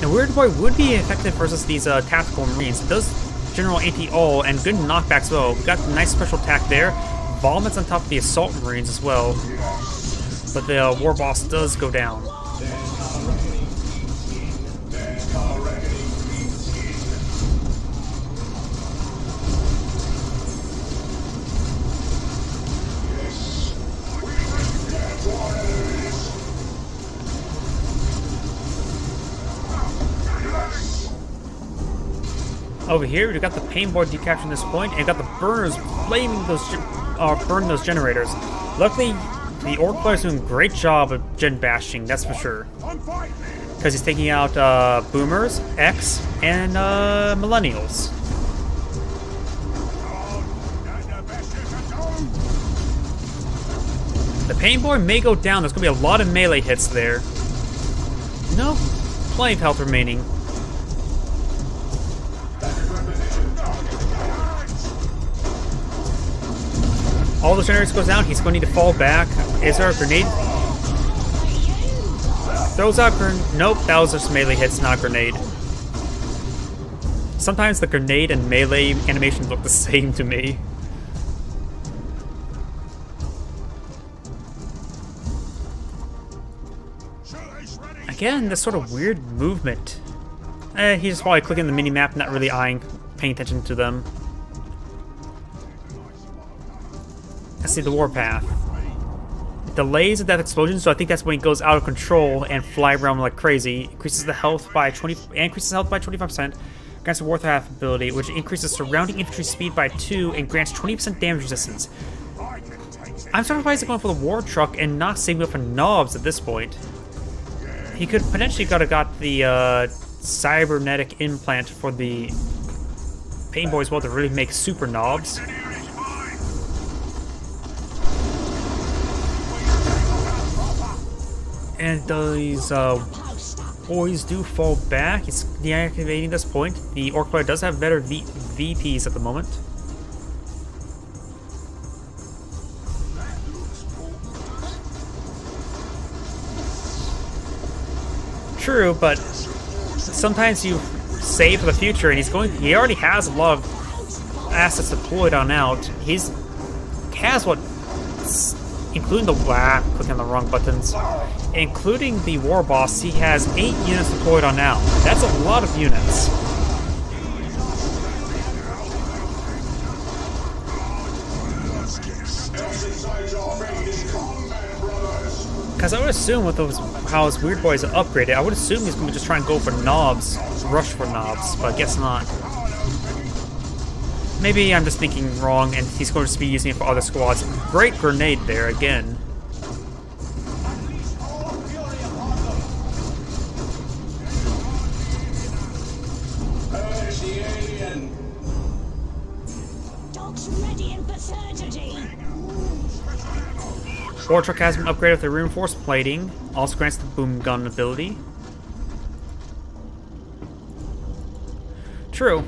The Weird Boy would be effective versus these tactical Marines. It does general anti-all and good knockbacks as well. We got a nice special attack there. Vomits on top of the Assault Marines as well. But the War Boss does go down. Over here, we got the Pain Boy decapturing this point, and got the Burners flaming those, burning those generators. Luckily, the Orc player is doing a great job of gen bashing, that's for sure. Because he's taking out Boomers, X, and Millennials. The Pain Boy may go down. There's going to be a lot of melee hits there. No, plenty of health remaining. All the generators goes down, he's going to need to fall back. Is there a grenade? Throws out nope, that was just melee hits, not a grenade. Sometimes the grenade and melee animations look the same to me. Again, this sort of weird movement. He's just probably clicking the mini-map, not really paying attention to them. Let's see the Warpath. It delays the death explosion, so I think that's when he goes out of control and fly around like crazy. Increases the health by 25%. Grants the Warpath ability, which increases surrounding infantry speed by 2 and grants 20% damage resistance. I'm surprised he's going for the War Truck and not saving up for knobs at this point. He could potentially got the cybernetic implant for the Pain Boy as well to really make super knobs. And these boys do fall back. He's deactivating this point. The Orc player does have better VPs at the moment. True, but sometimes you save for the future, and he already has a lot of assets deployed on out. He has what, including clicking on the wrong buttons. Including the War Boss, he has 8 units deployed on now. That's a lot of units. Because I would assume with how his Weird Boys are upgraded, I would assume he's going to just try and go for knobs, rush for knobs, but I guess not. Maybe I'm just thinking wrong and he's going to be using it for other squads. Great grenade there again. Purge the alien. Dogs ready in for surgery. War truck has been upgraded with the reinforced plating. Also grants the boom gun ability. True.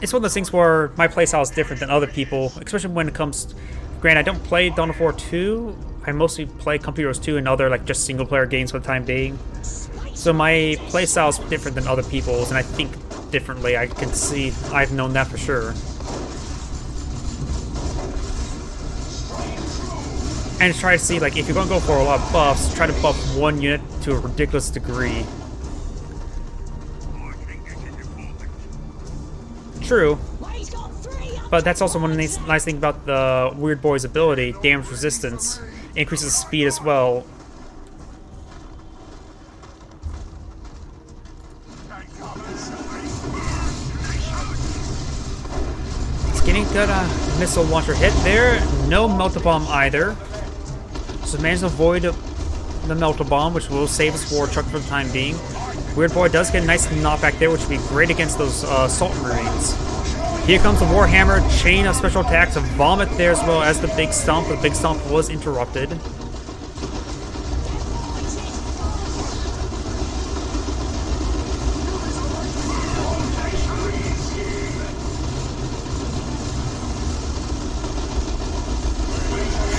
It's one of those things where my playstyle is different than other people, especially when it comes. Granted, I don't play Dawn of War 2. I mostly play Company Heroes 2 and other like just single player games for the time being. So my playstyle is different than other people's, and I think differently. I can see I've known that for sure. And try to see, like, if you're going to go for a lot of buffs, try to buff one unit to a ridiculous degree. True. But that's also one of the nice things about the Weird Boy's ability, damage resistance. Increases speed as well. He's getting good missile launcher hit there. No melta bomb either. So managed to avoid the melta bomb, which will save his war truck for the time being. Weird Boy does get a nice knockback there, which would be great against those Salt Marines. Here comes the Warhammer, chain of special attacks, a vomit there as well as the Big Stomp. The Big Stomp was interrupted.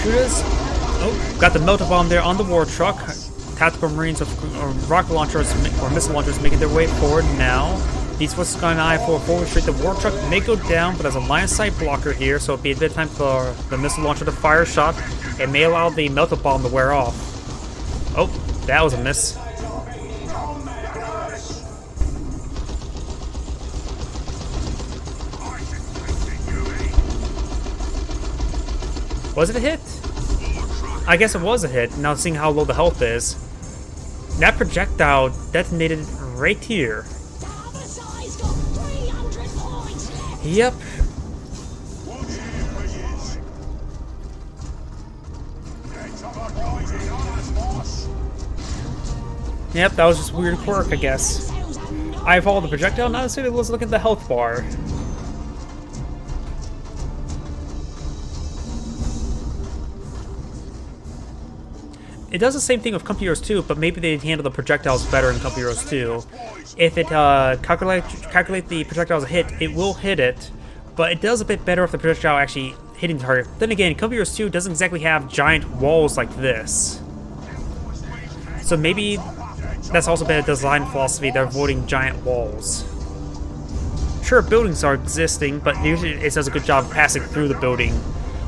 Shooters. Oh, got the melta bomb there on the war truck. Tactical Marines of rocket launchers or missile launchers making their way forward now. These what's going to eye for a forward retreat. The war truck may go down, but there's a line of sight blocker here, so it'll be a bit of time for the missile launcher to fire a shot. It may allow the melta bomb to wear off. Oh, that was a miss. Was it a hit? I guess it was a hit, now seeing how low the health is. That projectile detonated right here. Yep. Yep, that was just weird quirk, I guess. I followed the projectile, not necessarily let's look at the health bar. It does the same thing with Company Heroes 2, but maybe they handle the projectiles better in Company Heroes 2. If it calculate the projectile as a hit, it will hit it, but it does a bit better if the projectile actually hitting the target. Then again, Company Heroes 2 doesn't exactly have giant walls like this. So maybe that's also been a design philosophy, they're avoiding giant walls. Sure, buildings are existing, but usually it does a good job of passing through the building.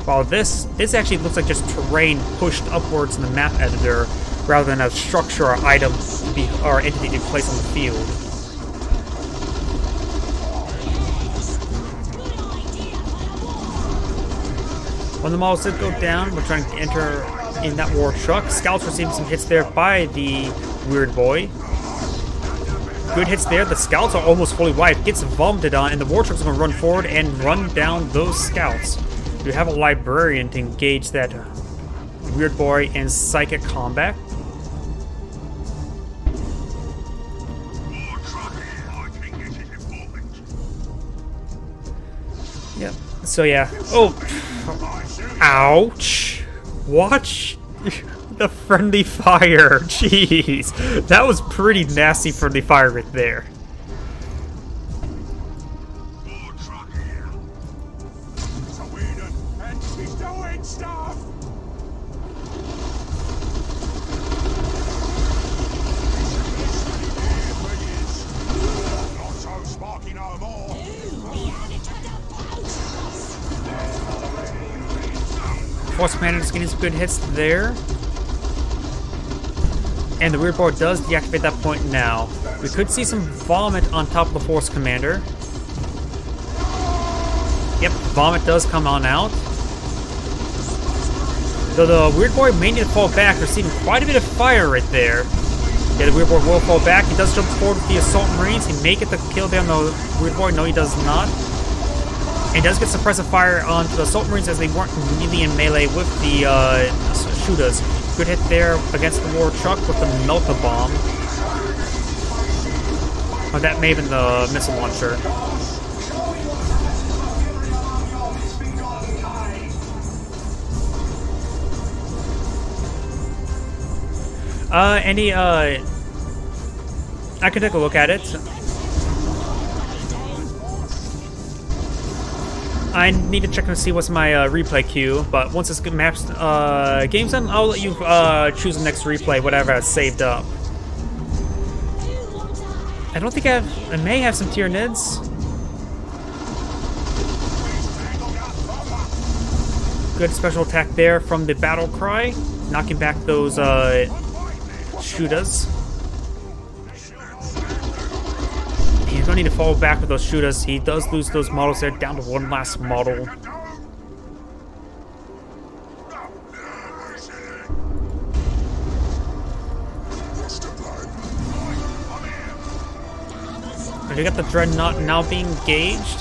While this actually looks like just terrain pushed upwards in the map editor, rather than a structure or item or entity to be placed on the field. When the models did go down, we're trying to enter in that war truck. Scouts receiving some hits there by the Weird Boy. Good hits there. The scouts are almost fully wiped. Gets vomited on, and the war truck's going to run forward and run down those scouts. You have a librarian to engage that Weird Boy in psychic combat. Yep. So yeah. Oh. Ouch. Watch the friendly fire. Jeez. That was pretty nasty friendly fire right there. Force Commander is getting some good hits there. And the Weird Boy does deactivate that point now. We could see some vomit on top of the Force Commander. Yep, vomit does come on out. Though the Weird Boy may need to fall back, receiving quite a bit of fire right there. Yeah, the Weird Boy will fall back. He does jump forward with the Assault Marines. He may get the kill there on the Weird Boy. No, he does not. And he does get suppressive fire onto the Assault Marines as they weren't really in melee with the shooters. Good hit there against the War Truck with the Melta Bomb. Or that may have been the missile launcher. I can take a look at it. I need to check and see what's my replay queue, but once this maps game's done, I'll let you choose the next replay, whatever I've saved up. I don't think I may have some Tyranids. Good special attack there from the Battle Cry, knocking back those shooters. You don't need to fall back with those shooters. He does lose those models there, down to one last model. And you got the Dreadnought now being engaged.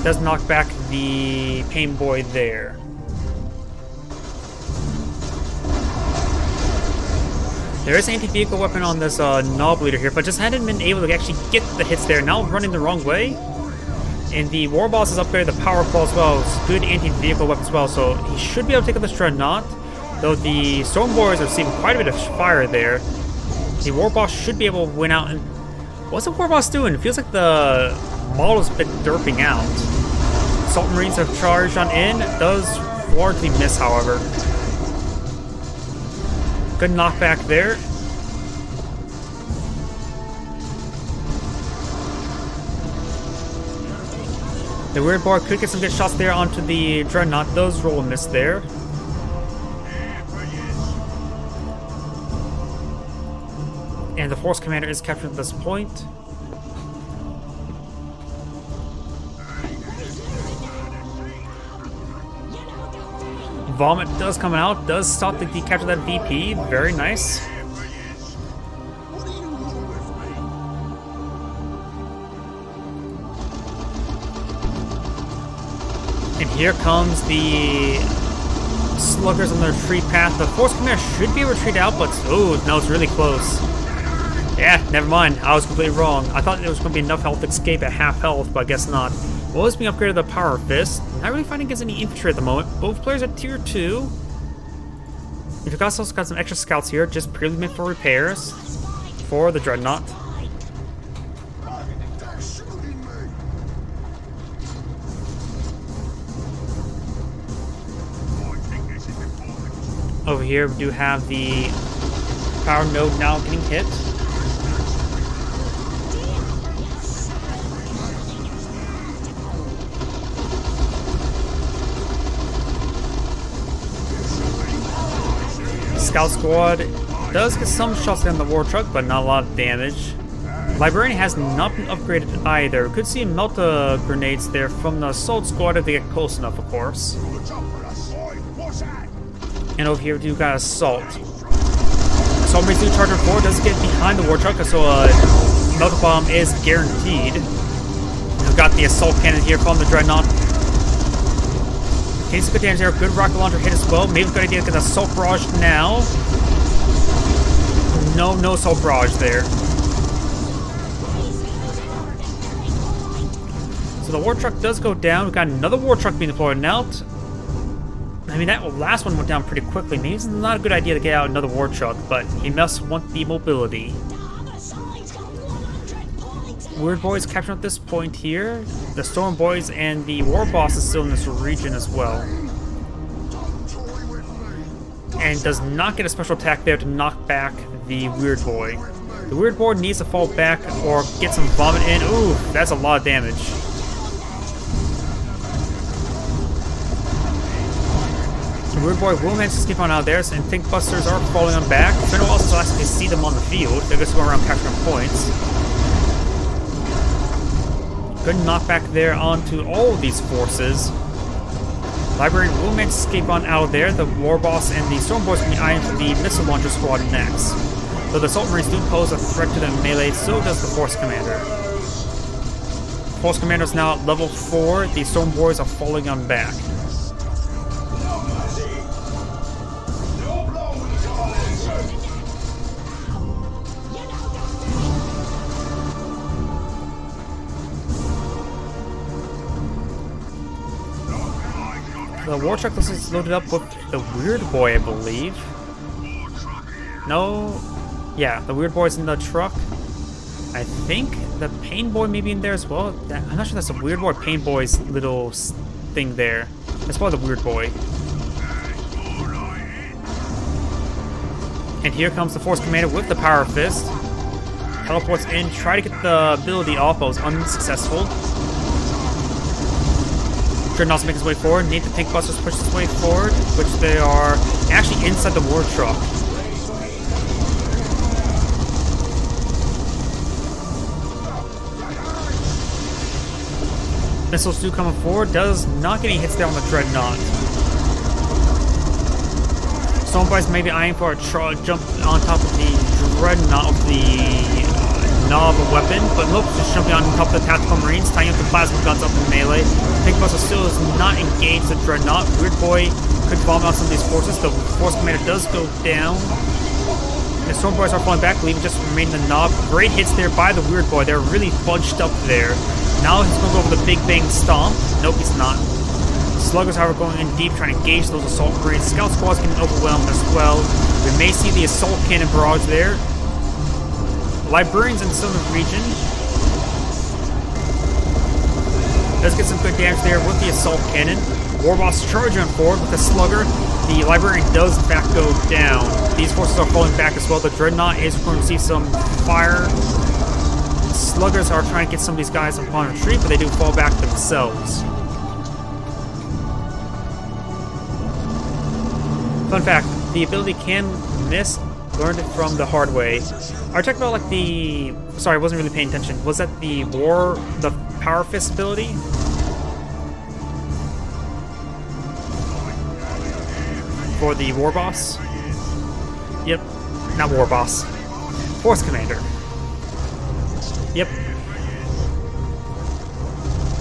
Does knock back the Pain Boy there. There is an anti-vehicle weapon on this Knob Leader here, but just hadn't been able to actually get the hits there. Now running the wrong way. And the War Boss is upgraded the Power Claw as well. It's good anti-vehicle weapon as well, so he should be able to take out this Dreadnought. Though the Storm Warriors are receiving quite a bit of fire there. The War Boss should be able to win out. And what's the War Boss doing? It feels like the model's been derping out. Assault Marines have charged on in. Does largely miss, however. Good knockback there. The Weird Boy could get some good shots there onto the Dreadnought. Does roll a miss there. And the Force Commander is captured at this point. Vomit does come out, does stop the capture that VP. Very nice. And here comes the Sluggers on their retreat path. The Force Commander should be able to retreat out, but oh no, it's really close. Yeah, never mind. I was completely wrong. I thought there was going to be enough health to escape at half health, but I guess not. Well, it's being upgraded to the Power Fist. Not really finding against any infantry at the moment. Both players are tier 2. We've also got some extra scouts here, just purely meant for repairs for the Dreadnought. Over here, we do have the Power Node now getting hit. Scout Squad does get some shots on the War Truck, but not a lot of damage. Librarian has not been upgraded either. Could see Melta grenades there from the Assault Squad if they get close enough, of course. And over here we do got Assault. Assault Marines do Charger 4, does get behind the War Truck, so Melta Bomb is guaranteed. We've got the Assault Cannon here from the Dreadnought. Takes good damage there, good rocket launcher hit as well. Maybe a good idea to get the Assault Barrage now. No Assault Barrage there. So the War Truck does go down. We've got another War Truck being deployed now. I mean, that last one went down pretty quickly. Maybe it's not a good idea to get out another War Truck, but he must want the mobility. Weird Boys captured at this point here. The Storm Boys and the War Boss is still in this region as well. And does not get a special attack there to knock back the Weird Boy. The Weird Boy needs to fall back or get some vomit in. Ooh, that's a lot of damage. The Weird Boy will manage to skip on out there, and Think Busters are falling on back. So no one else will actually see them on the field. They're just going around capturing points. Good knockback there onto all of these forces. Librarian will manage to escape on out of there. The War Boss and the Storm Boys can be eyeing for the Missile Launcher Squad next. Though the Assault Marines do pose a threat to the melee, so does the Force Commander. Force Commander is now at level 4. The Storm Boys are falling on back. The war truck is loaded up with the Weird Boy, I believe. No, yeah, the Weird Boy's in the truck. I think the Pain Boy may be in there as well. I'm not sure that's the Weird Boy or Pain Boy's little thing there. That's probably the Weird Boy. And here comes the Force Commander with the Power Fist. Teleports in, try to get the ability off, but was unsuccessful. Dreadnoughts make his way forward. Need the Tank Busters push his way forward, which they are actually inside the war truck. Missiles do coming forward. Does not get any hits there on the Dreadnought. Stormboys may be eyeing for a jump on top of the Dreadnought of the knob weapon, but nope, just jumping on top of the Tactical Marines, tying up the plasma guns up in melee. Tank Buster still is not engaged the Dreadnought. Weird Boy could bomb out some of these forces. The Force Commander does go down. The Storm Boys are falling back, leaving just remaining the knob. Great hits there by the Weird Boy. They're really bunched up there. Now he's going to go for the Big Bang Stomp. Nope, he's not. Sluggers, however, going in deep, trying to engage those Assault Marines. Scout Squad's getting overwhelmed as well. We may see the Assault Cannon barrage there. Librarians in the southern region. Does get some good damage there with the Assault Cannon. Warboss charging on forward with the Slugger. The Librarian does in fact go down. These forces are falling back as well. The Dreadnought is going to receive some fire. Sluggers are trying to get some of these guys upon retreat, but they do fall back themselves. Fun fact, the ability can miss. Learned it from the hard way. I talked about like the... Sorry, I wasn't really paying attention. Was that the Power Fist ability? For the War Boss? Yep. Not War Boss. Force Commander. Yep.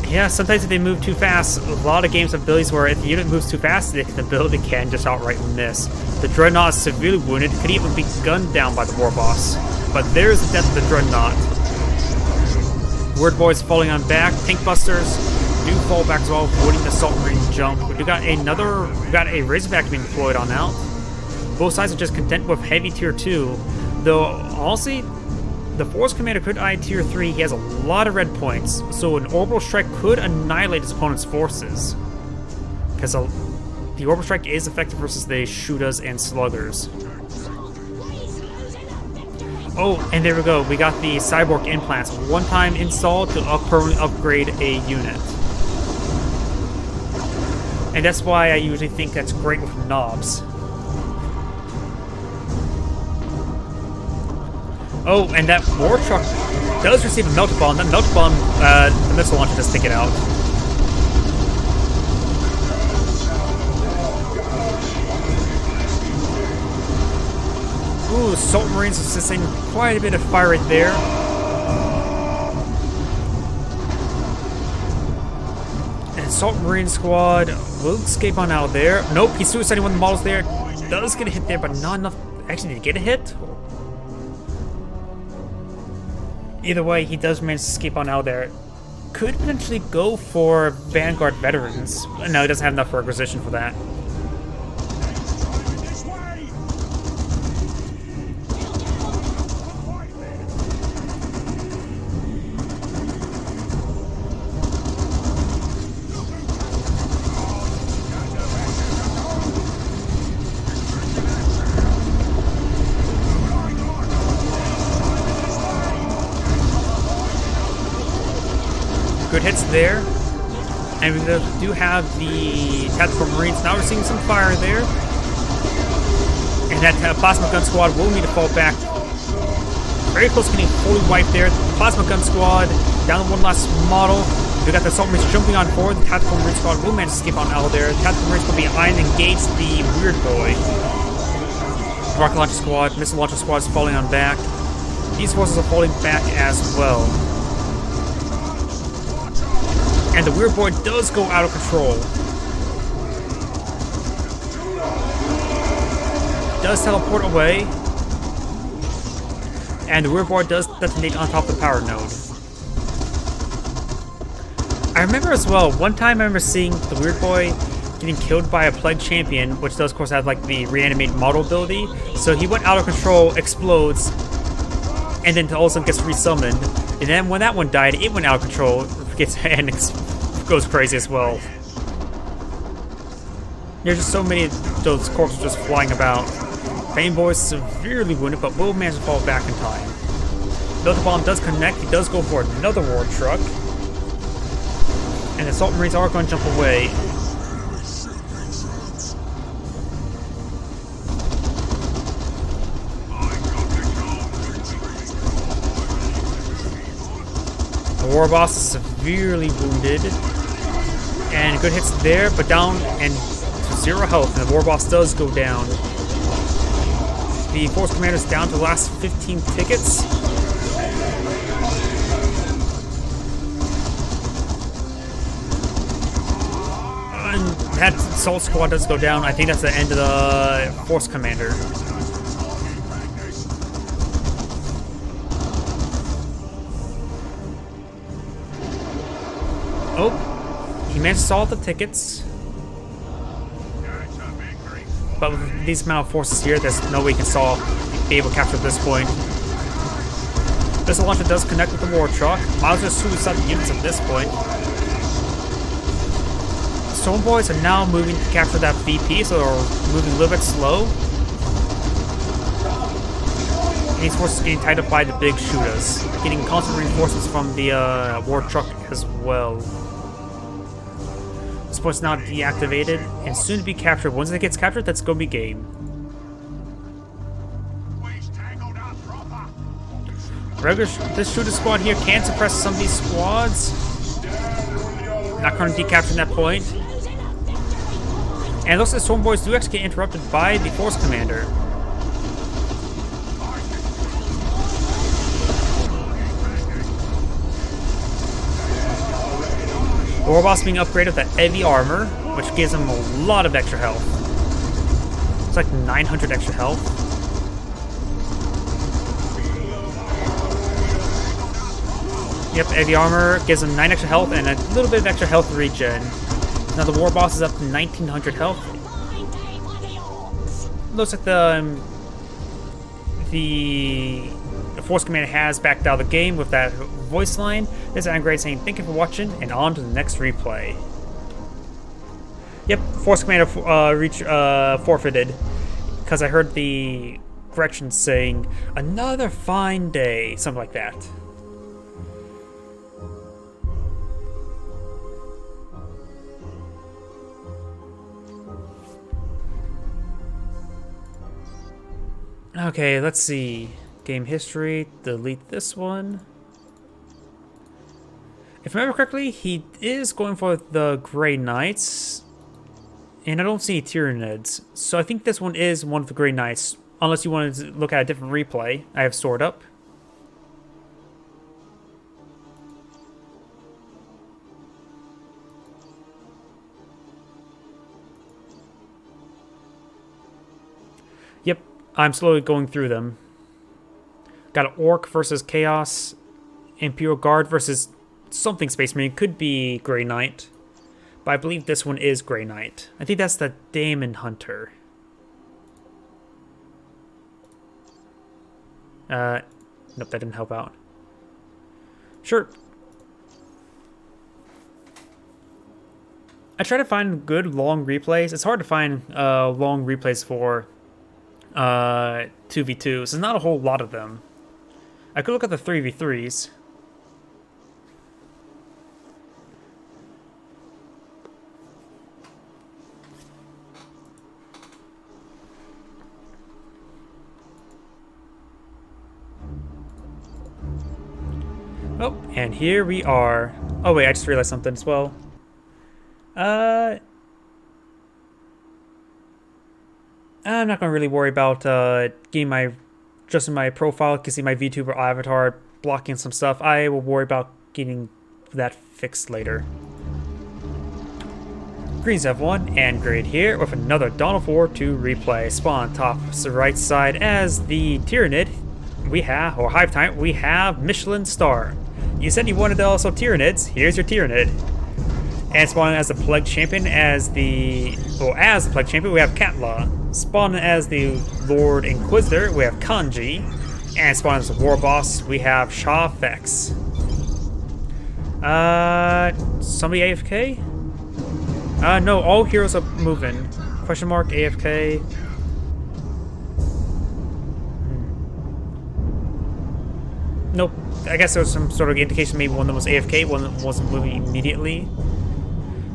Yeah, sometimes if they move too fast, a lot of games have abilities where if the unit moves too fast, the ability can just outright miss. The Dreadnought is severely wounded, could even be gunned down by the War Boss. But there's the death of the Dreadnought. Weird Boys falling on back. Tank Busters do fall back as well, avoiding the Assault Marine jump. We got a Razorback being deployed on out. Both sides are just content with heavy tier 2. Though, honestly, the Force Commander could eye tier 3. He has a lot of red points, so an Orbital Strike could annihilate his opponent's forces. Because the Orbital Strike is effective versus the Shooters and Sluggers. Oh, and there we go. We got the Cyborg implants. One-time install to permanently upgrade a unit. And that's why I usually think that's great with knobs. Oh, and that war truck does receive a Melter Bomb. That Melter Bomb, the missile launcher does take it out. Ooh, Assault Marines are sustain quite a bit of fire right there. And Assault Marine Squad will escape on out there. Nope, he's suiciding one of the models there. Does get a hit there, but not enough. Actually, did he get a hit? Either way, he does manage to escape on out there. Could potentially go for Vanguard Veterans. No, he doesn't have enough requisition for that. Good hits there. And we do have the Tactical Marines now receiving some fire there. And that Plasma Gun Squad will need to fall back. Very close to getting fully wiped there. The Plasma Gun Squad down to one last model. We got the Assault Marines jumping on board. The Tactical Marine Squad will manage to escape on out of there. The Tactical Marines will be behind and engage the Weird Boy. Rocket Launcher Squad, Missile Launcher Squad is falling on back. These forces are falling back as well. And the Weird Boy does go out of control. Does teleport away. And the Weird Boy does detonate on top of the power node. I remember as well, one time I remember seeing the Weird Boy getting killed by a Plague Champion, which does of course have like the reanimate model ability. So he went out of control, explodes, and then all of a sudden gets resummoned. And then when that one died, it went out of control, and goes crazy as well. There's just so many of those corpses just flying about. Bane Boy is severely wounded, but will manage to fall back in time. Delta Bomb does connect, he does go for another War Truck. And the Assault Marines are going to jump away. The War Boss is severely wounded. And good hits there, but down and to 0 health. And the War Boss does go down. The Force Commander is down to the last 15 tickets. And that Assault Squad does go down. I think that's the end of the Force Commander. Oh, he managed to solve the tickets. But with these amount of forces here, there's no way he can be able to capture at this point. Missile Launcher does connect with the War Truck. Miles just suicide units at this point. Storm Boys are now moving to capture that VP, so they're moving a little bit slow. And these forces are getting tied up by the big shooters, getting constant reinforcements from the War Truck as well. This point's now deactivated and soon to be captured. Once it gets captured, that's going to be game. This shooter squad here can suppress some of these squads. Not going to decapture that point. And it looks like the Storm Boys do actually get interrupted by the Force Commander. The War Boss being upgraded with that heavy armor, which gives him a lot of extra health. It's like 900 extra health. Yep, heavy armor gives him 9 extra health and a little bit of extra health regen. Now the War Boss is up to 1900 health. Looks like the Force Commander has backed out of the game with that voice line. This is Angry saying thank you for watching, and on to the next replay. Yep, Force Commander forfeited because I heard the corrections saying another fine day, something like that. Okay, let's see. Game history, delete this one. If I remember correctly, he is going for the Grey Knights. And I don't see any Tyranids. So I think this one is one of the Grey Knights. Unless you wanted to look at a different replay I have stored up. Yep, I'm slowly going through them. Got an Orc versus Chaos. Imperial Guard versus something Space Marine. Could be Grey Knight. But I believe this one is Grey Knight. I think that's the Daemon Hunter. Nope, that didn't help out. Sure. I try to find good long replays. It's hard to find long replays for 2v2s. There's not a whole lot of them. I could look at the 3v3s. Oh, and here we are. Oh wait, I just realized something as well. I'm not gonna really worry about getting my adjusting my profile. You can see my VTuber avatar blocking some stuff. I will worry about getting that fixed later. Greens have one, and Grade here with another Dawn of War 2 replay. Spawn top the right side as the Tyranid. We have, or Hive Time, we have Michelin Star. You said you wanted also Tyranids. Here's your Tyranid. And spawning as the Plague Champion as the Plague Champion, we have Katla. Spawning as the Lord Inquisitor, we have Kanji. And spawning as the War Boss, we have Shah Vex. Somebody AFK? No, all heroes are moving. Question mark, AFK. Nope. I guess there was some sort of indication maybe one of them was AFK, one of them wasn't moving immediately.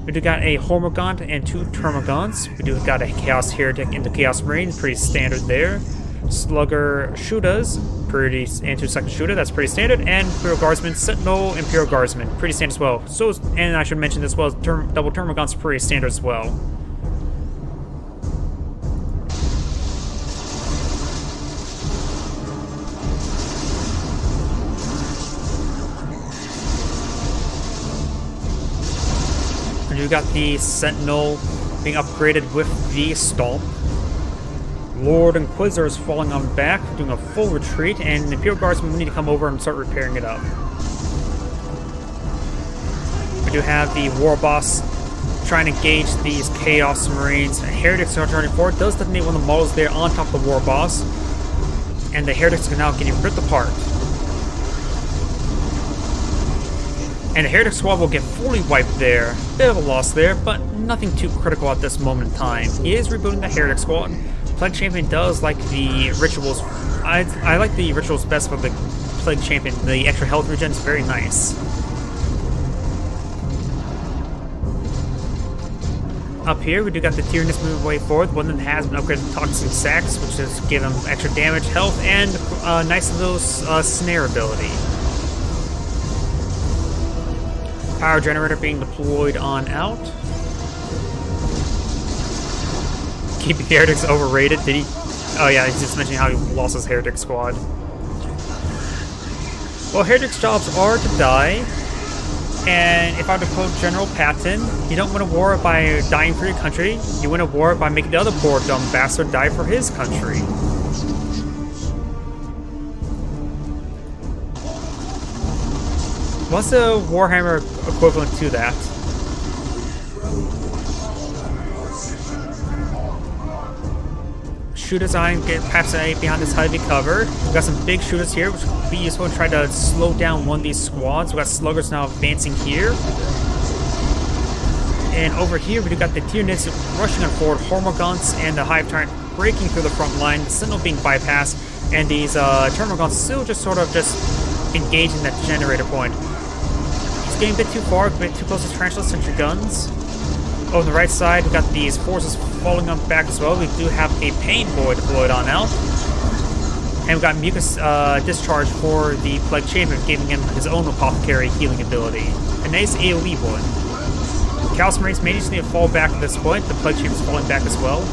We do got a Hormagaunt and 2 Termagants. We do got a Chaos Heretic and the Chaos Marine, pretty standard there. Slugger Shudas, and 2 Second Shooter, that's pretty standard. And Imperial Guardsman, Sentinel, Imperial Guardsman, pretty standard as well. So, and I should mention this as well, double Termagant's pretty standard as well. You got the Sentinel being upgraded with the Stomp. Lord Inquisitor is falling on back, doing a full retreat, and the Imperial Guardsmen need to come over and start repairing it up. We do have the War Boss trying to engage these Chaos Marines. Heretics are turning forward, does detonate one of the models there on top of the War Boss, and the Heretics are now getting ripped apart. And the Heretic Squad will get fully wiped there. Bit of a loss there, but nothing too critical at this moment in time. He is rebooting the Heretic Squad. Plague Champion does like the rituals. I like the rituals best for the Plague Champion. The extra health regen is very nice. Up here, we do got the Tyranids moving way forward. One of them has been upgraded to Toxic Sacks, which is give them extra damage, health, and a nice little snare ability. Power generator being deployed on out. Keeping the Heretics overrated. Did he? Oh yeah, he's just mentioning how he lost his Heretic Squad. Well, Heretics' jobs are to die. And if I were to quote General Patton, you don't win a war by dying for your country. You win a war by making the other poor dumb bastard die for his country. What's the Warhammer equivalent to that? Shooters on get past behind this heavy cover. We've got some big shooters here, which will be useful to try to slow down one of these squads. We've got Sluggers now advancing here. And over here, we've got the Tyranids rushing on forward, Hormagaunts and the Hive Tyrant breaking through the front line, the Sentinel being bypassed, and these Termagants still just sort of engaging that generator point. It's getting a bit too far, a bit too close to Tarantula Sentry Guns. On the right side, we've got these forces falling on back as well. We do have a Pain Boy deployed on out. And we've got Mucus Discharge for the Plague Champion, giving him his own Apothecary healing ability. A nice AoE one. Chaos Marines may just need to fall back at this point. The Plague Champion's falling back as well.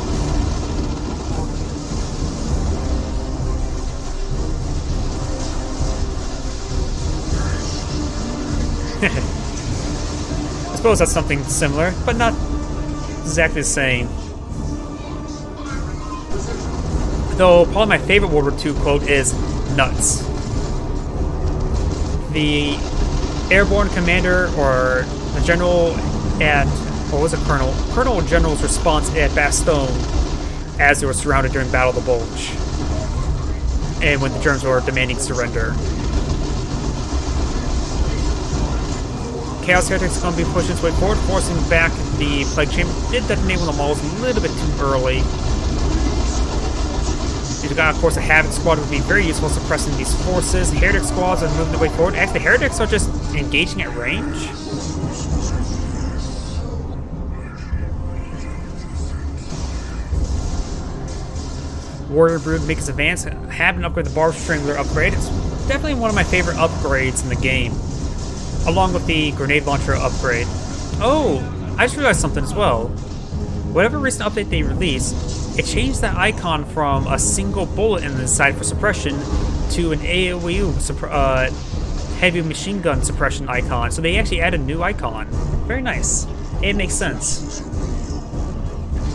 I suppose that's something similar, but not exactly the same. Though probably my favorite World War II quote is nuts. The airborne commander or the general at, or was it Colonel? Colonel or General's response at Bastogne as they were surrounded during Battle of the Bulge. And when the Germans were demanding surrender. Chaos Heretics is going to be pushing its way forward, forcing back the Plague Champion. Did detonate one of the models a little bit too early. You've got, of course, a Havoc Squad would be very useful suppressing these forces. Heretic Squads are moving their way forward. Actually, the Heretics are just engaging at range. Warrior Brood makes its advance. Have an upgrade, the Barb Strangler upgrade. It's definitely one of my favorite upgrades in the game, along with the grenade launcher upgrade. Oh, I just realized something as well. Whatever recent update they released, it changed that icon from a single bullet in the side for suppression to an AoE heavy machine gun suppression icon. So they actually added a new icon. Very nice. It makes sense,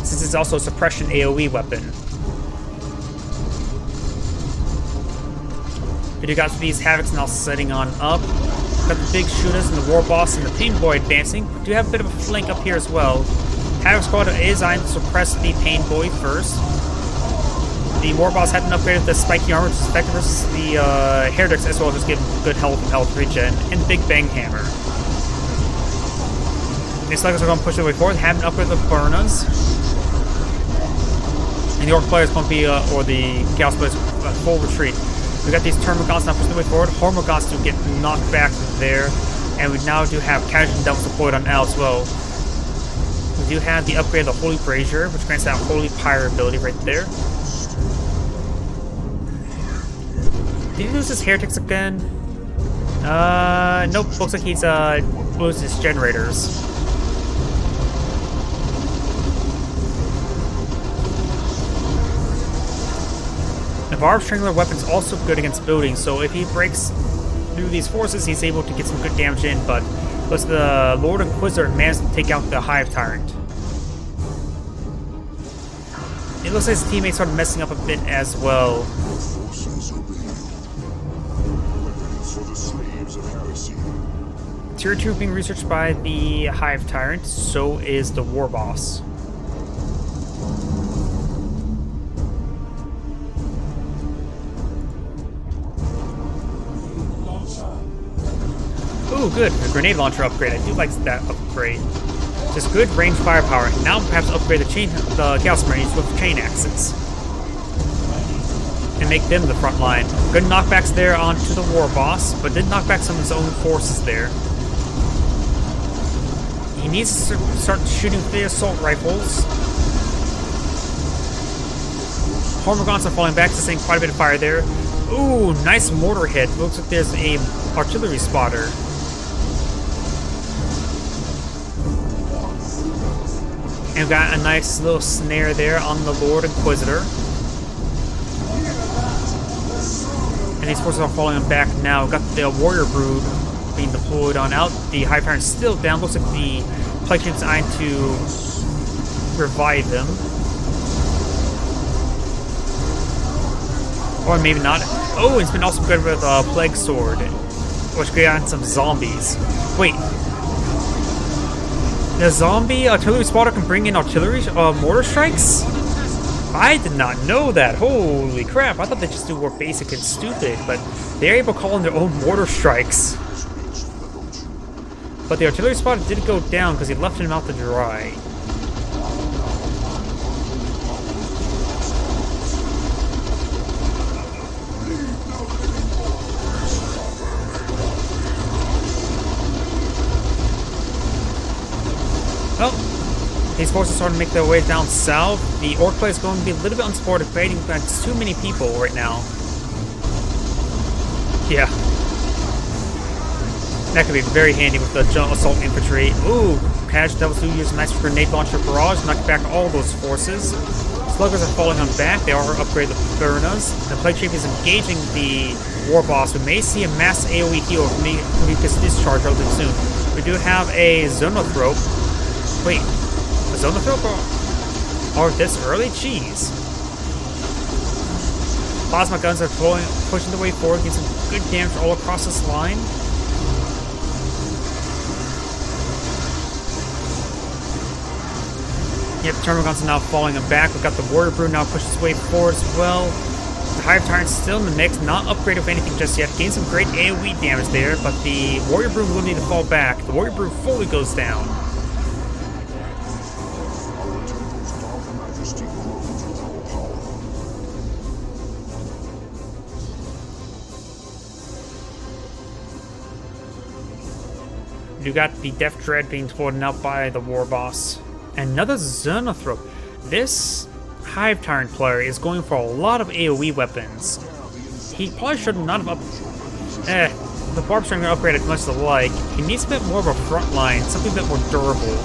since it's also a suppression AoE weapon. But you got these Havocs now setting on up. Got the big shooters and the War Boss and the Pain Boy advancing. We do have a bit of a flank up here as well. Havoc Squad is designed to suppress the Pain Boy first. The War Boss had an upgrade with the spiky armor, which is effective versus the Heretics, as well as just giving good health and health regen, and the Big Bang Hammer. The Sluggers are going to push their way forward, have an upgrade with the Burnas. And the Orc player is going to be, or the Chaos player is full retreat. We got these Termagants now pushing their way forward. Hormagants do get knocked back there. And we now do have Casual Devils deployed on L as well. We do have the upgrade of the Holy Brazier, which grants that Holy Pyre ability right there. Did he lose his Heretics again? Nope. Looks like he's loses his generators. The Barb Strangler weapon is also good against buildings, so if he breaks through these forces, he's able to get some good damage in, but plus the Lord Inquisitor managed to take out the Hive Tyrant. It looks like his teammates started messing up a bit as well. Tier 2 being researched by the Hive Tyrant, so is the War Boss. Ooh, good. A grenade launcher upgrade. I do like that upgrade. Just good range firepower. Now perhaps upgrade the Chaos Marines with chain axes. And make them the front line. Good knockbacks there onto the War Boss, but did knock back some of his own forces there. He needs to start shooting the assault rifles. Hormagants are falling back, sustained quite a bit of fire there. Ooh, nice mortar hit. Looks like there's a artillery spotter. And we've got a nice little snare there on the Lord Inquisitor. And these forces are falling back now. We've got the Warrior Brood being deployed on out. The Hive Tyrant's still down. Looks like the Plague Chief's trying to revive them. Or maybe not. Oh, it's been also good with Plague Sword, which got on some zombies. Wait. The zombie artillery spotter can bring in artillery mortar strikes? I did not know that. Holy crap. I thought they just were basic and stupid, but they're able to call in their own mortar strikes. But the artillery spotter did go down because he left him out to dry. Well, these forces are starting to make their way down south. The Orc play is going to be a little bit unsupported, fighting against too many people right now. Yeah. That could be very handy with the assault infantry. Ooh, Casual Devils do use a nice grenade launcher barrage, knock back all those forces. Sluggers are falling on back. They are upgraded the Burnas. The Plague Chief is engaging the War Boss. We may see a mass AoE heal from Mucus Discharge relatively soon. We do have a Zonothrope. Wait, a Zonothrope or this early? Jeez. Plasma guns are pushing their way forward, getting some good damage all across this line. Yep, Termagants are now falling back. We've got the Warrior Brood now pushing its way forward as well. The Hive Tyrant's still in the mix, not upgraded with anything just yet. Gained some great AoE damage there, but the Warrior Brood will need to fall back. The Warrior Brood fully goes down. You got the Death Dread being torn out by the War Boss. Another Zonothrope. This Hive Tyrant player is going for a lot of AoE weapons. He probably should not have The Barb String upgraded much alike. He needs a bit more of a front line, something a bit more durable.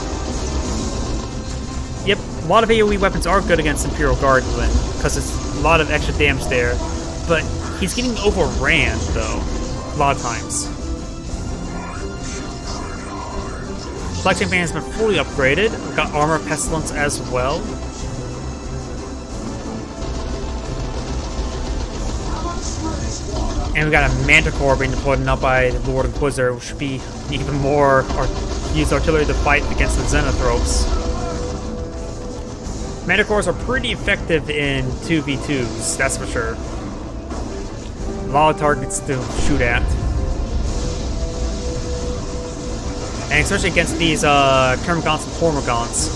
Yep, a lot of AoE weapons are good against Imperial Guardsmen, because it's a lot of extra damage there. But he's getting overran, though, a lot of times. Flag Champion has been fully upgraded. We've got Armor Pestilence as well. And we got a Manticore being deployed now by the Lord Inquisitor, which should be even more use artillery to fight against the Xenothropes. Manticores are pretty effective in 2v2s, that's for sure. A lot of targets to shoot at. And especially against these Termagants and Hormagaunts.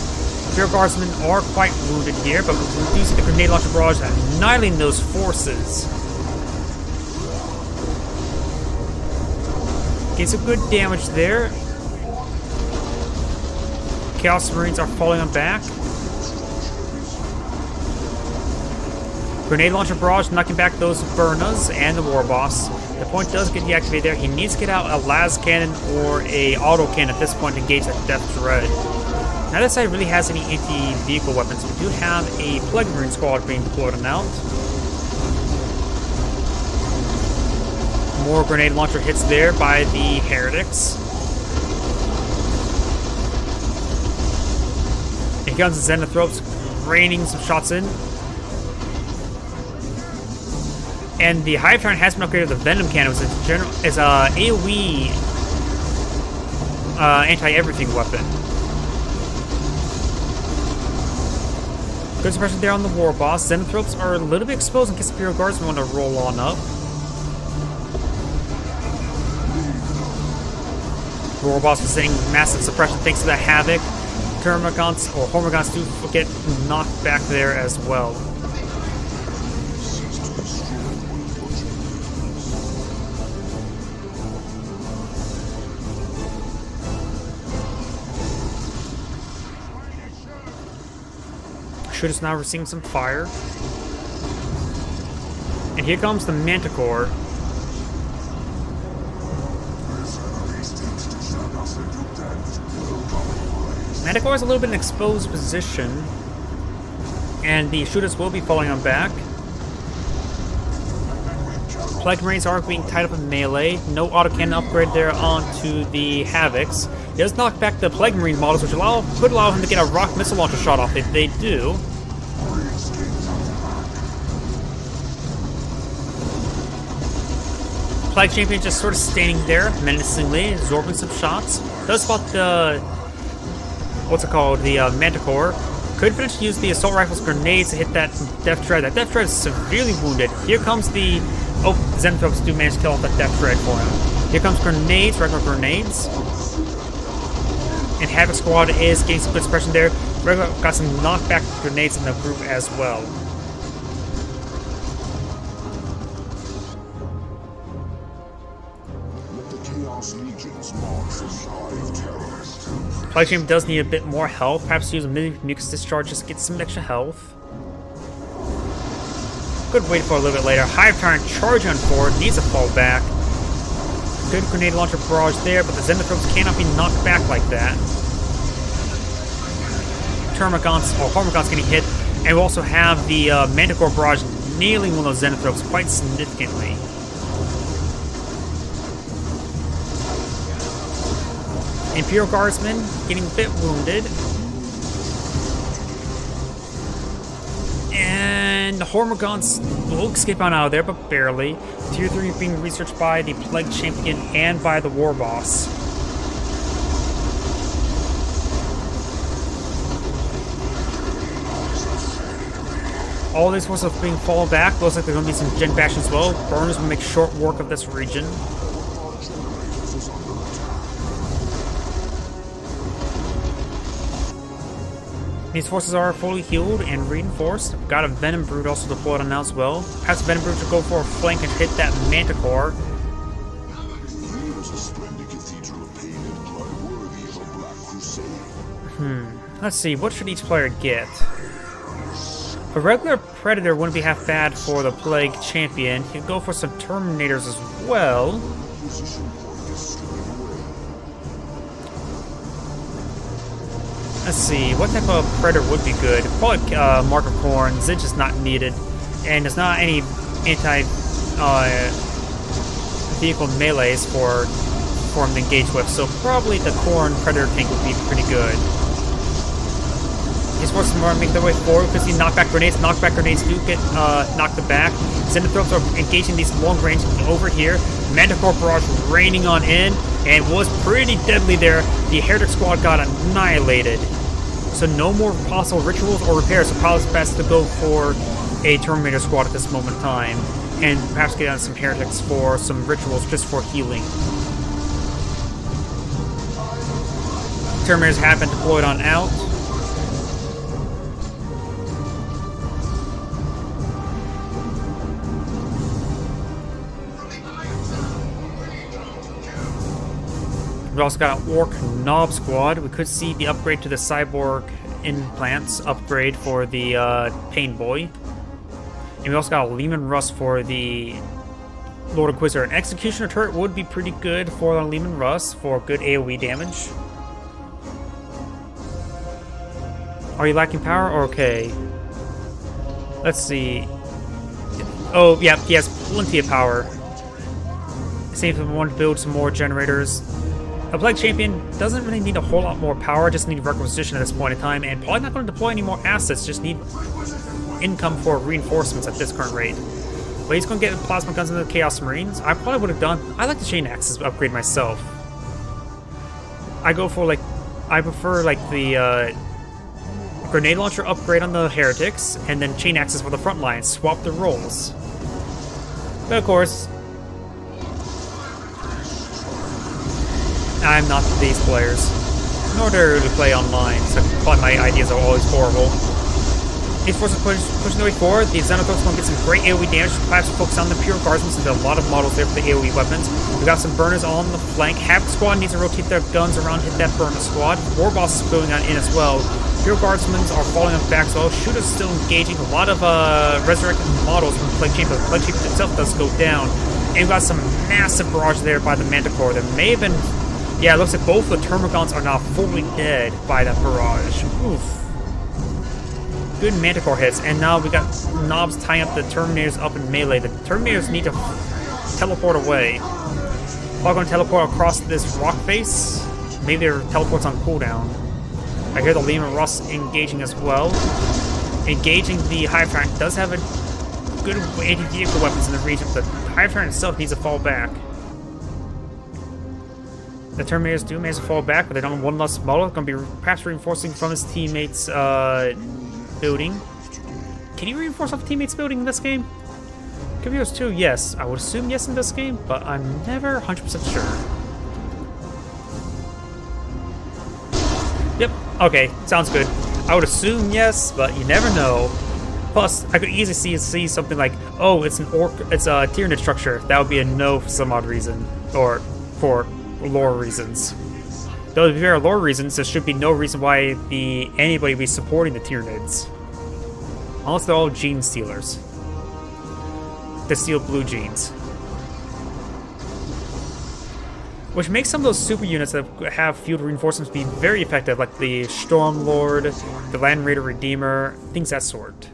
Imperial Guardsmen are quite wounded here, but we do see the Grenade Launcher Barrage annihilating those forces. Okay, some good damage there. Chaos Marines are falling on back. Grenade Launcher Barrage knocking back those Burnas and the War Boss. The point does get deactivated there. He needs to get out a Las Cannon or a Auto Cannon at this point to engage that Death Dread. Now this side really has any anti-vehicle weapons. We do have a Plague Marine squad being deployed on out. More grenade launcher hits there by the Heretics. And here comes the Xenothropes raining some shots in. And the Hive Tyrant has been upgraded with the Venom Cannon, which is a AoE anti-everything weapon. Good suppression there on the War Boss. Xenothropes are a little bit exposed in case Imperial Guardsmen want to roll on up. The War Boss was sitting massive suppression thanks to the Havoc. Termagants or Hormagaunts do get knocked back there as well. Shooters now receiving some fire. And here comes the Manticore. Manticore is a little bit in an exposed position. And the shooters will be falling on back. Plague Marines are being tied up in melee. No autocannon upgrade there onto the Havocs. It does knock back the Plague Marine models, which could allow him to get a rock missile launcher shot off if they do. Plague Champion just sort of standing there menacingly, absorbing some shots. Does spot the the Manticore. Could potentially use the Assault Rifle's grenades to hit that Death Dread. That Death Dread is severely wounded. Here comes the... Oh, Xenothropes do manage to kill off that Death Dread for him. Here comes grenades, regular grenades. And Havoc Squad is getting some good suppression there. Regular got some knockback grenades in the group as well. Plague Champion does need a bit more health. Perhaps use a Mucus Discharge just to get some extra health. Could wait for a little bit later. Hive Tyrant charging on forward, needs to fall back. Good grenade launcher barrage there, but the Xenothropes cannot be knocked back like that. Termagants or Hormagaunts getting hit, and we also have the Manticore barrage nailing one of those Xenothropes quite significantly. Imperial Guardsmen getting a bit wounded. And the Hormagaunts will escape on out of there, but barely. Tier 3 being researched by the Plague Champion and by the War Boss. All these forces are being fallen back. Looks like there's going to be some Gen Bash as well. Burners will make short work of this region. These forces are fully healed and reinforced. Got a Venom Brood also deployed on now as well. Perhaps Venom Brood should go for a flank and hit that Manticore. Let's see, what should each player get? A regular Predator wouldn't be half bad for the Plague Champion. He'd go for some Terminators as well. Let's see, what type of Predator would be good? Probably Mark of Corn. Zidge is not needed. And there's not any anti-vehicle melees for him to engage with, so probably the Corn Predator tank would be pretty good. These forces are making their way forward because you knockback grenades. Knockback grenades do get knocked back. Xenothropes are engaging these long range over here. Manticore Barrage raining on in, and was pretty deadly there. The Heretic Squad got annihilated. So no more possible rituals or repairs, so probably it's best to go for a Terminator Squad at this moment in time, and perhaps get on some Heretics for some rituals just for healing. Terminators have been deployed on out. We also got an Orc Knob Squad. We could see the upgrade to the Cyborg implants upgrade for the Pain Boy. And we also got a Lehman Russ for the Lord Inquisitor. An Executioner turret would be pretty good for the Lehman Russ for good AoE damage. Are you lacking power? Okay. Let's see. Oh, yeah, he has plenty of power. See if we want to build some more generators. A Plague Champion doesn't really need a whole lot more power, just need requisition at this point in time, and probably not going to deploy any more assets, just need income for reinforcements at this current rate. But he's going to get Plasma Guns into the Chaos Marines. I probably would have done... I like the Chain Axes upgrade myself. I go for, like... I prefer, like, the Grenade Launcher upgrade on the Heretics, and then Chain Axes for the front line. Swap the roles. But, of course... I'm not these players, nor do I really play online, so probably my ideas are always horrible. These forces pushing their way forward. The Xenothropes going to get some great AoE damage. Perhaps focus on the Pure Guardsmen, since there are a lot of models there for the AoE weapons. We got some burners on the flank. Havoc Squad needs to rotate their guns around, hit that burner squad. War Boss is going on in as well. Pure Guardsmen are falling on back as well. Shooters still engaging. A lot of resurrected models from the Plague Chamber. The Plague Chamber itself does go down. And we got some massive barrage there by the Manticore. There may have been... Yeah, it looks like both the Termagants are now fully dead by that barrage. Oof. Good Manticore hits, and now we got Knobs tying up the Terminators up in melee. The Terminators need to teleport away. Probably going to teleport across this rock face. Maybe their teleport's on cooldown. I hear the Lehman Russ engaging as well. Engaging the Hive Tyrant does have a good anti-vehicle weapons in the region, but the Hive Tyrant itself needs to fall back. The Terminators do manage to fall back, but they don't have one less model. Going to be perhaps reinforcing from his teammates' building. Can he reinforce off teammates' building in this game? Computers 2, yes. I would assume yes in this game, but I'm never 100% sure. Yep, okay, sounds good. I would assume yes, but you never know. Plus, I could easily see something like, oh, it's a Tyranid structure. That would be a no for some odd reason. Or for lore reasons. Though, to be fair, lore reasons, there should be no reason why anybody be supporting the Tyranids. Unless they're all gene stealers. They steal blue genes. Which makes some of those super units that have field reinforcements be very effective, like the Stormlord, the Land Raider Redeemer, things that sort.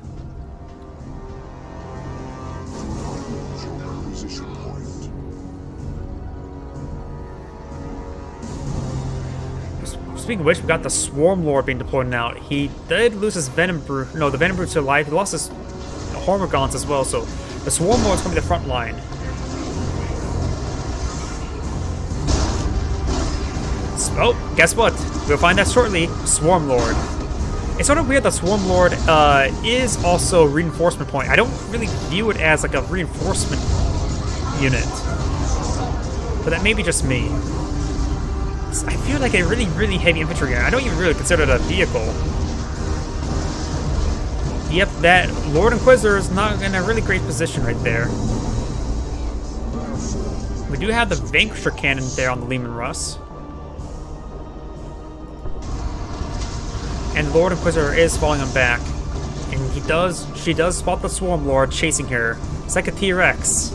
Speaking of which, we got the Swarm Lord being deployed now. He did lose his Venom Brute. No, the Venom Brute's alive. He lost his Hormagaunts as well, so the Swarm Lord's going to be the front line. Oh, guess what? We'll find that shortly. Swarm Lord. It's sort of weird that Swarm Lord is also a reinforcement point. I don't really view it as like a reinforcement unit. But that may be just me. I feel like a really, really heavy infantry gun. I don't even really consider it a vehicle. Yep, that Lord Inquisitor is not in a really great position right there. We do have the Vanquisher cannon there on the Lehman Russ. And Lord Inquisitor is falling on back. And she does spot the Swarm Lord chasing her. It's like a T-Rex,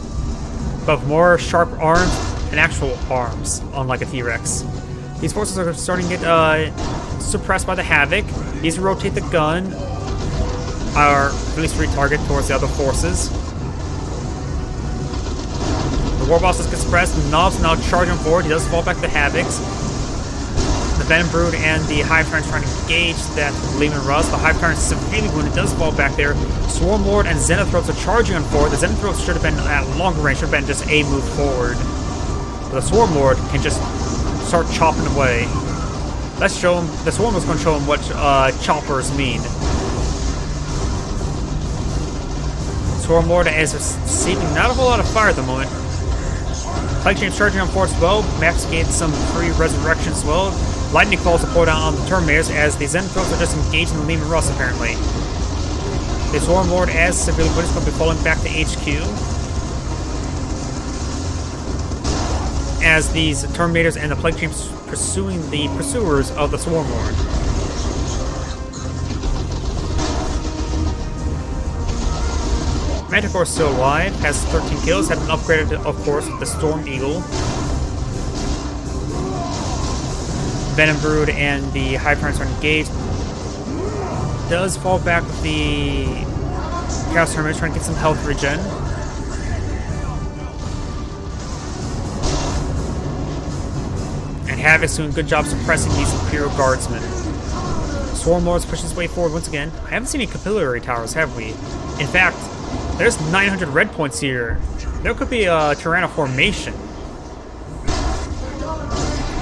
but with more sharp arms and actual arms, unlike a T-Rex. These forces are starting to get suppressed by the Havoc. These rotate the gun, or at least retarget towards the other forces. The War Bosses get suppressed. Knobs now charging forward. He does fall back to Havocs. The Venom Brood and the Hive Tyrant trying to engage that Leman Russ. The Hive Tyrant severely wounded, does fall back there. Swarm Lord and Xenothroats are charging on forward. The Xenothroats should have been at longer range, should have been just a move forward. But the Swarm Lord can just start chopping away. Let's show him. The Swarm Lord's going to show him what choppers mean. Swarm Lord is receiving not a whole lot of fire at the moment. Plague Chain charging on forward as well. Max gained some free resurrection as well. Lightning Claws will pour down on the Terminators as the Xenothroats are just engaged in the Leman Russ apparently. The Swarm Lord, as severely wounded, is going to be falling back to HQ. As these Terminators and the Plague Chain pursuing the pursuers of the Swarm Lord. Manticore is still alive, has 13 kills, had been upgraded, of course, with the Storm Eagle. Venom Brood and the Hive Tyrants are engaged. Does fall back with the Chaos Terminator, trying to get some health regen. And Havoc's doing a good job suppressing these Imperial Guardsmen. Swarm Lord's pushing his way forward once again. I haven't seen any capillary towers, have we? In fact, there's 900 red points here. There could be a Tyrannoformation.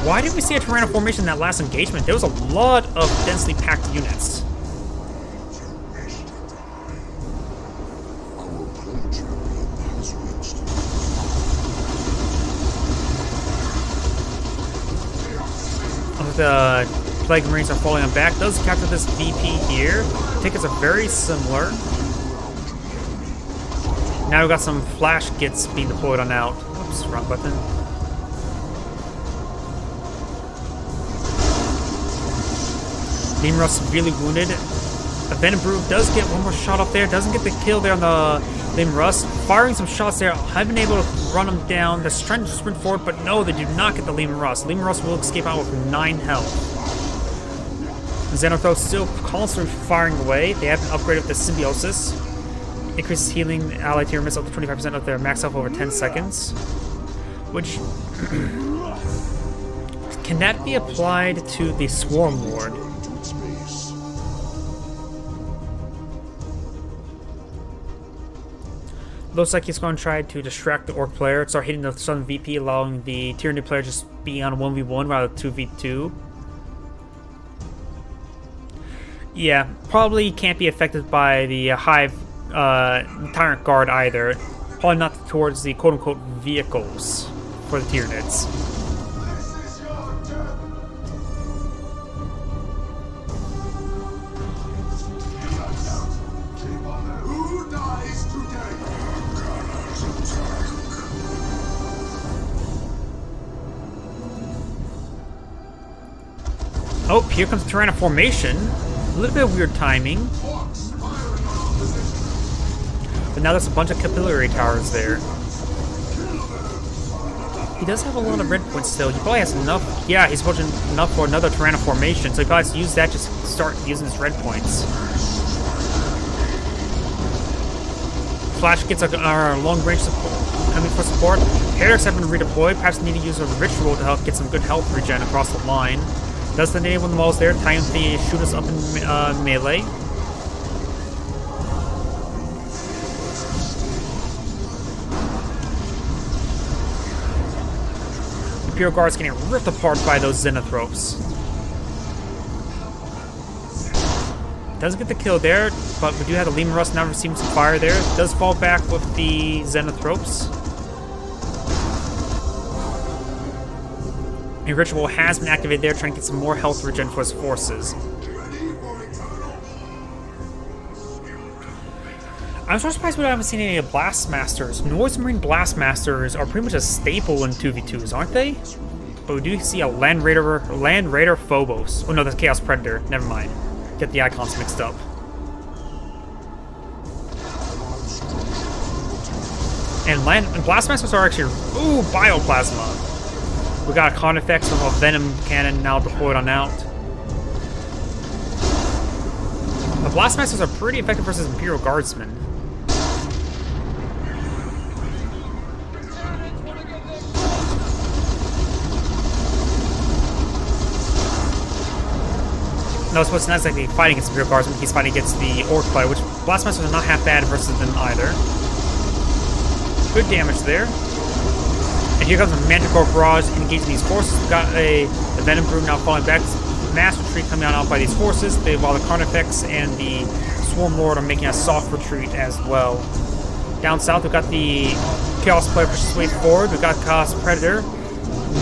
Why did we see a Tyrannoformation in that last engagement? There was a lot of densely packed units. The Plague Marines are falling on back. Does capture this VP here. Tickets are very similar. Now we've got some flash kits being deployed on out. Oops, wrong button. Leman Russ severely wounded. The Venom Brood does get one more shot up there. Doesn't get the kill there on the Leman Russ. Firing some shots there. I've been able to run them down. They're trying to sprint forward, but no, they do not get the Leman Russ. Leman Russ will escape out with 9 health. Xenothroats still constantly firing away. They have been upgraded with the Symbiosis. Increases healing allied to your missile up to 25% of their max health over 10 seconds. Which... can that be applied to the Swarm Lord? Looks like he's going to try to distract the Orc player, start hitting the Southern VP, allowing the Tyranny player just being on a 1v1 rather than 2v2. Yeah, probably can't be affected by the Hive Tyrant Guard either. Probably not towards the quote-unquote vehicles for the Tyranids. Oh, here comes the Tyrannoformation. A little bit of weird timing. But now there's a bunch of capillary towers there. He does have a lot of red points still. He probably has enough. Yeah, he's pushing enough for another Tyrannoformation, so he probably has to use that to start using his red points. Flash gets a long range support coming for support. Heretics have been redeployed. Perhaps need to use a ritual to help get some good health regen across the line. Does the name when the wall's there? Time to shoot us up in melee. Imperial Guard's getting ripped apart by those Xenothrops. Doesn't get the kill there, but we do have the Leman Russ now receiving some fire there. Does fall back with the Xenothrops. A ritual has been activated there, trying to get some more health regen for his forces. I'm so surprised we haven't seen any of Blastmasters. Noise Marine Blastmasters are pretty much a staple in 2v2s, aren't they? But we do see a Land Raider Phobos. Oh no, that's Chaos Predator. Never mind. Get the icons mixed up. And Blast Masters are actually... Ooh, Bioplasma. We got a Carnifex from a Venom Cannon now deployed on out. The Blast Masters are pretty effective versus Imperial Guardsmen. No, it's not exactly fighting against Imperial Guardsmen, he's fighting against the Orc player, which Blast Masters are not half bad versus them either. Good damage there. And here comes the Manticore Barrage engaging these forces. We've got the Venom Brood now falling back. Mass retreat coming out by these forces, while the Carnifex and the Swarm Lord are making a soft retreat as well. Down south, we've got the Chaos player pushes his way forward. We've got Chaos Predator,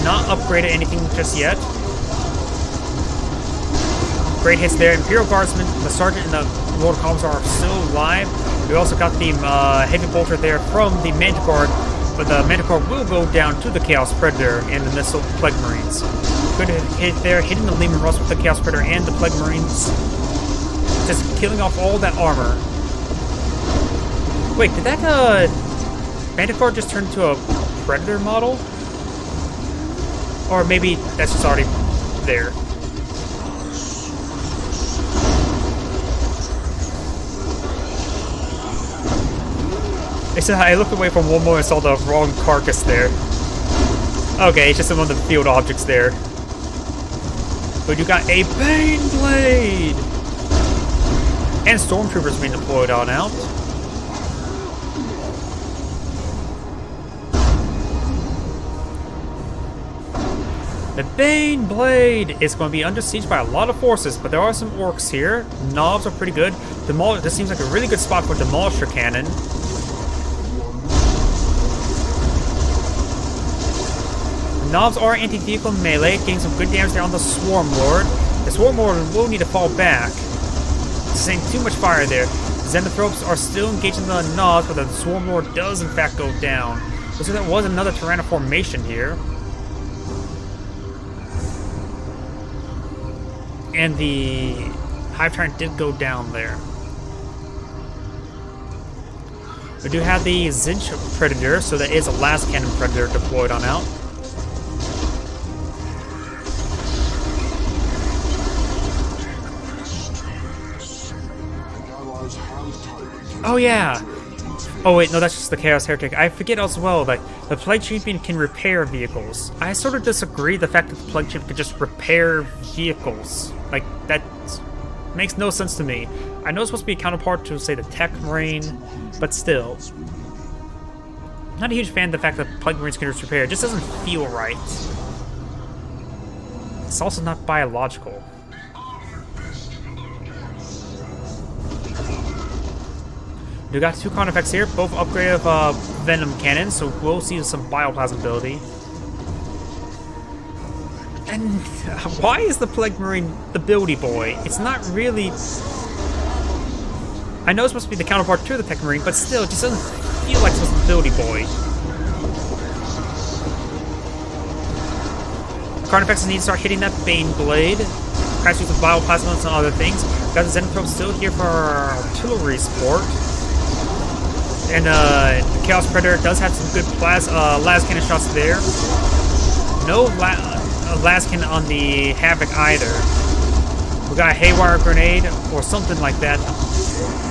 not upgraded anything just yet. Great hits there. Imperial Guardsmen, the Sergeant and the Lord of Commissar are still alive. We also got the Heavy Bolter there from the Manticore, but the Manticore will go down to the Chaos Predator and the Missile Plague Marines. Good hit there, hitting the Leman Russ with the Chaos Predator and the Plague Marines. Just killing off all that armor. Wait, did that Manticore just turn into a Predator model? Or maybe that's just already there. I looked away from one more and saw the wrong carcass there. Okay, it's just some of the field objects there. But you got a Bane Blade! And Stormtroopers being deployed on out. The Bane Blade is going to be under siege by a lot of forces, but there are some orcs here. Knobs are pretty good. This seems like a really good spot for Demolisher Cannon. Knobs are anti-vehicle melee, getting some good damage there on the Swarm Lord. The Swarm Lord will need to fall back. Saying too much fire there. Xenothropes are still engaging the Knobs, but the Swarm Lord does in fact go down. So there was another Tyrannoformation here. And the Hive Tyrant did go down there. We do have the Zinch Predator, so that is a last cannon Predator deployed on out. Oh yeah! Oh wait, no, that's just the Chaos Heretic. I forget as well that the Plague Champion can repair vehicles. I sort of disagree the fact that the Plague Champion can just repair vehicles. Like, that makes no sense to me. I know it's supposed to be a counterpart to, say, the Tech Marine, but still. Not a huge fan of the fact that Plague Marines can just repair. It just doesn't feel right. It's also not biological. We got two Carnifex here, both upgraded Venom Cannons, so we'll see some Bioplasm ability. And why is the Plague Marine the Buildy Boy? It's not really... I know it's supposed to be the counterpart to the Tech Marine, but still, it just doesn't feel like it's supposed to be the Buildy Boy. Carnifexes need to start hitting that Bane Blade. Tries to use some Bioplasma and some other things. Got the Xenoprobe still here for artillery support. And the Chaos Predator does have some good las cannon shots there. No las cannon on the Havoc either. We got a Haywire Grenade or something like that.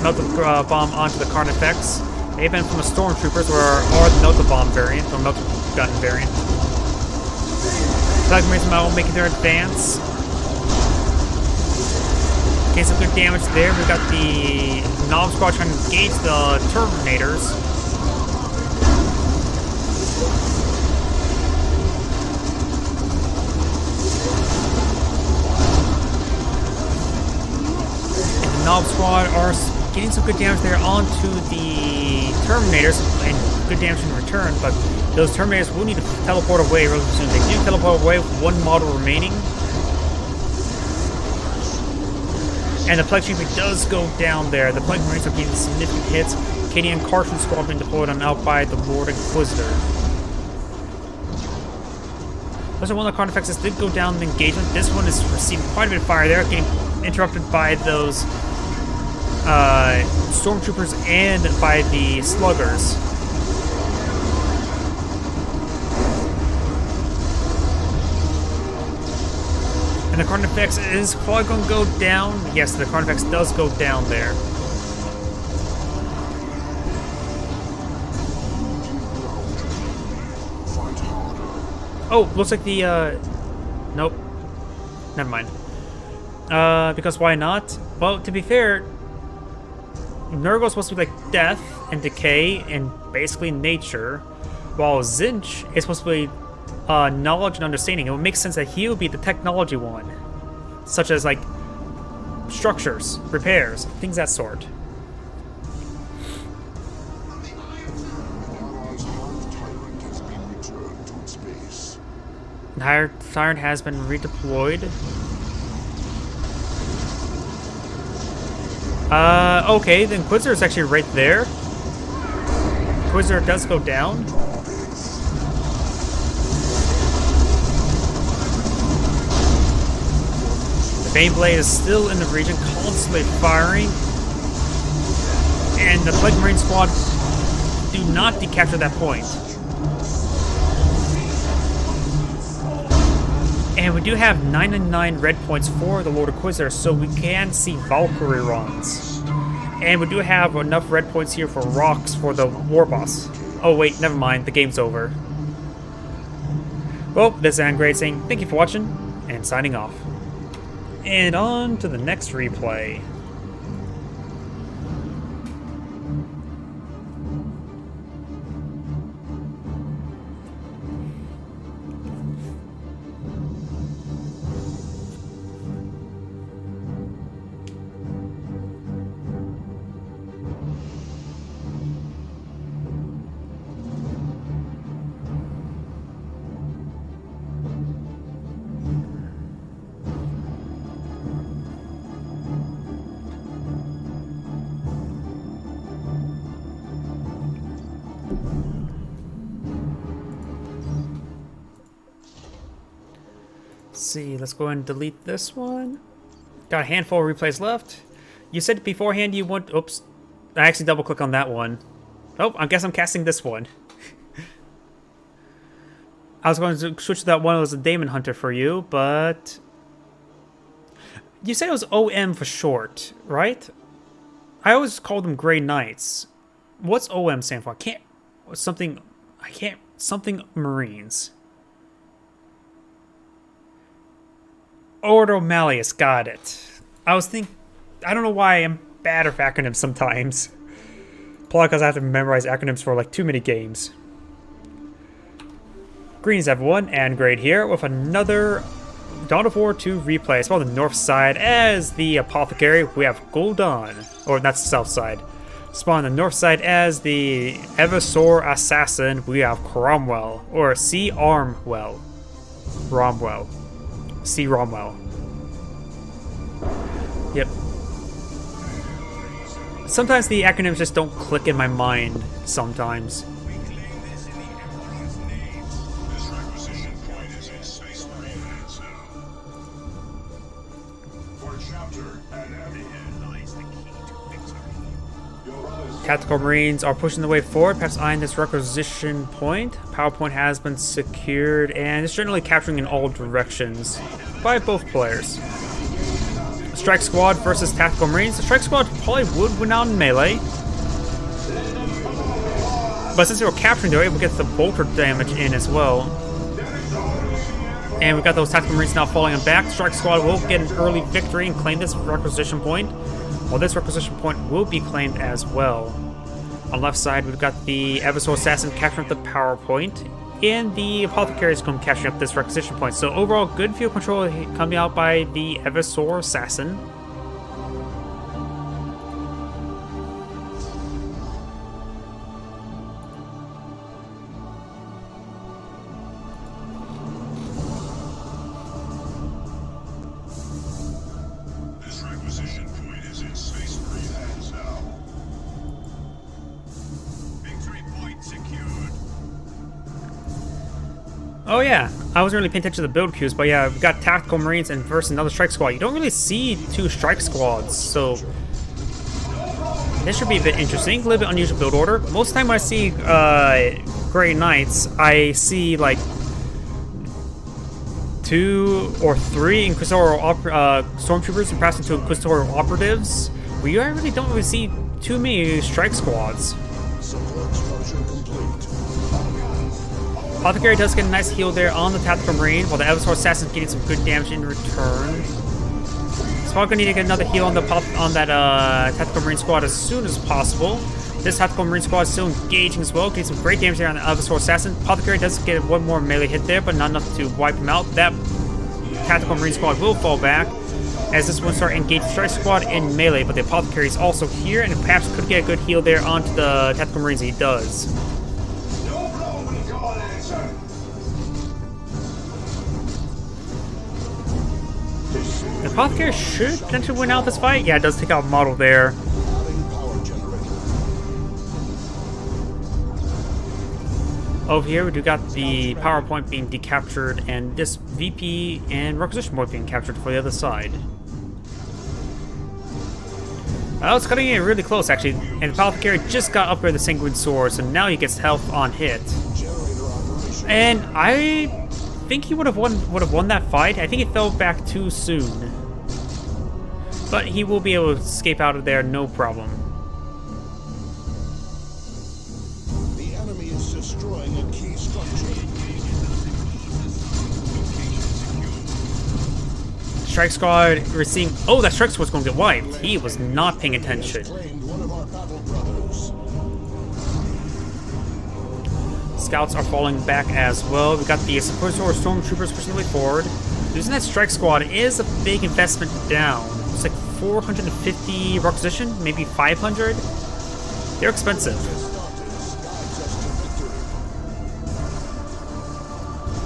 Melt the bomb onto the Carnifex. They've been from the Stormtroopers or the Melt the Bomb variant or Melt the Gun variant. Plague Marines now making their advance. Getting some good damage there. We've got the Knob Squad trying to engage the Terminators. And the Knob Squad are getting some good damage there onto the Terminators, and good damage in return, but those Terminators will need to teleport away really soon. They do teleport away with one model remaining. And the Plague Champion does go down there. The Plague Marines are getting significant hits. Cadian Cartridge Squad being deployed on out by the Lord Inquisitor. Those are one of the Carnifexes did go down in the engagement. This one is receiving quite a bit of fire there, getting interrupted by those Stormtroopers and by the Sluggers. And the Carnifex is probably going to go down. Yes, the Carnifex does go down there. Oh, looks like the, nope. Never mind. Because why not? Well, to be fair, Nurgle's supposed to be like death and decay and basically nature, while Zinch is supposed to be knowledge and understanding. It would make sense that he would be the technology one, such as like structures, repairs, things of that sort. Tyrant has been redeployed. Okay, the Inquisitor is actually right there. Inquisitor does go down. The Baneblade is still in the region, constantly firing. And the Plague Marine squad do not decapture that point. And we do have 9 red points for the Lord Inquisitor, so we can see Valkyrie runs. And we do have enough red points here for rocks for the War Boss. Oh wait, never mind, the game's over. Well, this is Angrade saying thank you for watching, and signing off. And on to the next replay. See, let's go ahead and delete this one. Got a handful of replays left. You said beforehand you want... Oops. I actually double click on that one. Oh, I guess I'm casting this one. I was going to switch to that one that was a Daemon Hunter for you, but... You said it was OM for short, right? I always call them Grey Knights. What's OM stand for? I can't... Something Marines. Ordo Malleus, got it. I don't know why I'm bad with acronyms sometimes. Probably because I have to memorize acronyms for like too many games. Greetings everyone, Angrade here with another Dawn of War 2 replay. It's on the north side as the Apothecary. We have Gul'dan, or that's the south side. Spawn on the north side as the Eversor Assassin. We have Cromwell, or C. Armwell. Romwell. C. Romwell. Yep. Sometimes the acronyms just don't click in my mind. Sometimes. We claim this in the Emperor's name. This requisition point is in Space Marine hands now. For chapter and Heavy lies the key to victory. Your brothers. Tactical Marines are pushing the way forward, perhaps eyeing this requisition point. Power point has been secured, and it's generally capturing in all directions by both players. Strike Squad versus Tactical Marines. The Strike Squad probably would win out in melee, but since they were capturing, they were able to get the bolter damage in as well. And we've got those Tactical Marines now falling back. Strike Squad will get an early victory and claim this requisition point. Well, this requisition point will be claimed as well. On the left side, we've got the Eversor Assassin capturing up the power point, and the Apothecary is going to capture up this requisition point. So overall, good field control coming out by the Eversor Assassin. Oh yeah, I wasn't really paying attention to the build queues, but yeah, we've got Tactical Marines and versus another Strike Squad. You don't really see two Strike Squads, so this should be a bit interesting. A little bit unusual build order. Most of the time when I see Grey Knights, I see like 2 or 3 Inquisitorial stormtroopers and perhaps into Inquisitorial operatives, we really don't really see too many strike squads. Support structure complete. Apothecary does get a nice heal there on the Tactical Marine, while the Eversor Assassin's getting some good damage in return. So probably gonna need to get another heal on that Tactical Marine squad as soon as possible. This Tactical Marine squad is still engaging as well, getting some great damage there on the Eversor Assassin. Apothecary does get one more melee hit there, but not enough to wipe him out. That Tactical Marine squad will fall back, as this one start engaging Strike Squad in melee, but the Apothecary is also here, and perhaps could get a good heal there onto the Tactical Marines. He does. The Apothecary should potentially win out this fight. Yeah, it does take out Model there. Over here, we do got the power point being decaptured, and this VP and requisition point being captured for the other side. It's cutting it really close, actually, and the Apothecary just got upgraded the Sanguine Sword, so now he gets health on hit. And I think he would have won that fight. I think he fell back too soon, but he will be able to escape out of there, no problem. The enemy is destroying a key structure. Strike Squad, we're seeing. Oh, that Strike Squad's going to get wiped. He was not paying attention. Claimed one of our battle brothers. Scouts are falling back as well. We got the Superior Stormtroopers pushing their way forward. Losing that Strike Squad is a big investment down. It's like 450 requisition, maybe 500. They're expensive.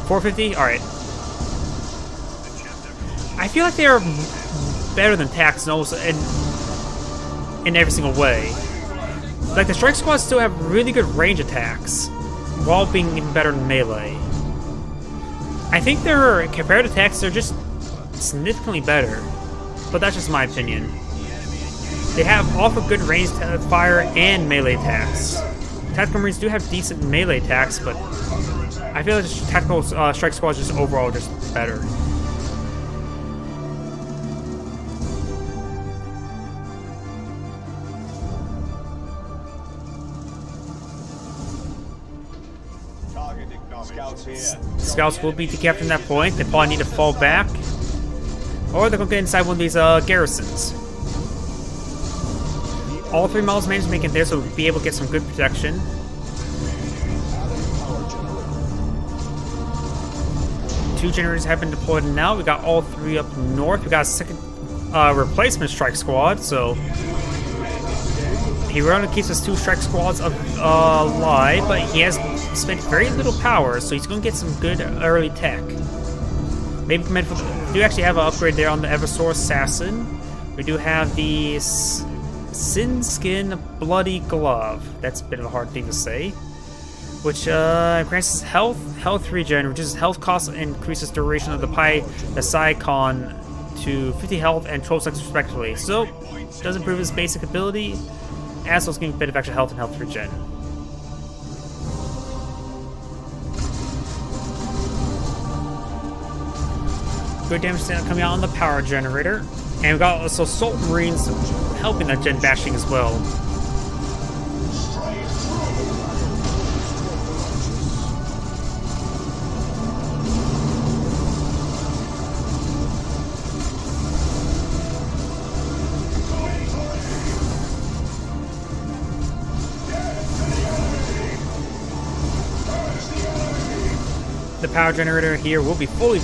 450? Alright. I feel like they're better than Tax in every single way. Like, the Strike Squads still have really good range attacks, while being even better than melee. I think they're, compared to Tax, they're just significantly better. But that's just my opinion. They have offer good range fire and melee attacks. Tactical Marines do have decent melee attacks, but I feel like the Tactical Strike Squad is just overall just better. Scouts will be decapturing that point. They probably need to fall back, or they're going to get inside one of these garrisons. All 3 models managed to make it there, so we'll be able to get some good protection. Two generators have been deployed now. We got all 3 up north. We got a second replacement Strike Squad, so he only keeps his 2 Strike Squads alive, but he has spent very little power, so he's going to get some good early tech. Maybe we do actually have an upgrade there on the Eversor Assassin. We do have the Sin Skin Bloody Glove. That's a bit of a hard thing to say. Which grants health regen, reduces health cost, and increases duration of the Psychon to 50 health and 12 seconds respectively. So, does improve his basic ability, as well as getting a bit of extra health and health regen. Good damage coming out on the power generator. And we got also Assault Marines helping that gen bashing as well. The power generator here will be fully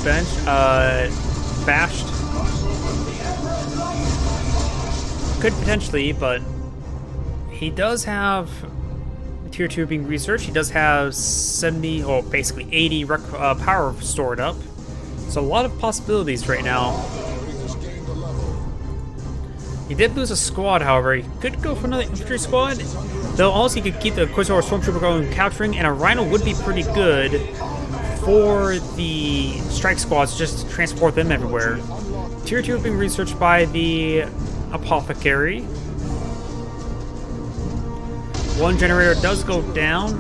bashed. Could potentially, but he does have Tier 2 being researched. He does have 70, or basically 80 power stored up. So a lot of possibilities right now. He did lose a squad, however. He could go for another infantry squad. Though also he could keep the Inquisitor Stormtrooper going capturing, and a Rhino would be pretty good for the strike squads, just to transport them everywhere. Tier 2 being researched by the Apothecary. One generator does go down,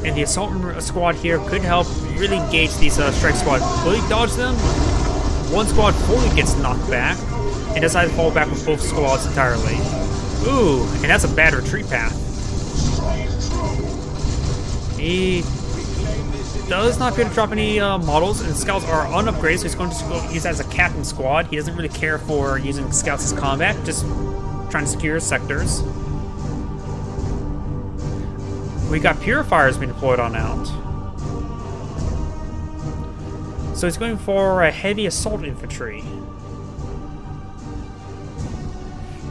and the assault squad here could help really engage these strike squad. Will he dodge them? One squad fully gets knocked back and decides to fall back with both squads entirely. Ooh, and that's a bad retreat path. He does not appear to drop any models, and scouts are unupgraded, so he's going to use that as a captain squad. He doesn't really care for using scouts as combat, just trying to secure sectors. We got purifiers being deployed on out. So he's going for a heavy assault infantry.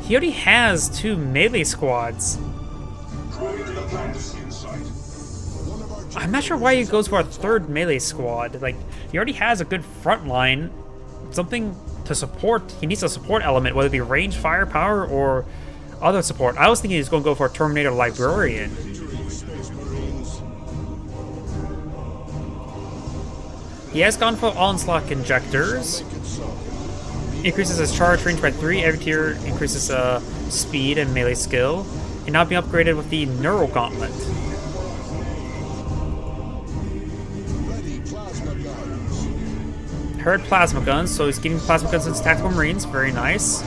He already has 2 melee squads. I'm not sure why he goes for a 3rd melee squad. Like, he already has a good front line. Something to support. He needs a support element, whether it be range, firepower, or other support. I was thinking he was going to go for a Terminator Librarian. He has gone for Onslaught Injectors. Increases his charge range by 3. Every tier increases speed and melee skill. And now being upgraded with the Neural Gauntlet. Heard plasma guns, so he's getting plasma guns into tactical marines. Very nice.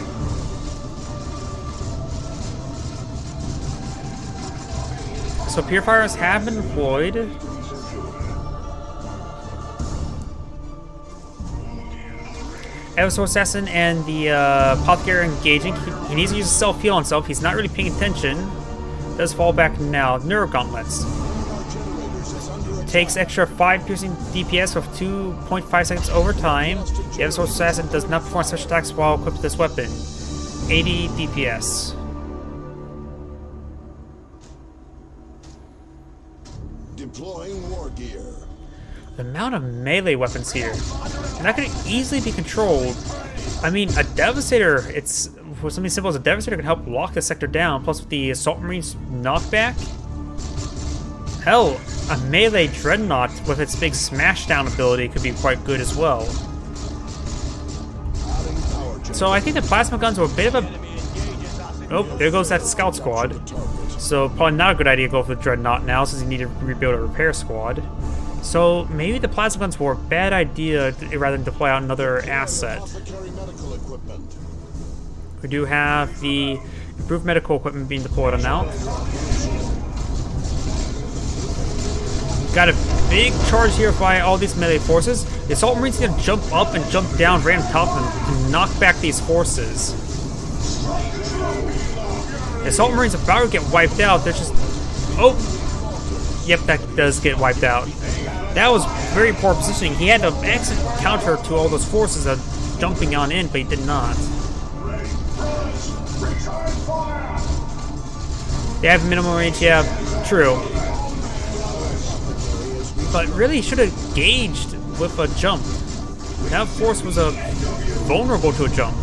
So purifiers have been deployed. Episode Assassin and the Apothecary are engaging. He needs to use a self-heal on himself. He's not really paying attention. Does fall back now. Neuro Gauntlets. Takes extra 5 piercing DPS with 2.5 seconds over time. The Episode Assassin does not perform special attacks while equipped with this weapon. 80 DPS. Deploying war gear. The amount of melee weapons here. And that could easily be controlled. I mean, a Devastator, it's for something simple as a Devastator can help lock the sector down, plus with the Assault Marines knockback. Hell, a melee Dreadnought with its big Smashdown ability could be quite good as well. So I think the plasma guns were a bit of a... Oh, there goes that scout squad. So probably not a good idea to go for the Dreadnought now, since you need to rebuild a repair squad. So maybe the plasma guns were a bad idea rather than deploy out another asset. We do have the improved medical equipment being deployed on now. Got a big charge here by all these melee forces. The Assault Marines need to jump up and jump down right on top of them to knock back these forces. The Assault Marines are about to get wiped out. They're just... Oh! Yep, that does get wiped out. That was very poor positioning. He had an excellent counter to all those forces jumping on in, but he did not. They have minimum range, yeah, true. But really should have gauged with a jump. That force was vulnerable to a jump.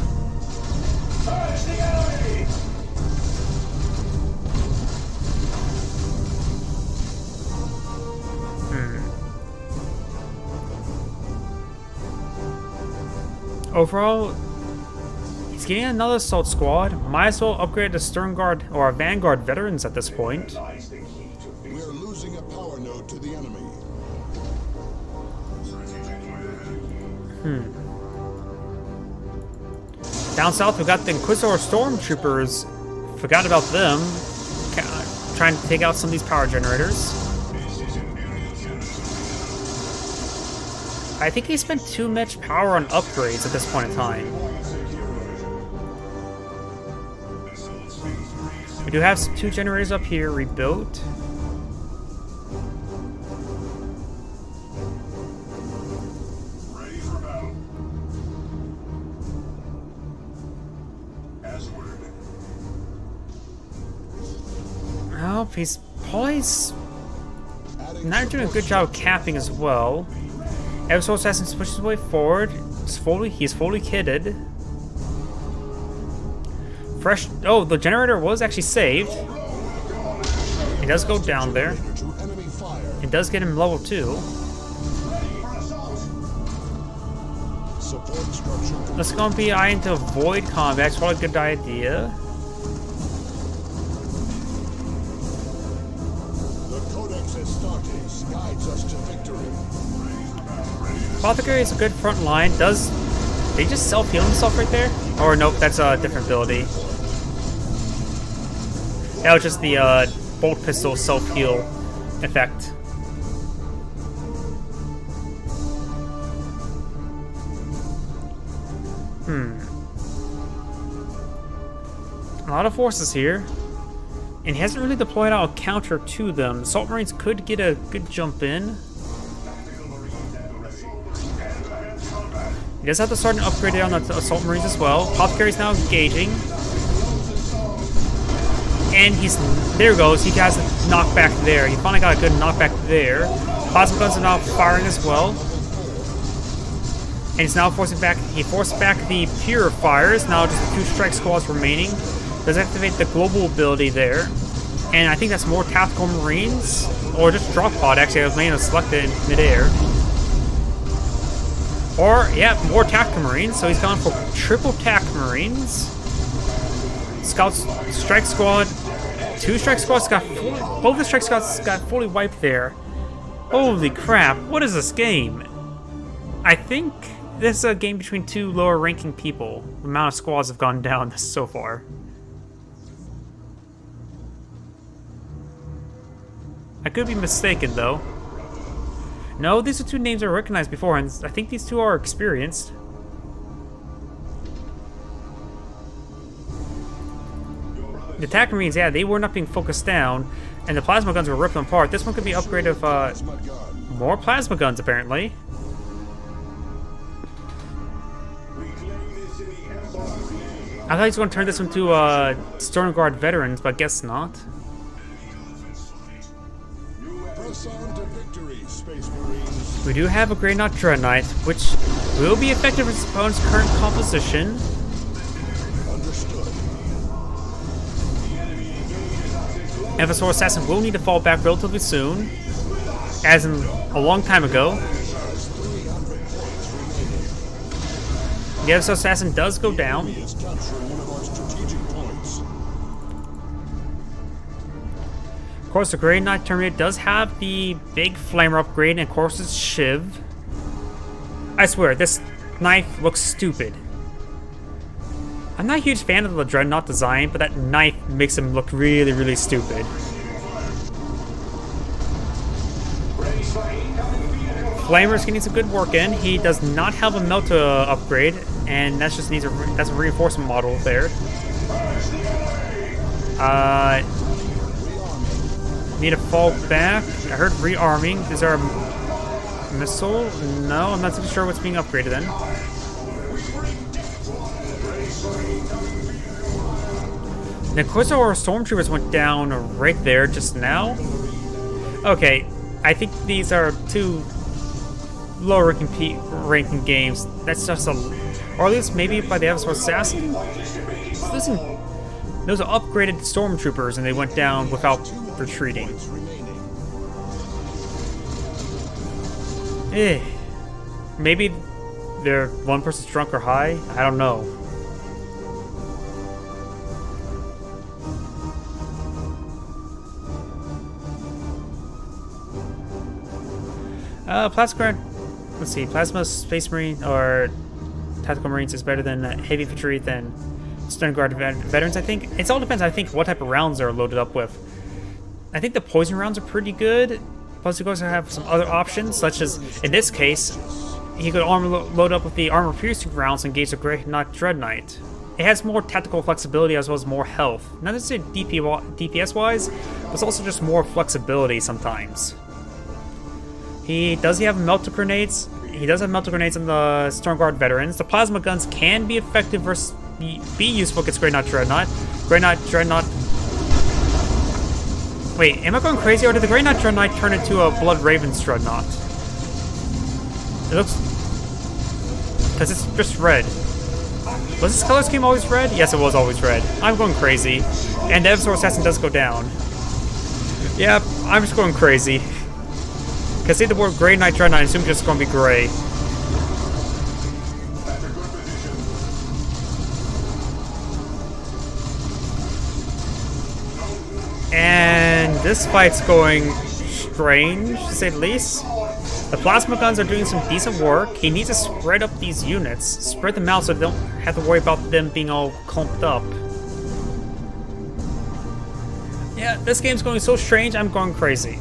Overall, he's getting another assault squad. Might as well upgrade to Stern Guard or Vanguard veterans at this point. We are losing a power node to the enemy. Down south, we got the Inquisitor Stormtroopers. Forgot about them. Trying to take out some of these power generators. I think they spent too much power on upgrades at this point in time. We do have 2 generators up here rebuilt. Well, he's probably not doing a good job of capping as well. Episode Assassin pushes his way forward. He's fully kitted. Fresh. Oh, the generator was actually saved. He does go down there. It does get him level 2. Let's go and be eyeing to avoid combat. It's probably a good idea. The Codex Astartes guides us to victory. Apothecary is a good front line. Did he just self-heal himself right there? Or nope, that's a different ability. That was just the bolt pistol self-heal effect. A lot of forces here. And he hasn't really deployed out a counter to them. The Assault Marines could get a good jump in. He does have to start an upgrade on the Assault Marines as well. Apothecary's now engaging. And there he goes. He has a knockback there. He finally got a good knockback there. Plasma guns are now firing as well. And he's now forcing back. He forced back the Purifiers. Now just the 2 strike squads remaining. Does activate the global ability there. And I think that's more Tactical Marines. Or just Drop Pod, actually. I was mainly selected in midair. Or, yeah, more Tactical Marines. So he's gone for triple Tactical Marines. Scouts, Strike Squad. 2 Strike Squads got both the Strike Squads got fully wiped there. Holy crap, what is this game? I think this is a game between 2 lower ranking people. The amount of squads have gone down so far. I could be mistaken, though. No, these are 2 names I recognized before, and I think these 2 are experienced. The attack marines, yeah, they were not being focused down, and the plasma guns were ripped them apart. This one could be upgraded with more plasma guns, apparently. I thought he was going to turn this into Storm Guard veterans, but I guess not. We do have a Grey Knot Dread Knight, which will be effective with his opponent's current composition. Evasaur Assassin will need to fall back relatively soon, as in a long time ago. The Evasaur Assassin does go down. Of course, the Grey Knight Terminator does have the big flamer upgrade, and of course it's Shiv. I swear, this knife looks stupid. I'm not a huge fan of the Dreadnought design, but that knife makes him look really, really stupid. Flamer's getting some good work in. He does not have a Melta upgrade, and that's just that's a reinforcement model there. Need to fall back. I heard rearming. Is there a missile? No, I'm not too sure what's being upgraded then. And of course our Stormtroopers went down right there just now. Okay, I think these are 2 lower ranking games. That's just or at least maybe by the Evasaur Assassin. Listen, those are upgraded Stormtroopers and they went down without retreating. Maybe they're one person's drunk or high? I don't know. Let's see, Plasma Space Marine or Tactical Marines is better than Heavy Infantry than Stern Guard Veterans, I think. It all depends, I think, what type of rounds they're loaded up with. I think the poison rounds are pretty good. Plus, you also have some other options, such as, in this case, he could load up with the armor-piercing rounds and engage the Grey Knot Dread Knight. It has more tactical flexibility as well as more health. Not necessarily DPS-wise, but it's also just more flexibility sometimes. He does have Melta Grenades. He does have Melta Grenades on the Storm Guard Veterans. The Plasma Guns can be effective versus be useful against Grey Knot Dreadnought. Grey Knot Dreadnought. Wait, am I going crazy, or did the Grey Knot Dreadnought turn into a Blood Raven's Dreadnought? It looks... because it's just red. Was this color scheme always red? Yes, it was always red. I'm going crazy. And the Evasaur Assassin does go down. Yeah, I'm just going crazy. Because see the word Grey Knight Dreadnought, I assume it's just going to be gray. And this fight's going strange, to say the least. The plasma guns are doing some decent work. He needs to spread up these units, spread them out so they don't have to worry about them being all clumped up. Yeah, this game's going so strange, I'm going crazy.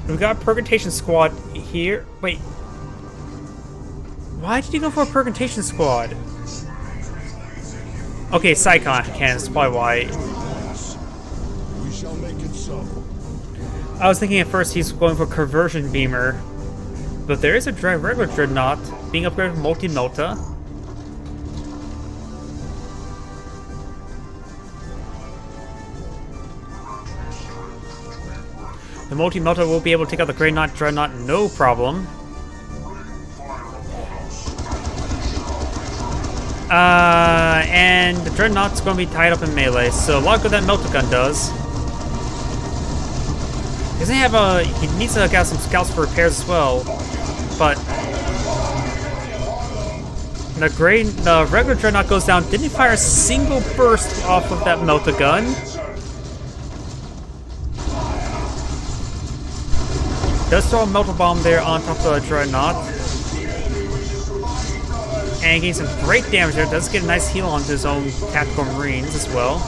We've got Purgation Squad here. Wait. Why did you go for a Purgation Squad? Okay, Psychon cannons, probably why. We shall make it so. I was thinking at first he's going for Conversion Beamer. But there is a regular Dreadnought being upgraded from Multi-Melta. The Multi-Melta will be able to take out the Great Dreadnought no problem. And the Dreadnought's going to be tied up in melee, so a lot of good that Melta Gun does. He needs to get some scouts for repairs as well, but the regular Dreadnought goes down, didn't fire a single burst off of that Melta Gun. Does throw a Melta Bomb there on top of the Dreadnought. And getting some great damage there. Does get a nice heal onto his own Tactical Marines as well.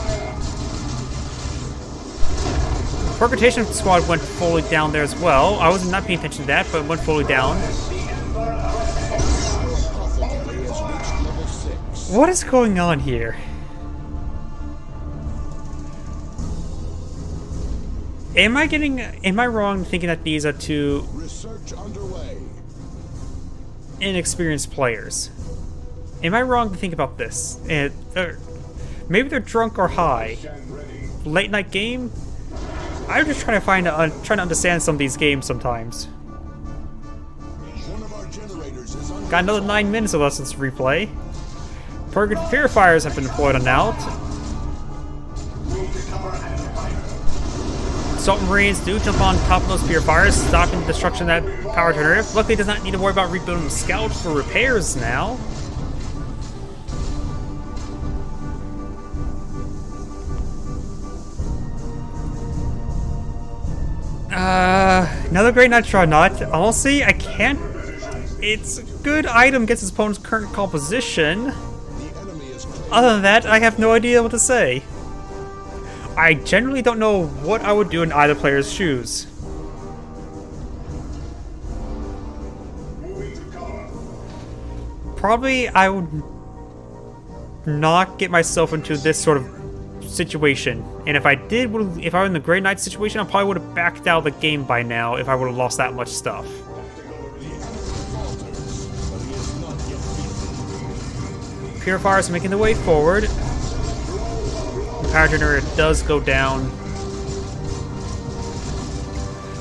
Purgation Squad went fully down there as well. I was not paying attention to that, but it went fully down. What is going on here? Am I wrong thinking that these are two Research underway. inexperienced players? Am I wrong to think about this? Maybe they're drunk or high. Late night game? I'm just trying to understand some of these games sometimes. One of our generators is under Got another 9 minutes of Lessons replay. Purifiers have been deployed on out. Assault Marines do jump on top of those Purifiers, stopping the destruction of that power generator. Luckily, does not need to worry about rebuilding the Scout for repairs now. Another Great Dreadnought. Honestly, I can't. It's a good item against his opponent's current composition. the enemy is Other than that, I have no idea what to say. I generally don't know what I would do in either player's shoes. Probably I would not get myself into this sort of situation. And if I were in the Grey Knight situation, I probably would have backed out of the game by now if I would have lost that much stuff. Purifiers are making their way forward. The power generator does go down.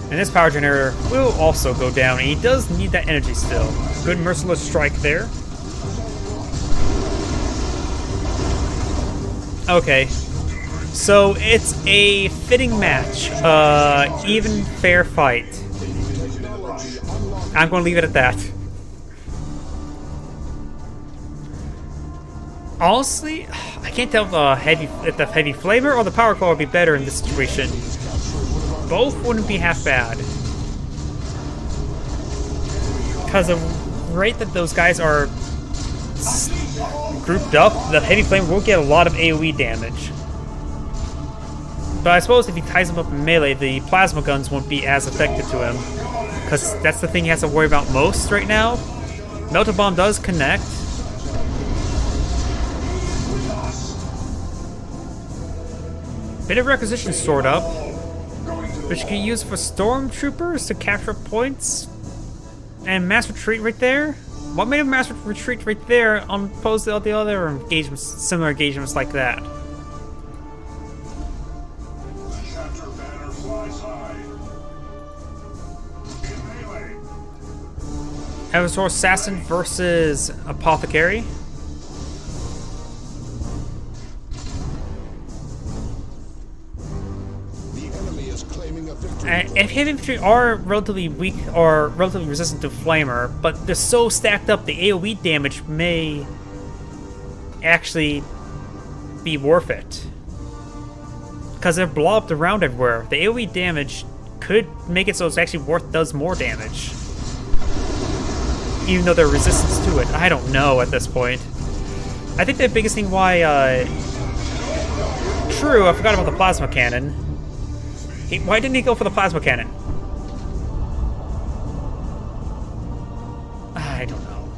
And this power generator will also go down, and he does need that energy still. Good merciless strike there. Okay. So it's a fitting match. Even fair fight. I'm going to leave it at that. Honestly, I can't tell if the heavy flavor or the power core would be better in this situation. Both wouldn't be half bad. Because the rate that those guys are grouped up, the heavy flame will get a lot of AoE damage. But I suppose if he ties them up in melee, the plasma guns won't be as effective to him. Because that's the thing he has to worry about most right now. Melta Bomb does connect. Bit of requisition stored up, which you can use for stormtroopers to capture points. And mass retreat right there. What made a mass retreat right there opposed to all the other engagements, similar engagements like that? Avatar Assassin versus Apothecary. If heavy infantry are relatively weak or relatively resistant to Flamer, but they're so stacked up, the AoE damage may actually be worth it. Because they're blobbed around everywhere. The AoE damage could make it so it's actually does more damage. Even though there's resistance to it. I don't know at this point. I think the biggest thing why, true, I forgot about the plasma cannon. Why didn't he go for the plasma cannon? I don't know.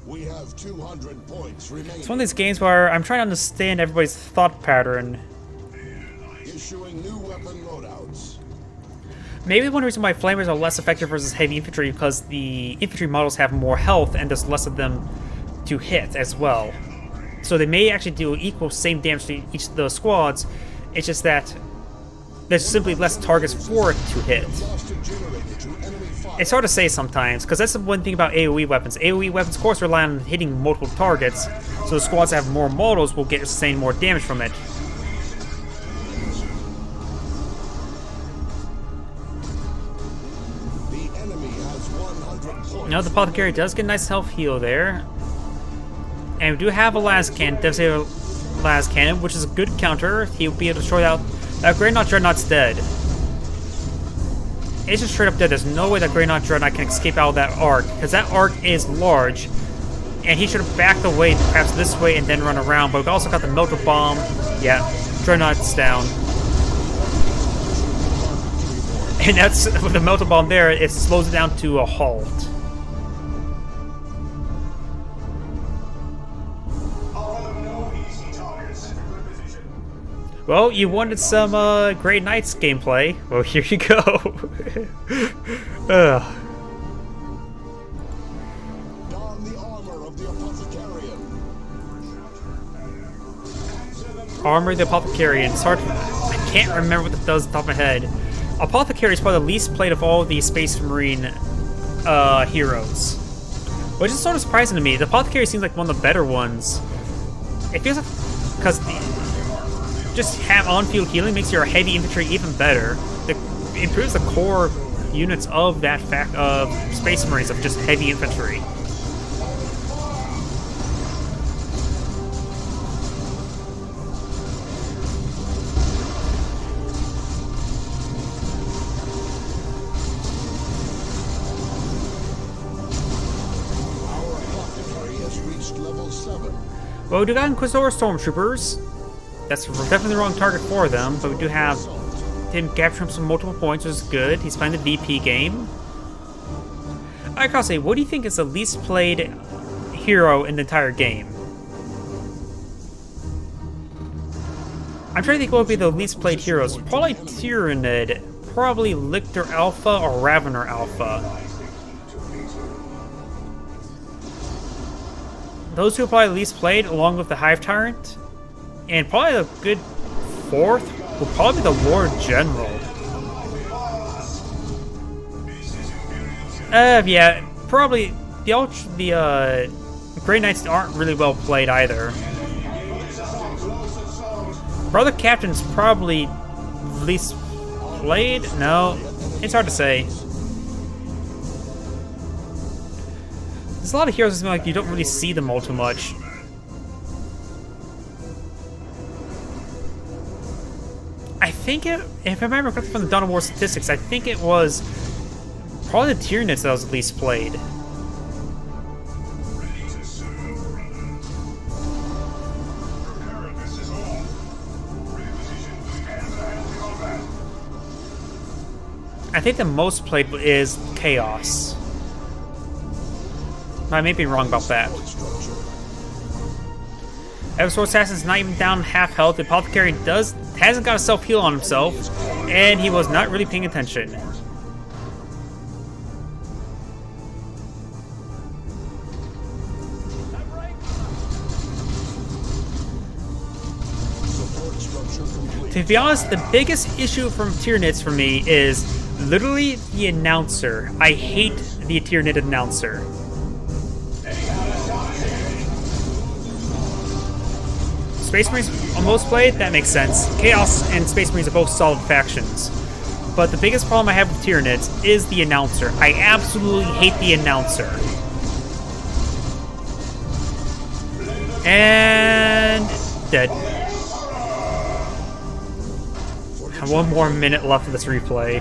We have 200 points remaining. It's one of these games where I'm trying to understand everybody's thought pattern. Issuing new weapon loadouts. Maybe one reason why flamers are less effective versus heavy infantry because the infantry models have more health and there's less of them to hit as well. So they may actually do equal same damage to each of those squads. It's just that there's simply less targets for it to hit. Lost a generator to enemy fire. It's hard to say sometimes, because that's the one thing about AoE weapons. AoE weapons, of course, rely on hitting multiple targets, so the squads that have more models will get sustain more damage from it. The enemy has 100 points. Now the Apothecary does get a nice health heal there. And we do have a last cannon, Devastator last cannon, which is a good counter. He'll be able to destroy that Great Dreadnought's dead. It's just straight up dead. There's no way that Great Dreadnought can escape out of that arc, because that arc is large. And he should have backed away, perhaps this way, and then run around. But we've also got the Melter Bomb. Yeah, Dreadnought's down. And that's, with the Melter Bomb there, it slows it down to a halt. Well, you wanted some Grey Knights gameplay. Well, here you go. Don the armor of the Apothecarian. Armor of the Apothecarian. It's hard. I can't remember what that does off the top of my head. Apothecary is probably the least played of all the Space Marine heroes, which is sort of surprising to me. The Apothecary seems like one of the better ones. It feels like because just have on-field healing makes your heavy infantry even better. It improves the core units of that fact of Space Marines of just heavy infantry. Our Apothecary has reached level 7. Well, we do got Inquisitor Stormtroopers. That's definitely the wrong target for them, but we do have him capturing some multiple points, which is good. He's playing the VP game. I gotta say, what do you think is the least played hero in the entire game? I'm trying to think what would be the least played heroes. Probably Tyranid, probably Lictor Alpha or Ravener Alpha. Those two are probably least played, along with the Hive Tyrant. And probably a good fourth will probably be the Lord General. Yeah, probably the Grey Knights aren't really well played either. Brother Captain's probably least played? No, it's hard to say. There's a lot of heroes that like you don't really see them all too much. I think if I remember correctly from the Dawn of War statistics, I think it was probably the Tyranids that was least played. I think the most played is Chaos. I may be wrong about that. Eversword Assassin's not even down half health. The Apothecary hasn't got a self-heal on himself, and he was not really paying attention. To be honest, the biggest issue from Tyranids for me is literally the announcer. I hate the Tyranid announcer. Space Marines almost played, that makes sense. Chaos and Space Marines are both solid factions. But the biggest problem I have with Tyranids is the announcer. I absolutely hate the announcer. And dead. One more minute left of this replay.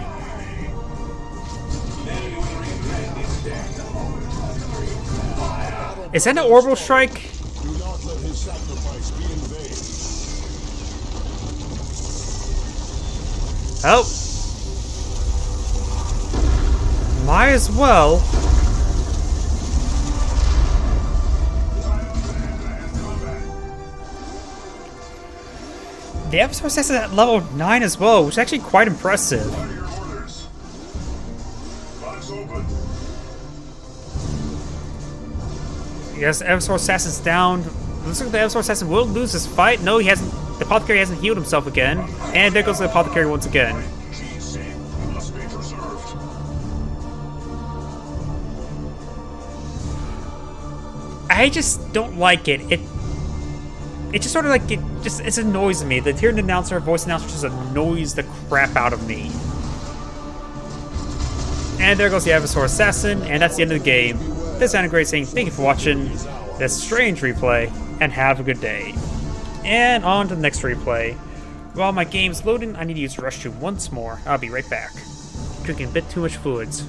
Is that an orbital strike? Do not let his sacrifice be in vain. Oh. Might as well. The episode says at level 9 as well, which is actually quite impressive. Your orders. Box open. Yes, Eversor Assassin's down. Looks like the Eversor Assassin will lose this fight. No, he hasn't. The Apothecary hasn't healed himself again. And there goes the Apothecary once again. GC must be preserved. I just don't like it. It just sort of like, it annoys me. The tiered announcer, voice announcer just annoys the crap out of me. And there goes the Eversor Assassin, and that's the end of the game. This is Anna Great saying thank you for watching this strange replay, and have a good day. And on to the next replay. While my game's loading, I need to use Rush 2 once more. I'll be right back. Drinking a bit too much fluids.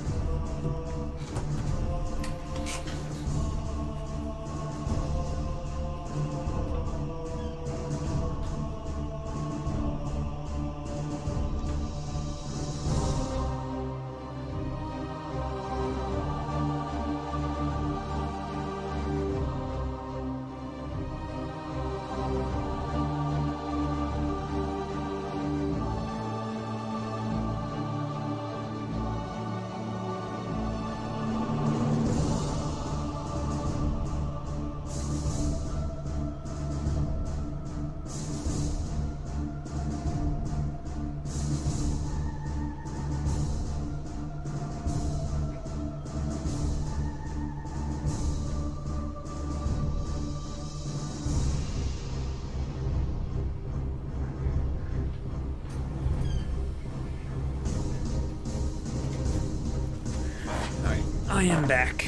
I am back.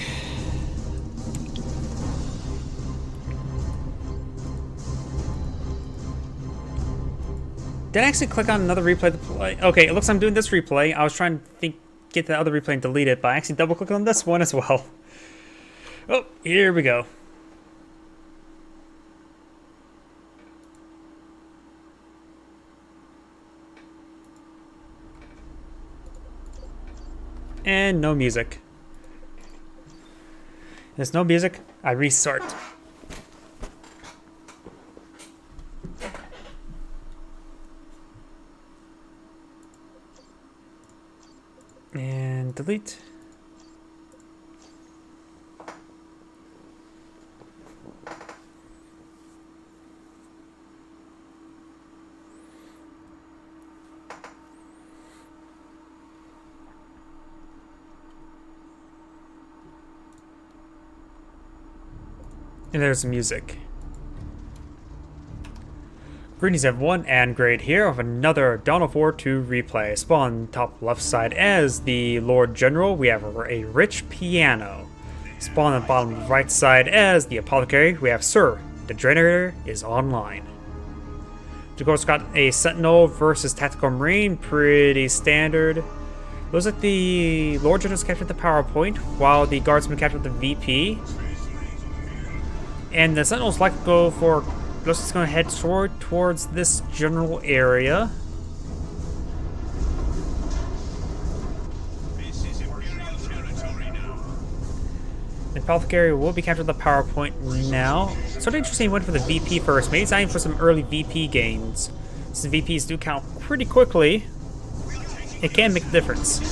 Did I actually click on another replay to play? Okay, it looks like I'm doing this replay. I was trying to get the other replay and delete it, but I actually double clicked on this one as well. Oh, here we go. And no music. There's no music. I restart. And delete. And there's the music. Greetings everyone, and Great here of another Dawn of War 2 replay. Spawn top left side as the Lord General, we have a rich piano. Spawn on the bottom right side as the Apothecary, we have Sir, the generator is online. Of course, got a Sentinel versus Tactical Marine, pretty standard. Looks like the Lord General's captured the power point, while the Guardsman captured the VP. And the Sentinel's like to go for, looks like it's going to head towards this general area. This is Imperial territory now. The Apothecary will be capturing the power point now. Sort of interesting, he went for the VP first. Maybe it's time for some early VP gains. Since VPs do count pretty quickly, it can make a difference.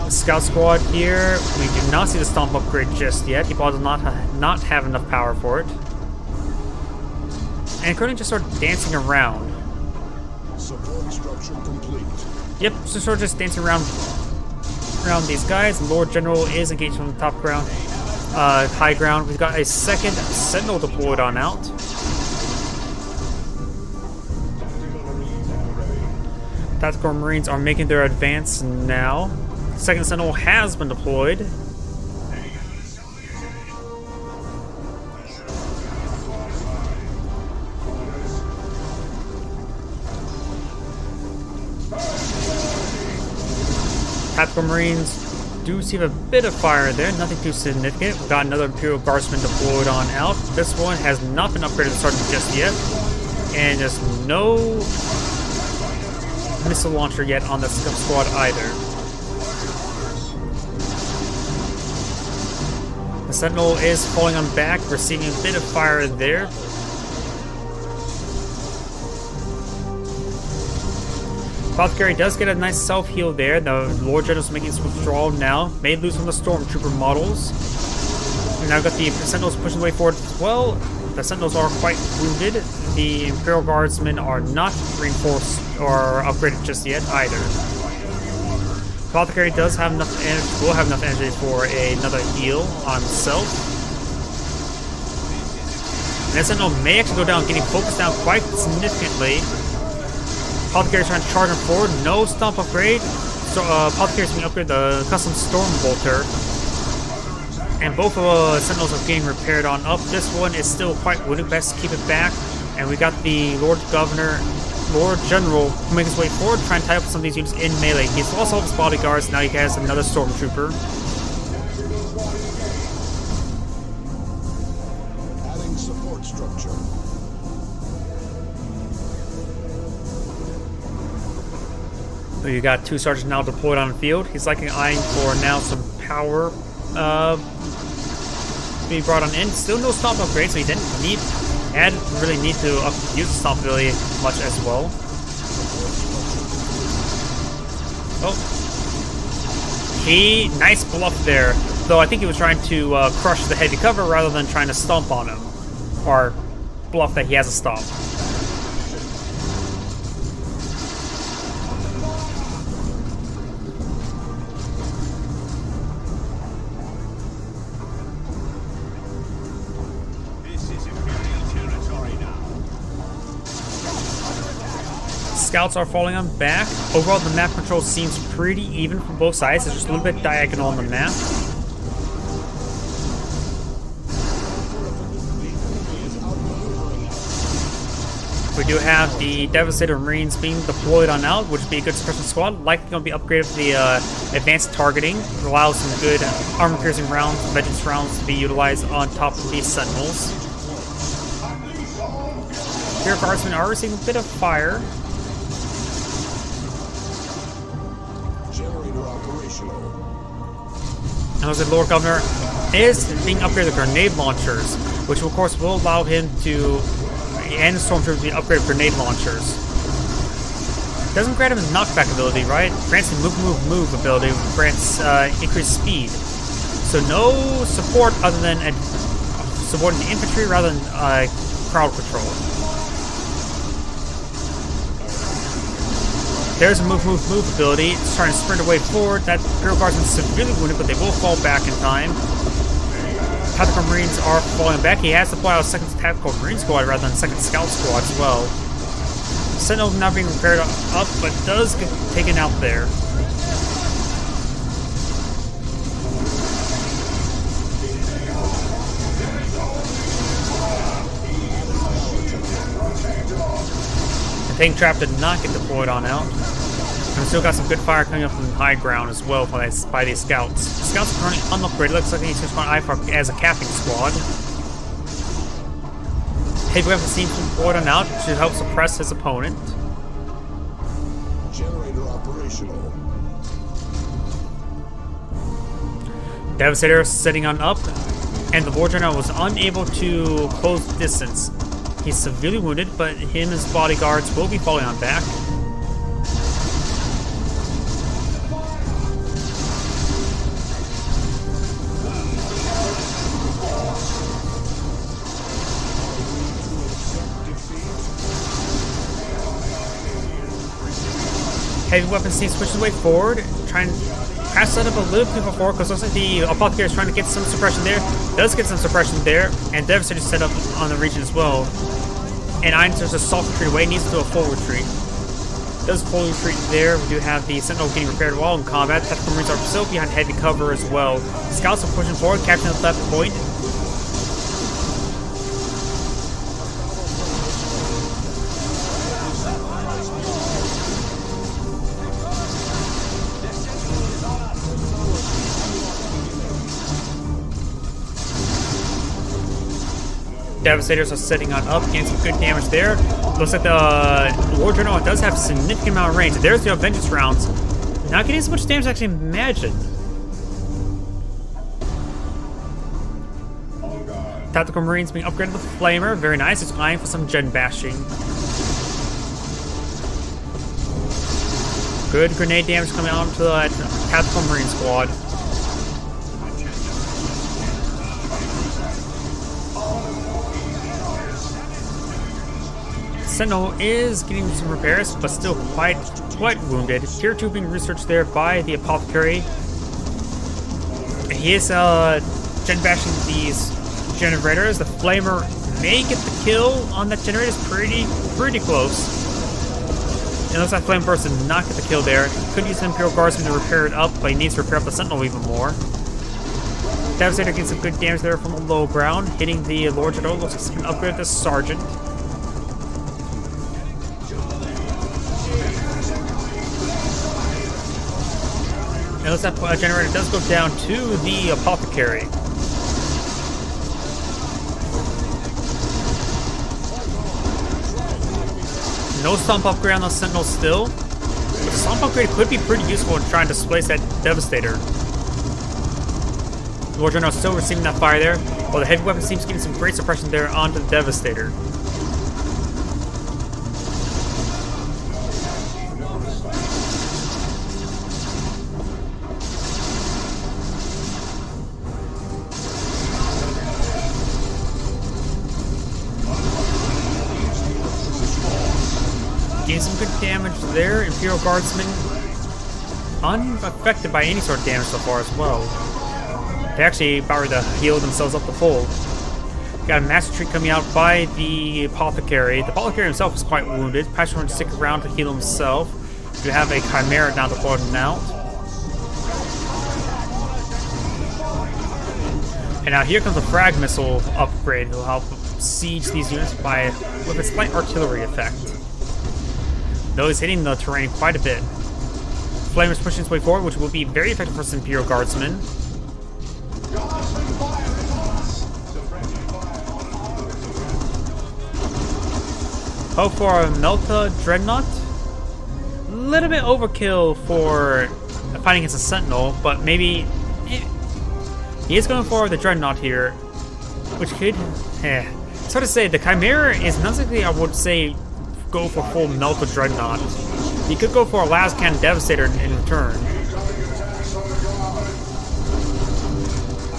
Scout squad here. We do not see the stomp upgrade just yet. He probably does not have enough power for it. And currently just sort of dancing around. Support structure complete. Yep, so sort of just dancing around these guys. Lord General is engaged on the top ground, high ground. We've got a second Sentinel deployed on out. Tactical Marines are making their advance now. Second Sentinel has been deployed. Tactical Marines do receive a bit of fire there, nothing too significant. We've got another Imperial Guardsman deployed on out. This one has not been upgraded to Sergeant just yet. And there's no missile launcher yet on the squad either. The Sentinel is falling on back, receiving a bit of fire there. Apothecary does get a nice self-heal there. The Lord General's making his withdrawal now. May lose from the Stormtrooper models. And now we've got the Sentinels pushing the way forward as well. The Sentinels are quite wounded. The Imperial Guardsmen are not reinforced or upgraded just yet either. Apothecary does have enough energy, will have enough energy for another heal on himself. And that Sentinel may actually go down, getting focused down quite significantly. Apothecary's trying to charge him forward. No stomp upgrade. So Apothecary's being upgraded the custom Storm Bolter. And both of Sentinels are getting repaired on up. This one is still quite wounded. Best to keep it back. And we got the Lord General making his way forward, trying to tie up some of these units in melee. He's lost all of his bodyguards. Now he has another Stormtrooper. Adding support structure. So you got two sergeants now deployed on the field. He's likely eyeing for now some power being brought on in. Still no stomp upgrade, so he didn't really need to use the stomp ability much as well. Oh, nice bluff there. Though I think he was trying to crush the heavy cover rather than trying to stomp on him, or bluff that he has a stomp. Scouts are falling on back. Overall, the map control seems pretty even from both sides. It's just a little bit diagonal on the map. We do have the Devastator Marines being deployed on out, which would be a good suppression squad. Likely going to be upgraded with the advanced targeting. It allows some good armor-piercing rounds, vengeance rounds to be utilized on top of these Sentinels. Imperial Guardsmen are receiving a bit of fire. And as the Lord Governor is being upgraded with grenade launchers, which of course will allow him to, and the Stormtroopers to be upgraded with grenade launchers. Doesn't grant him his knockback ability, right? Grants him move ability, grants increased speed. So no support other than supporting the infantry rather than crowd control. There's a move ability. It's trying to sprint away forward. That Imperial Guardsman is severely wounded, but they will fall back in time. Tactical Marines are falling back. He has to fly out a second Tactical Marine squad rather than second Scout squad as well. Sentinel not being repaired up, but does get taken out there. The tank trap did not get deployed on out. And we still got some good fire coming up from the high ground as well by these scouts. The scouts are currently unupgraded. Looks like they need to spawn IFAR as a capping squad. Heavy weapons seem deployed on out to help suppress his opponent. Generator operational. Devastator sitting on up, and the Lord General was unable to close the distance. He's severely wounded, but him and his bodyguards will be falling on back. Heavy weapons seems pushing the way forward, trying to pass that up a little bit forward because it looks like the Apothecary is trying to get some suppression there. Does get some suppression there, and Devastator set up on the region as well. And Einstein's a soft retreat away, needs to do a full retreat. Does full retreat there. We do have the Sentinel getting repaired while in combat. Tactical Marines are still behind heavy cover as well. Scouts are pushing forward, capturing the left point. Devastators are setting on up, getting some good damage there. Looks like the Lord General does have a significant amount of range. There's the Vengeance rounds. Not getting as much damage as I actually imagined. Tactical Marines being upgraded with Flamer. Very nice. It's eyeing for some gen bashing. Good grenade damage coming out to the Tactical Marine squad. Sentinel is getting some repairs, but still quite wounded. Tier 2 being researched there by the Apothecary. He is gen bashing these generators. The Flamer may get the kill on that generator. It's pretty close. It looks like Flame Burst did not get the kill there. Could use the Imperial Guardsman to repair it up, but he needs to repair up the Sentinel even more. Devastator getting some good damage there from the low ground, hitting the Lord General. Looks like he's going to upgrade the Sergeant. It looks like a generator does go down to the Apothecary. No Stomp upgrade on the Sentinel still. But the Stomp upgrade could be pretty useful in trying to displace that Devastator. Lord General still receiving that fire there, while the heavy weapon seems getting some great suppression there onto the Devastator. Getting some good damage there. Imperial Guardsmen unaffected by any sort of damage so far as well. They actually about to heal themselves up the full. Got a Master Treat coming out by the Apothecary. The Apothecary himself is quite wounded. Passion going to stick around to heal himself. You have a Chimera now to float him out. And now here comes the Frag Missile upgrade. It'll help siege these units with a slight artillery effect. Though he's hitting the terrain quite a bit. Flame is pushing its way forward, which will be very effective for some Imperial Guardsmen. Hope for a Melta Dreadnought. A little bit overkill for fighting against a Sentinel, but maybe he is going for the Dreadnought here, which could. It's hard to say. The Chimera is not exactly, I would say, go for full Melta Dreadnought. He could go for a Lascan Devastator in return.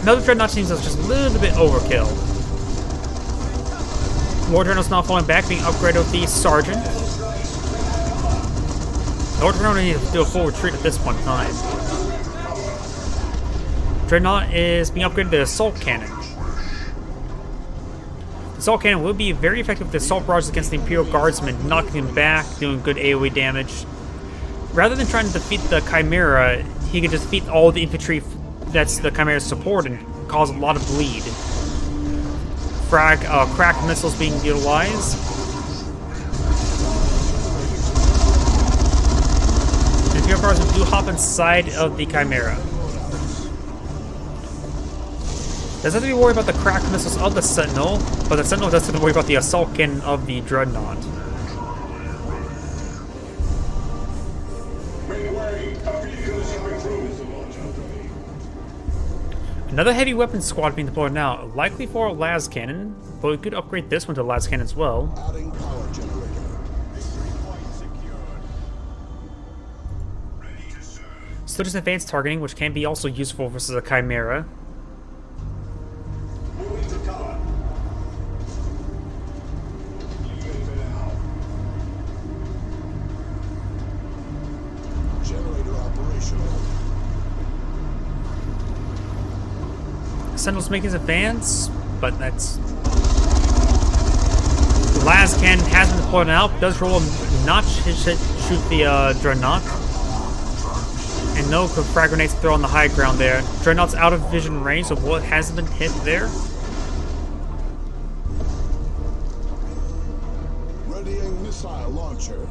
Melta Dreadnought seems just a little bit overkill. Lord Dreadnought's not falling back, being upgraded with the Sergeant. Lord Dreadnought needs to do a full retreat at this point in time. Dreadnought is being upgraded to the Assault Cannon. The Assault Cannon will be very effective with the Assault Barrages against the Imperial Guardsmen, knocking him back, doing good AoE damage. Rather than trying to defeat the Chimera, he can just defeat all the infantry that's the Chimera's support and cause a lot of bleed. Crack missiles being utilized. The Imperial Guardsmen do hop inside of the Chimera. Doesn't have to be worried about the crack missiles of the Sentinel, but the Sentinel does have to worry about the Assault Cannon of the Dreadnought. Another heavy weapon squad being deployed now, likely for a Las Cannon, but we could upgrade this one to Las Cannon as well. Adding power generator. Still just advanced targeting, which can be also useful versus a Chimera. Generator operational. Sentinel's making his advance, but that's... The last cannon has been deployed out, does roll a notch, shoot the Dreadnought. And no frag grenades to throw on the high ground there. Dreadnought's out of vision range, so what hasn't been hit there? Readying missile launcher.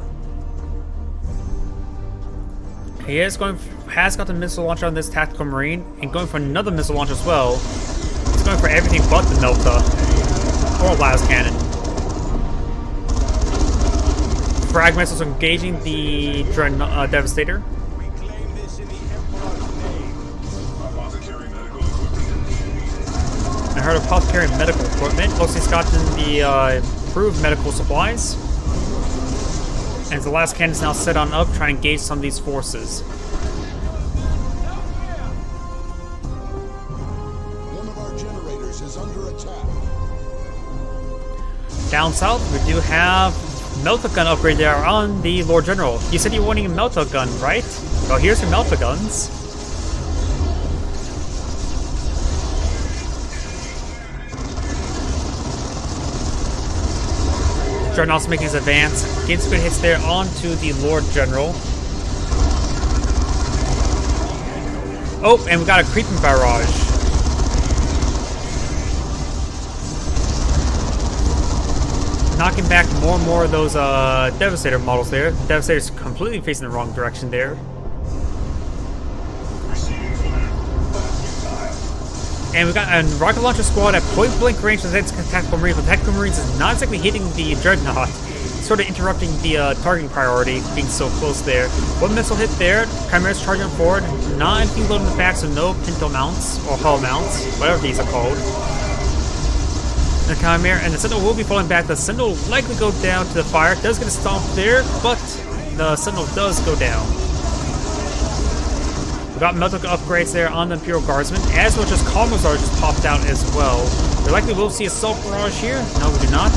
He has got the missile launcher on this Tactical Marine, and going for another missile launch as well. He's going for everything but the Melta. Or las cannon. Frag missiles are engaging the Devastator. I heard apothecary medical equipment. Looks like he's gotten the improved medical supplies. And the last cannon is now set on up, trying to engage some of these forces. One of our generators is under attack. Down south, we do have Melta gun upgrade there on the Lord General. You said you were wanting a Melta gun, right? Well, here's your Melta guns. Dreadnought's making his advance. Gets good hits there onto the Lord General. Oh, and we got a creeping barrage. Knocking back more and more of those Devastator models there. Devastator's completely facing the wrong direction there. And we got a rocket launcher squad at point blank range against Tactical Marines, but Tactical Marines is not exactly hitting the Dreadnought, sort of interrupting the targeting priority, being so close there. One missile hit there, Chimera's charging forward, not anything loaded in the back, so no pinto mounts, or hull mounts, whatever these are called. The Chimera and the Sentinel will be falling back. The Sentinel will likely go down to the fire. Does get a stomp there, but the Sentinel does go down. We got Melta upgrades there on the Imperial Guardsmen, as well as Commissar just popped out as well. We likely will see Assault Barrage here. No, we do not.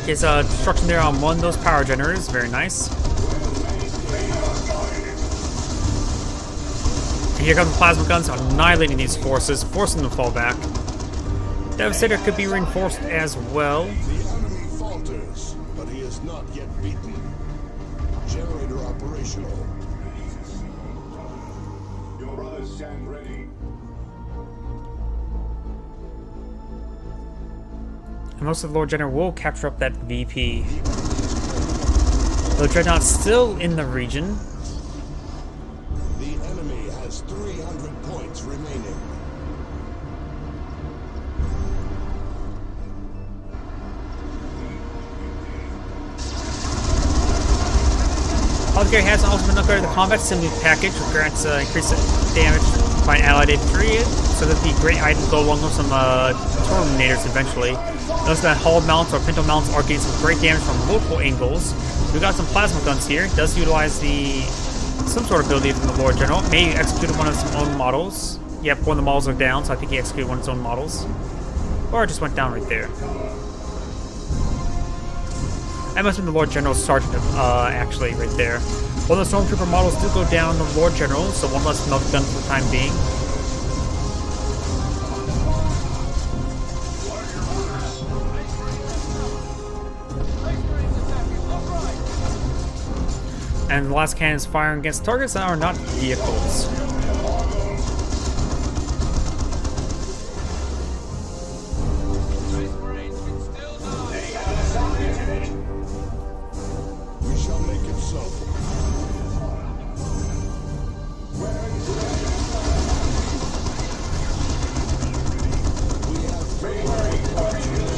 Gets destruction there on one of those power generators. Very nice. And here comes the plasma guns, annihilating these forces, forcing them to fall back. Devastator could be reinforced as well. The enemy falters, but he is not yet beaten. Generator operational. Your brothers stand ready. And most of the Lord General will capture up that VP. The Dreadnought's still in the region. The enemy has 300 points remaining. Apothecary has also been upgraded to the combat assembly package, which grants increased damage by an allied infantry, so that the great items go along with some Terminators eventually. Notice that hull mounts or pinto mounts are getting some great damage from multiple angles. We got some plasma guns here. It does utilize some sort of ability from the Lord General. May execute one of his own models. Yep, one of the models are down, so I think he executed one of his own models. Or it just went down right there. That must have been the Lord General's Sergeant, actually, right there. One of the Stormtrooper models do go down the Lord General, so one less melt gun for the time being. And the last cannon is firing against targets that are not vehicles. We shall make it so.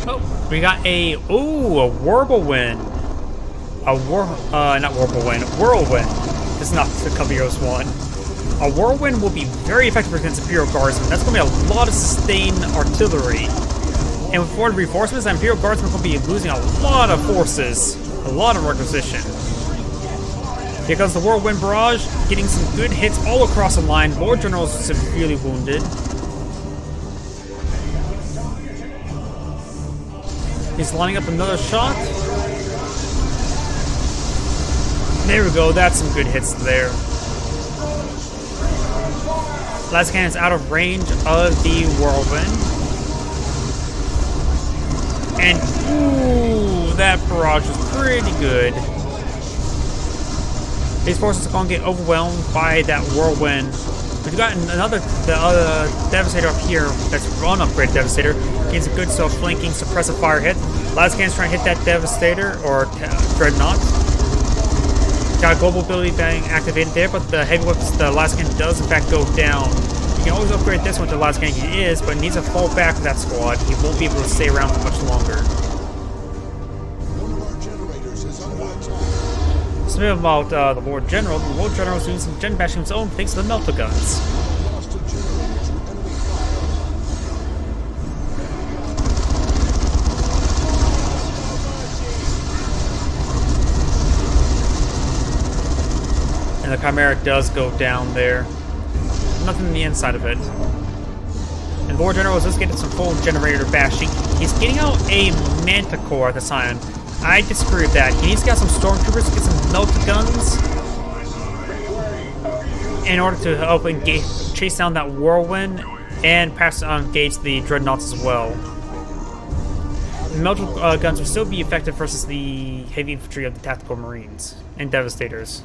Oh, we got a Whirlwind. Not Whirlwind, Whirlwind. This is not the Caballeros one. A Whirlwind will be very effective against Imperial Guardsmen. That's going to be a lot of sustained artillery. And with forward reinforcements, the Imperial Guardsmen will be losing a lot of forces, a lot of requisition. Because the Whirlwind Barrage getting some good hits all across the line. Lord General is severely wounded. He's lining up another shot. There we go, that's some good hits there. Last cannon is out of range of the Whirlwind. And, ooh, that barrage was pretty good. These forces are going to get overwhelmed by that Whirlwind We've got another Devastator up here that's unupgraded Devastator. Gains a good flanking suppressive fire hit. Lascan's trying to hit that Devastator or Dreadnought. Got a global ability being activated there, but the heavy whips, the Lascan does in fact go down. You can always upgrade this one to Lascan he is, but needs to fall back with that squad. He won't be able to stay around for much longer. One of our generators is under attack. Something about the Lord General. The Lord General is doing some gen bashing of his own thanks to the melter guns. Lost a generator to enemy fire. And the Chimera does go down there. Nothing in the inside of it. And Lord General is just getting some full generator bashing. He's getting out a Manticore at the time. I disagree with that. He needs to get some Stormtroopers to get some melter guns in order to help engage, chase down that Whirlwind and perhaps engage the Dreadnoughts as well. The melter guns will still be effective versus the heavy infantry of the Tactical Marines and Devastators.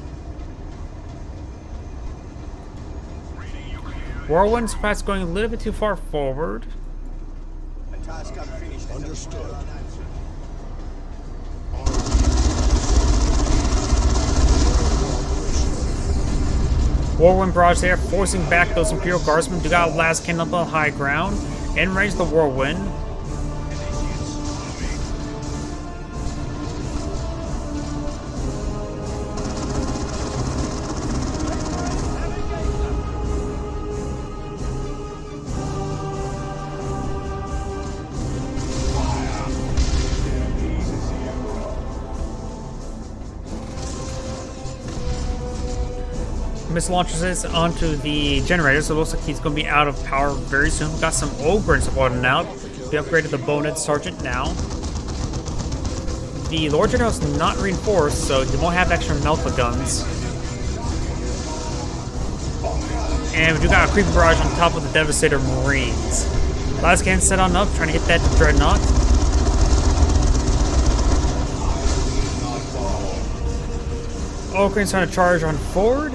Whirlwind's perhaps going a little bit too far forward. Understood. Whirlwind barrage there, forcing back those Imperial Guardsmen. Do got Lascan up on high ground and range the Whirlwind. Missile launches this onto the generator, so it looks like he's going to be out of power very soon. We've got some Ogrins supporting out. We upgraded the Bonehead Sergeant now. The Lord General is not reinforced, so they won't have extra melta guns. And we do got a creepy barrage on top of the Devastator Marines. Lascan set on up, trying to hit that Dreadnought. Ogrins trying to charge on forward.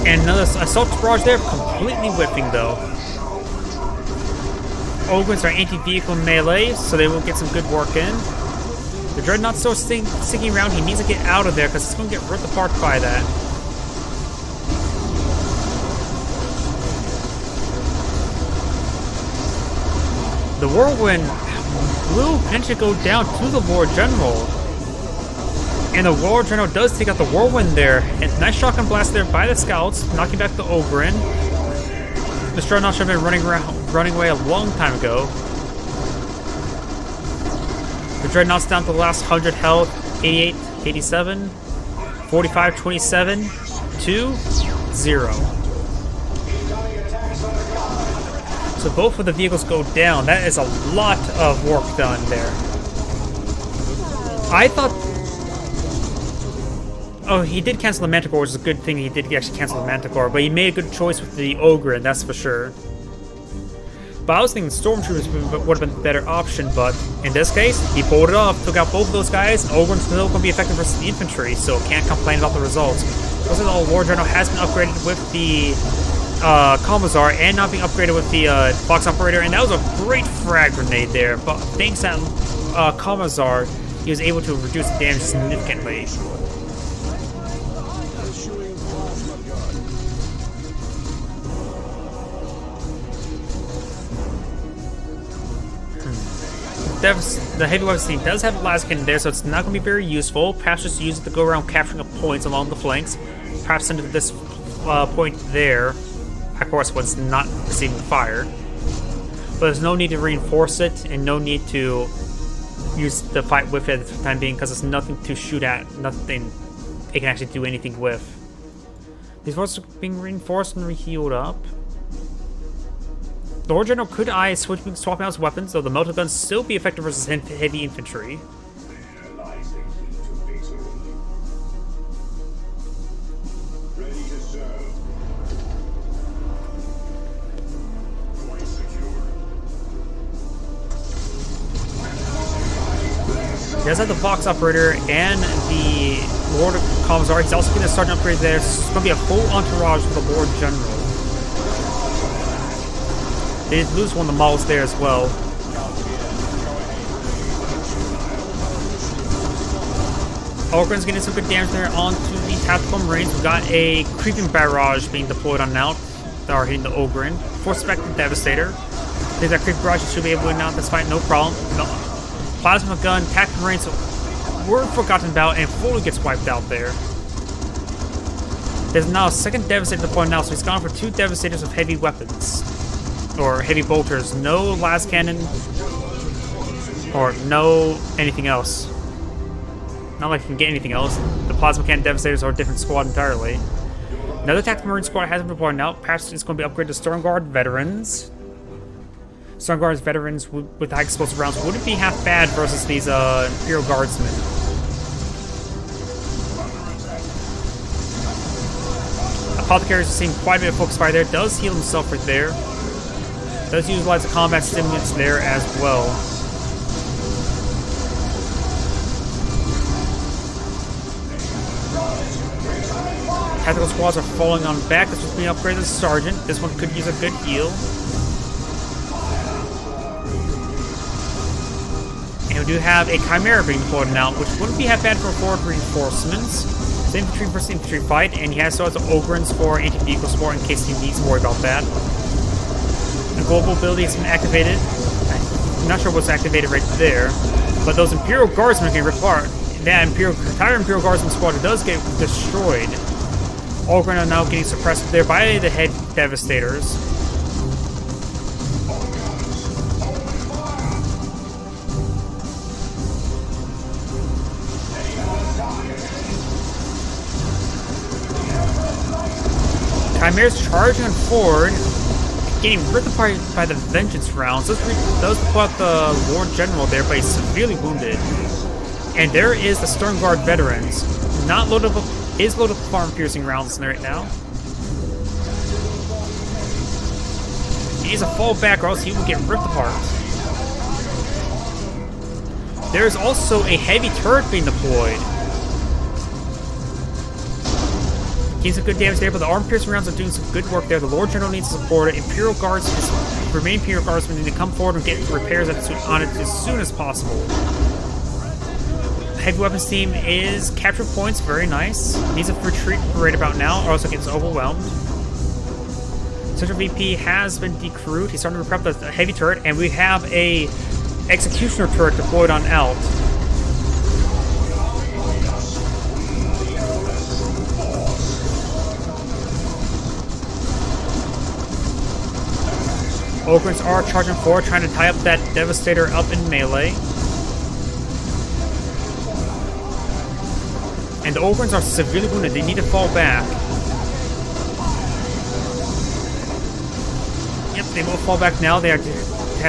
And another assault barrage there, completely whipping though. Ogrins are anti-vehicle melee, so they will get some good work in. The Dreadnought's still sticking around. He needs to get out of there because it's going to get ripped apart by that. The Whirlwind will potentially go down to the Lord General. And the Lord General does take out the Whirlwind there. And nice shotgun blast there by the Scouts, knocking back the Ogrin. The Dreadnought should have been running away a long time ago. The Dreadnought's down to the last 100 health. 88, 87, 45, 27, 2, 0. So both of the vehicles go down. That is a lot of work done there. I thought... Oh, he did cancel the Manticore, which is a good thing. He did actually cancel the Manticore, but he made a good choice with the Ogre, that's for sure. But I was thinking Stormtroopers would have been the better option, but in this case, he pulled it off, took out both of those guys, and Ogre's still going to be effective versus the infantry, so can't complain about the results. Also, the Lord General has been upgraded with the Commissar and not being upgraded with the Box Operator, and that was a great frag grenade there, but thanks to Commissar, he was able to reduce the damage significantly. The heavy weapons team does have a Lascan there, so it's not going to be very useful. Perhaps just use it to go around capturing up points along the flanks. Perhaps send it to this point there. Of course, when it's not receiving fire. But there's no need to reinforce it, and no need to use the fight with it for the time being, because it's nothing to shoot at, nothing it can actually do anything with. These forces are being reinforced and re-healed up. The Lord General could eye swapping out his weapons, though the melter guns still be effective versus heavy infantry. does have the Vox Operator and the Lord of Commissar. He's also getting a Sergeant upgrade there. So it's going to be a full entourage for the Lord General. They did lose one of the models there as well. Ogryn's getting some good damage there onto the Tactical Marines. We've got a Creeping Barrage being deployed on out. They are hitting the Ogryn. Force Spectre Devastator. I think that Creeping Barrage should be able to win out this fight, no problem. The Plasma Gun, Tactical Marines were forgotten about and fully gets wiped out there. There's now a second Devastator deployed now, so he's gone for 2 Devastators of heavy weapons. Or heavy bolters. No Las Cannon. Or no anything else. Not like you can get anything else. The Plasma Cannon Devastators are a different squad entirely. Another Tactical Marine squad has been deployed now. Perhaps it's going to be upgraded to Storm Guard Veterans. Storm Guard's Veterans with high explosive rounds wouldn't be half bad versus these Imperial Guardsmen. Apothecary's seeing quite a bit of focus fire there. Does heal himself right there. Does utilize the combat stimulants there as well. Tactical squads are falling on back. This was being upgraded as Sergeant. This one could use a good heal. And we do have a Chimera being deployed now, which wouldn't be half bad for forward reinforcements. It's infantry versus infantry fight, and he has also Ogryns for anti-vehicle support in case he needs to worry about that. The global ability has been activated. I'm not sure what's activated right there, but those Imperial Guardsmen can rip apart. That entire Imperial Guardsman squad does get destroyed. Ogryn are now getting suppressed there by the head Devastators. Chimera's charging on forward, getting ripped apart by the Vengeance rounds. Does pull out the Lord General there, but he's severely wounded. And there is the Storm Guard Veterans. Not loaded up. Is loaded with arm-piercing rounds right now. He needs to fall back or else he will get ripped apart. There's also a heavy turret being deployed. Getting some good damage there, but the arm-piercing rounds are doing some good work there. The Lord General needs to support it. Imperial Guards, remaining Imperial Guardsmen need to come forward and get repairs on it as soon as possible. Heavy weapons team is capture points, very nice. Needs a retreat right about now, or else it gets overwhelmed. Central VP has been decrewed. He's starting to prep the heavy turret, and we have a Executioner turret deployed on out. Ogryns are charging forward, trying to tie up that Devastator up in melee. And the Ogryns are severely wounded. They need to fall back. Yep, they will fall back now. They had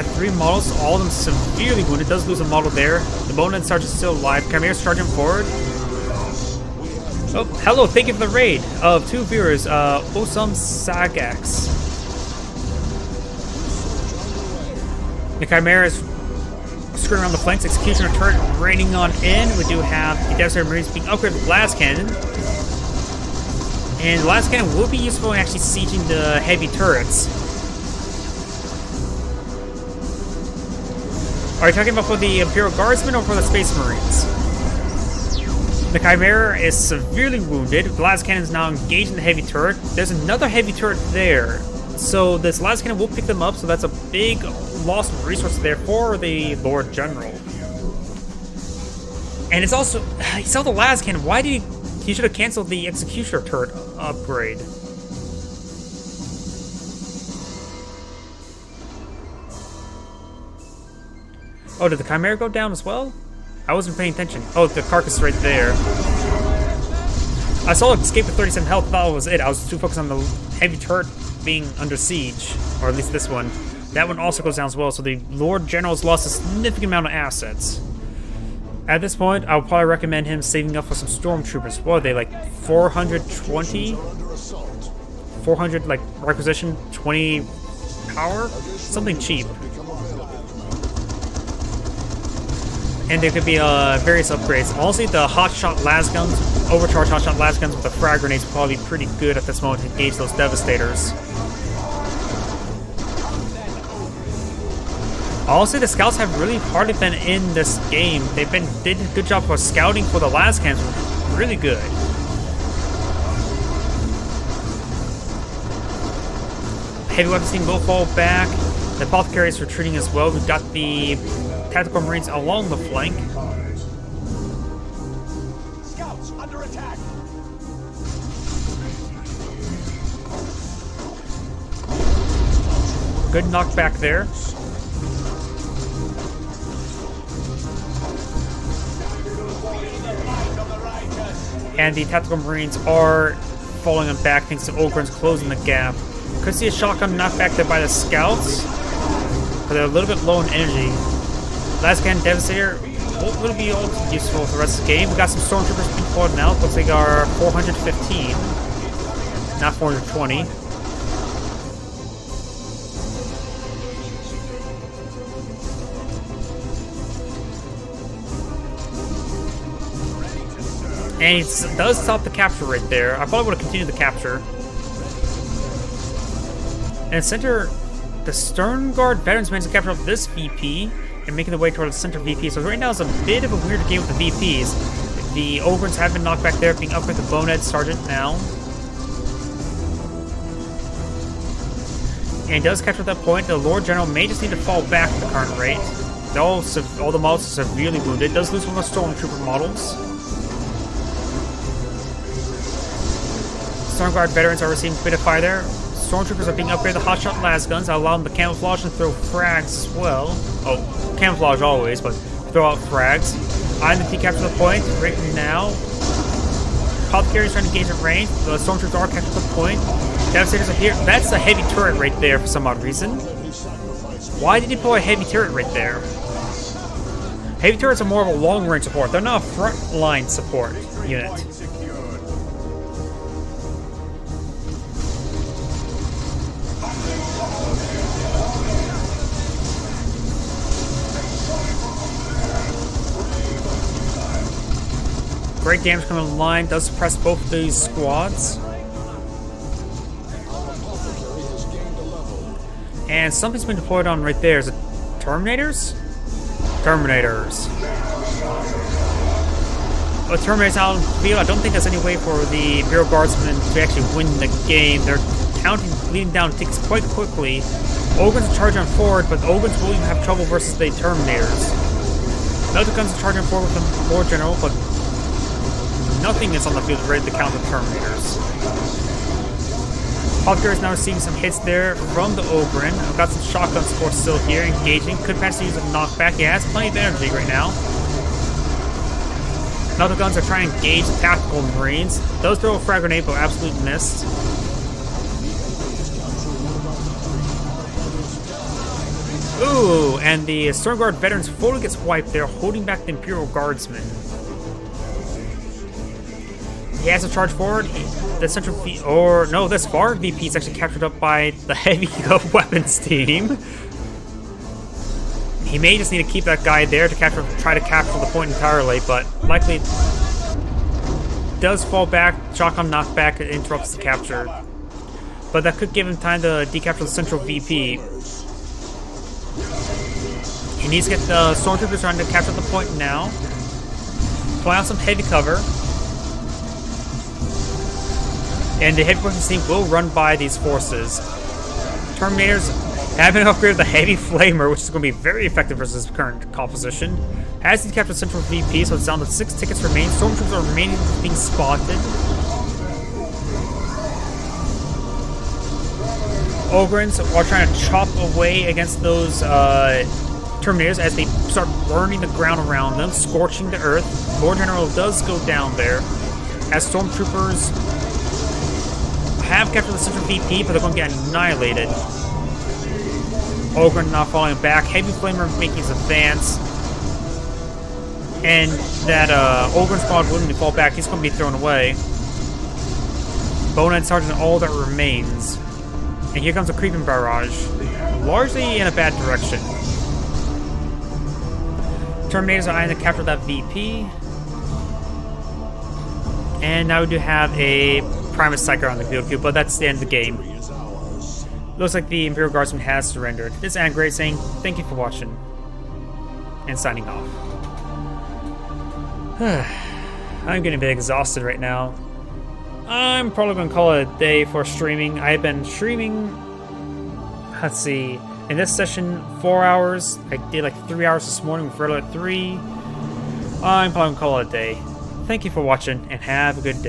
3 models, all of them severely wounded. Does lose a model there. The Bonehead Sergeant is still alive. Chimera's charging forward. Oh, hello. Thank you for the raid of 2 viewers. Osam Sagax. The Chimera is screwing around the flanks. Executioner turret raining on in. We do have the Devastator Marines being upgraded with Las Cannon. And the Las Cannon will be useful in actually sieging the heavy turrets. Are you talking about for the Imperial Guardsmen or for the Space Marines? The Chimera is severely wounded. The Las Cannon is now engaged in the heavy turret. There's another heavy turret there. So this Las Cannon will pick them up, so that's a big loss of resources there for the Lord General. And it's also, he saw the Las Cannon. Why did he should have canceled the Executioner turret upgrade. Oh, did the Chimera go down as well? I wasn't paying attention. Oh, the carcass is right there. I saw it escape with 37 health, thought that was it. I was too focused on the heavy turret being under siege, or at least this one. That one also goes down as well, so the Lord General's lost a significant amount of assets. At this point, I would probably recommend him saving up for some stormtroopers. What are they, like 420? 400, like, requisition, 20 power? Something cheap. And there could be various upgrades. Honestly, the hotshot las guns, overcharged hotshot las guns with the frag grenades would probably be pretty good at this moment to engage those devastators. Honestly, the scouts have really hardly been in this game. They did a good job for scouting for the las cans, really good. Heavy weapons team will fall back. The apothecary is retreating as well. We've got the tactical marines along the flank. Scouts under attack. Good knockback there. And the tactical marines are falling back thanks to Ogryn's closing the gap. Could see a shotgun knockback there by the scouts, but they're a little bit low in energy. Last Cannon Devastator won't really be all too useful for the rest of the game. We got some stormtroopers being deployed now. Looks like our 415, not 420. And it does stop the capture right there. I probably would have continued the capture. And center, the Stern Guard veterans managed to capture up this VP and making their way toward the center VP. So right now it's a bit of a weird game with the VPs. The Ogryns have been knocked back there, being upgraded to Bonehead Sergeant now. And does capture at that point. The Lord General may just need to fall back at the current rate. All the models are severely wounded. Does lose one of the Stormtrooper models. Stern Guard veterans are receiving a bit of fire there. Stormtroopers are being upgraded to hotshot las guns. That allow them to camouflage and throw frags as well. Oh, camouflage always, but throw out frags. IMT capture the point right now. Apothecary is trying to engage at range. The Stormtroopers are captured the point. Devastators are here. That's a heavy turret right there for some odd reason. Why did he deploy a heavy turret right there? Heavy turrets are more of a long-range support. They're not a front-line support unit. Great damage coming on the line, does suppress both of these squads. And something's been deployed on right there. Is it Terminators? Terminators. Well, Terminators out in the field. I don't think there's any way for the Imperial Guardsmen to actually win the game. Their counting, leading down ticks quite quickly. Ogryns are charging forward, but the Ogryns will even have trouble versus the Terminators. Melta Guns are charging forward with the Lord General, but nothing is on the field ready to counter Terminators. Apothecary is now receiving some hits there from the Ogryn. I've got some shotgun support still here, engaging. Could potentially use a knockback. He has plenty of energy right now. Melta Guns are trying to engage the tactical marines. Those throw a frag grenade, but absolutely missed. Ooh, and the Stern Guard veterans fully gets wiped there, holding back the Imperial Guardsmen. He has to charge forward. The central VP, or no, this far VP is actually captured up by the heavy weapons team. He may just need to keep that guy there to try to capture the point entirely, but likely does fall back. Shotgun knockback interrupts the capture, but that could give him time to decapture the central VP. He needs to get the Stormtroopers trying to capture the point now. Apply on some heavy cover. And the heavy weapons team will run by these forces. Terminators have been upgraded with the heavy flamer, which is going to be very effective versus current composition. Has he captured Central VP, so it's down to 6 tickets remain. Stormtroopers are remaining being spotted. Ogryns are trying to chop away against those Terminators as they start burning the ground around them, scorching the earth. Lord General does go down there as Stormtroopers have captured the Central VP, but they're going to get annihilated. Ogryn now falling back. Heavy Flamer making his advance. And that Ogryn squad wouldn't fall back. He's going to be thrown away. Bonehead Sergeant all that remains. And here comes a creeping barrage. Largely in a bad direction. Terminators are eyeing to capture that VP. And now we do have a Primus Psyker on the field cube, but that's the end of the game. Looks like the Imperial Guardsman has surrendered. This is Angry saying thank you for watching. And signing off. I'm getting a bit exhausted right now. I'm probably going to call it a day for streaming. I've been streaming, let's see, in this session 4 hours. I did like 3 hours this morning with Red Alert 3. I'm probably going to call it a day. Thank you for watching and have a good day.